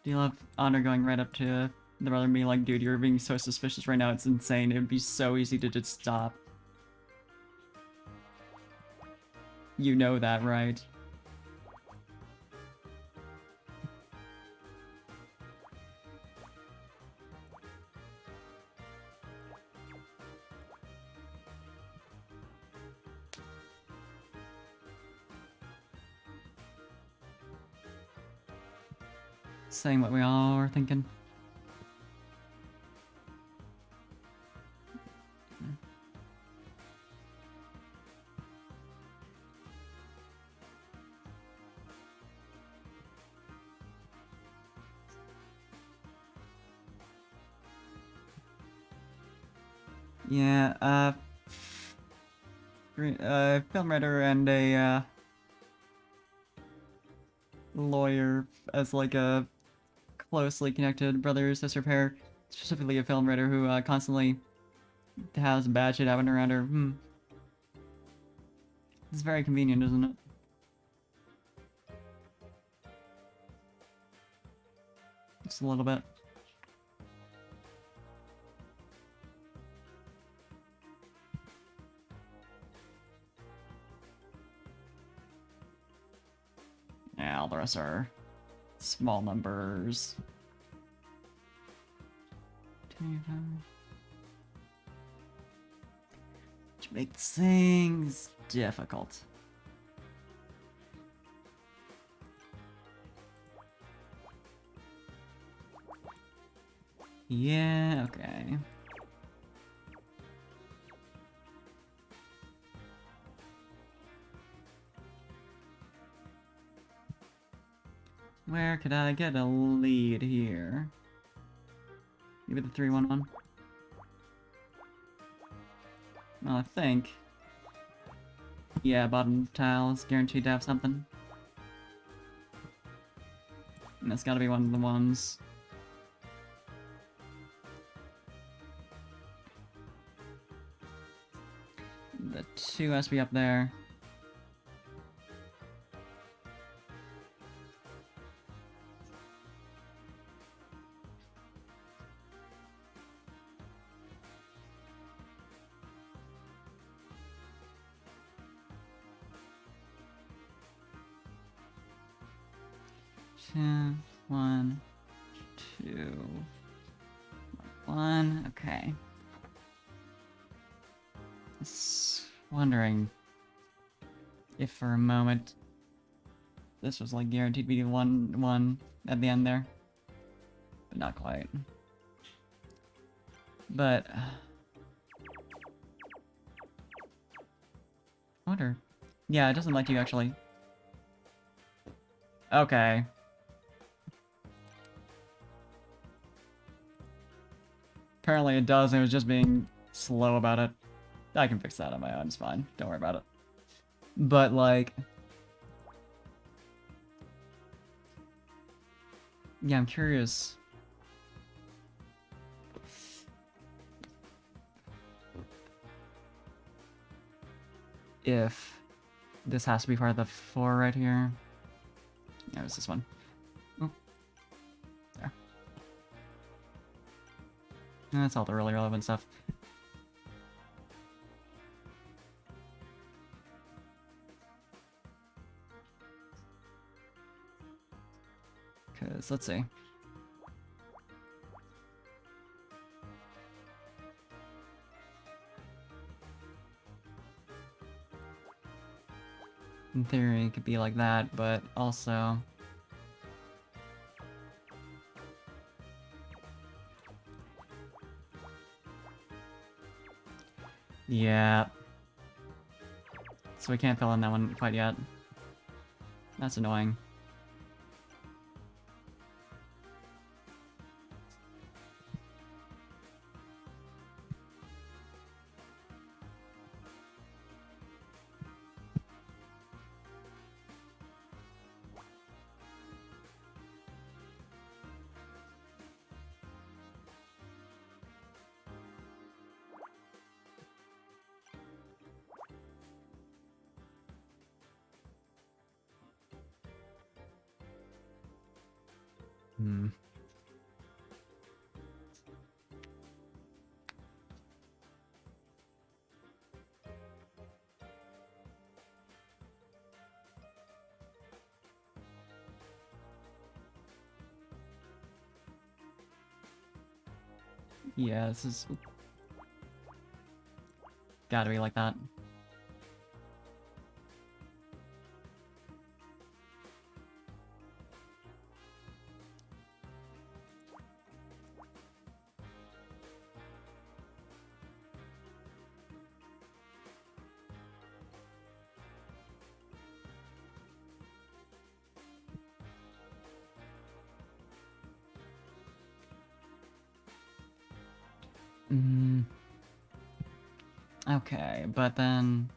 Do you love Honor going right up to the brother and being like, dude, you're being so suspicious right now, it's insane. It would be so easy to just stop. You know that, right? Saying what we all were thinking. Yeah, film writer and a, lawyer as like a closely connected brother-sister pair. Specifically a film writer who, constantly has bad shit happening around her. It's very convenient, isn't it? Just a little bit. Yeah, all the rest are small numbers. 25. Which makes things difficult. Yeah, okay. Where could I get a lead here? Maybe the 3-1-1? Well, I think. Yeah, bottom tile is guaranteed to have something. And that's gotta be one of the ones. The 2 has to be up there. Two, 1, 2, 1. Okay. wondering if for a moment this was like guaranteed to be one at the end there, but not quite. But I wonder. Yeah, it doesn't let you actually. Okay. Apparently it does, and it was just being slow about it. I can fix that on my own, it's fine. Don't worry about it. But, like... yeah, I'm curious. If this has to be part of the 4 right here. Yeah, it's this one. Oh. There. And that's all the really relevant stuff. Because, let's see. In theory, it could be like that, but also... yeah. So we can't fill in that one quite yet. That's annoying. Hmm. Yeah, this is... gotta be like that. Mm. Okay, but then...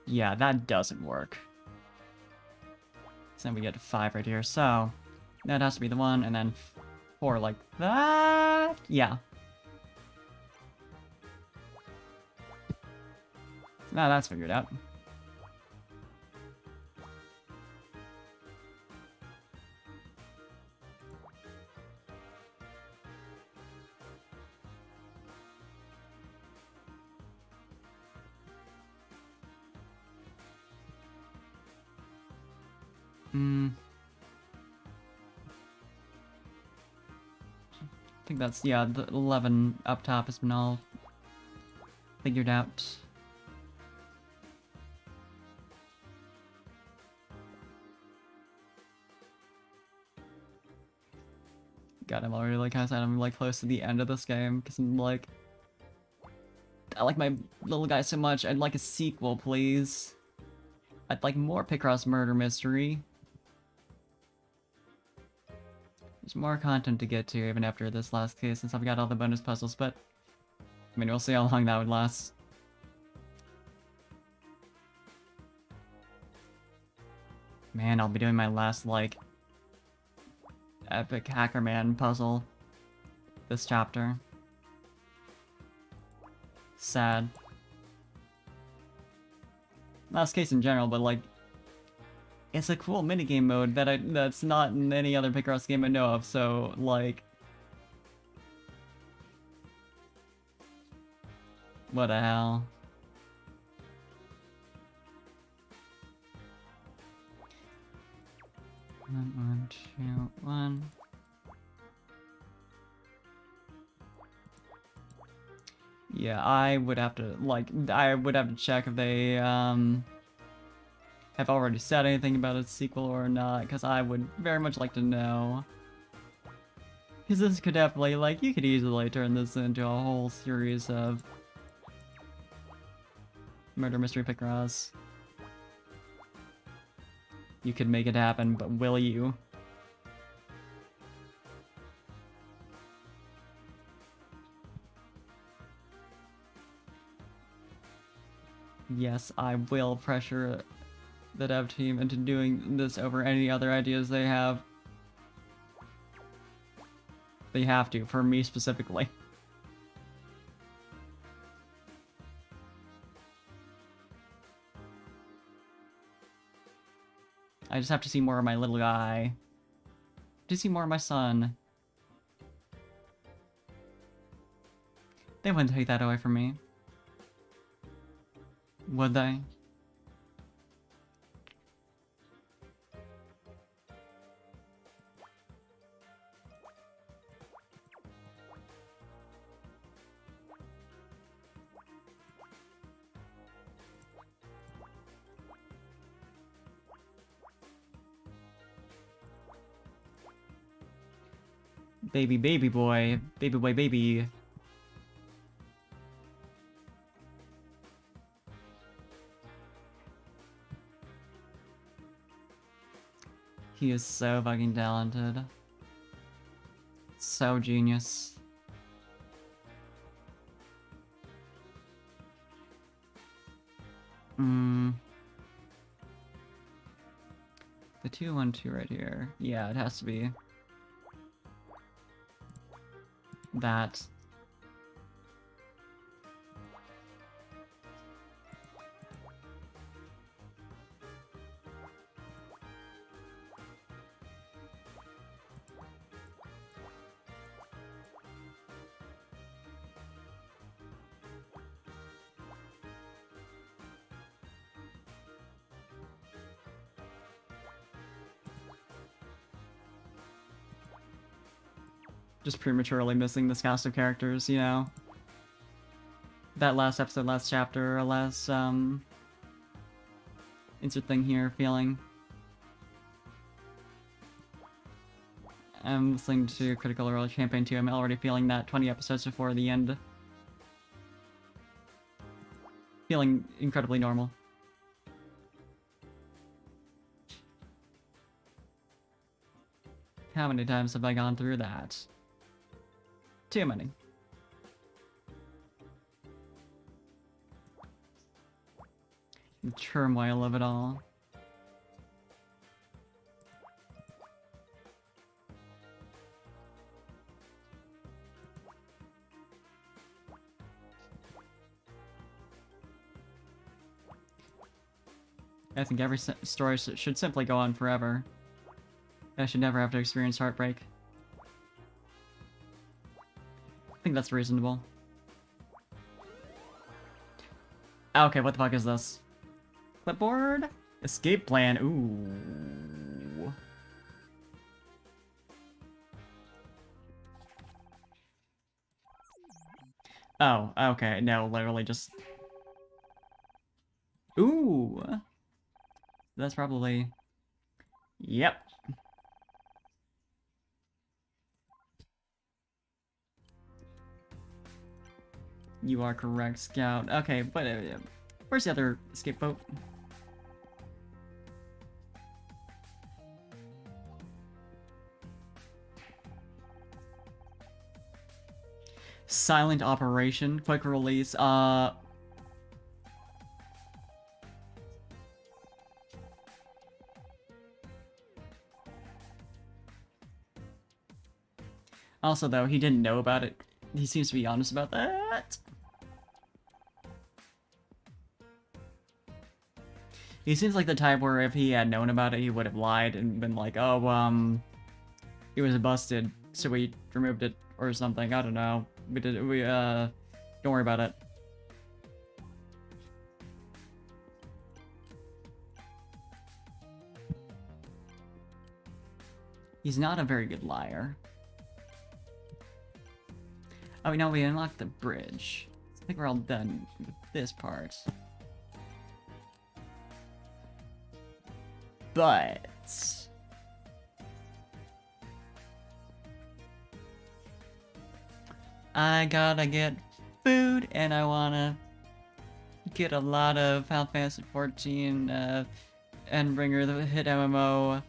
yeah, that doesn't work. So then we get 5 right here, so... that has to be the 1, and then 4 like that? Yeah. Now that's figured out. Hmm. I think that's, yeah, the 11 up top has been all figured out. God, I'm already like, I'm like close to the end of this game, because I'm like... I like my little guy so much, I'd like a sequel, please. I'd like more Picross Murder Mystery. There's more content to get to even after this last case, since I've got all the bonus puzzles, but... I mean, we'll see how long that would last. Man, I'll be doing my last, like... epic Hacker Man puzzle. This chapter. Sad. Last case in general, but like... it's a cool minigame mode that's not in any other Picross game I know of, so, like... what the hell? One, 2, 1. Yeah, I would have to, like, I would have to check if they, have already said anything about a sequel or not, because I would very much like to know. Because this could definitely, like, you could easily turn this into a whole series of Murder Mystery Picross. You could make it happen, but will you? Yes, I will pressure the dev team into doing this over any other ideas they have. They have to, for me specifically. I just have to see more of my little guy. To see more of my son. They wouldn't take that away from me. Would they? Baby, baby boy. Baby boy, baby. He is so fucking talented. So genius. The 2-1-2 right here. Yeah, it has to be that. Just prematurely missing this cast of characters, you know? That last episode, last chapter, last, insert thing here, feeling. I'm listening to Critical Role Campaign 2, I'm already feeling that 20 episodes before the end. Feeling incredibly normal. How many times have I gone through that? Too many. The turmoil of it all. I think every story should simply go on forever. I should never have to experience heartbreak. I think that's reasonable. Okay, what the fuck is this? Clipboard? Escape plan, ooh. Oh, okay, no, literally just... Ooh! That's probably... Yep. You are correct, Scout. Okay, but where's the other escape boat? Silent operation, quick release. Also, though, he didn't know about it. He seems to be honest about that. He seems like the type where if he had known about it, he would have lied and been like, oh, it was busted, so we removed it or something. I don't know. Don't worry about it. He's not a very good liar. Oh, no, we unlocked the bridge. I think we're all done with this part. But I gotta get food, and I wanna get a lot of Final Fantasy 14 Endbringer, the hit MMO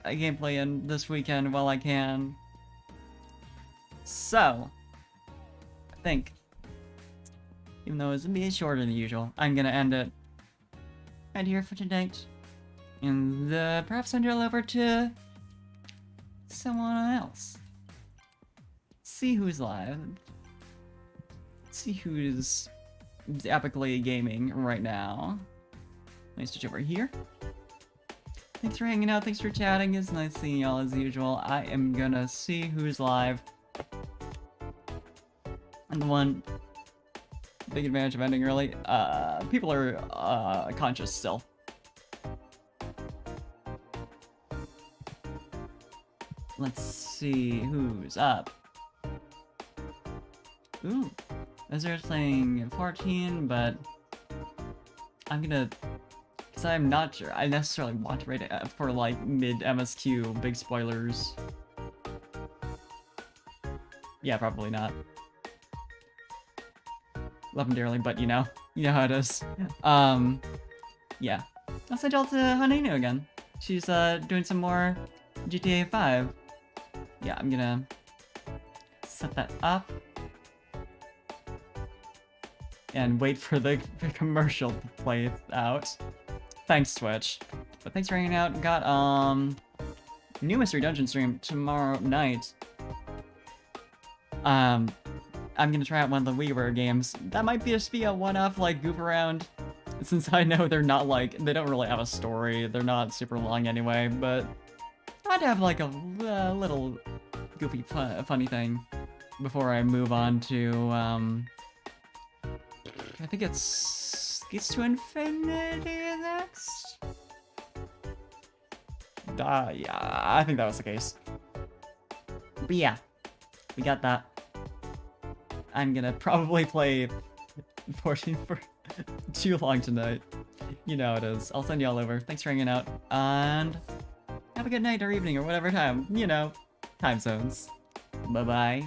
gameplay in this weekend while I can. So, I think, even though it's a bit shorter than usual, I'm gonna end it right here for tonight. And perhaps send it over to someone else. See who's live. See who's epically gaming right now. Let me switch over here. Thanks for hanging out, thanks for chatting, it's nice seeing y'all as usual. I am gonna see who's live. And the one big advantage of ending early, people are conscious still. Let's see who's up. Ooh, Ezra's playing 14, but I'm gonna, because I'm not sure I necessarily want to rate it for like mid MSQ big spoilers. Yeah, probably not. Love him dearly, but you know how it is. Yeah. I'll send y'all to Haninu again. She's doing some more GTA 5. Yeah, I'm gonna set that up and wait for the commercial to play out. Thanks, Twitch. But thanks for hanging out. Got new Mystery Dungeon stream tomorrow night. I'm gonna try out one of the WiiWare games. That might just be a one-off, like, goof around, since I know they're not, like, they don't really have a story. They're not super long anyway, but I'd have, like, a little goofy, funny thing before I move on to, I think it's to Infinity next? Yeah, I think that was the case. But yeah, we got that. I'm gonna probably play 14 for too long tonight. You know how it is. I'll send y'all over. Thanks for hanging out, and have a good night or evening or whatever time, you know, time zones. Bye-bye.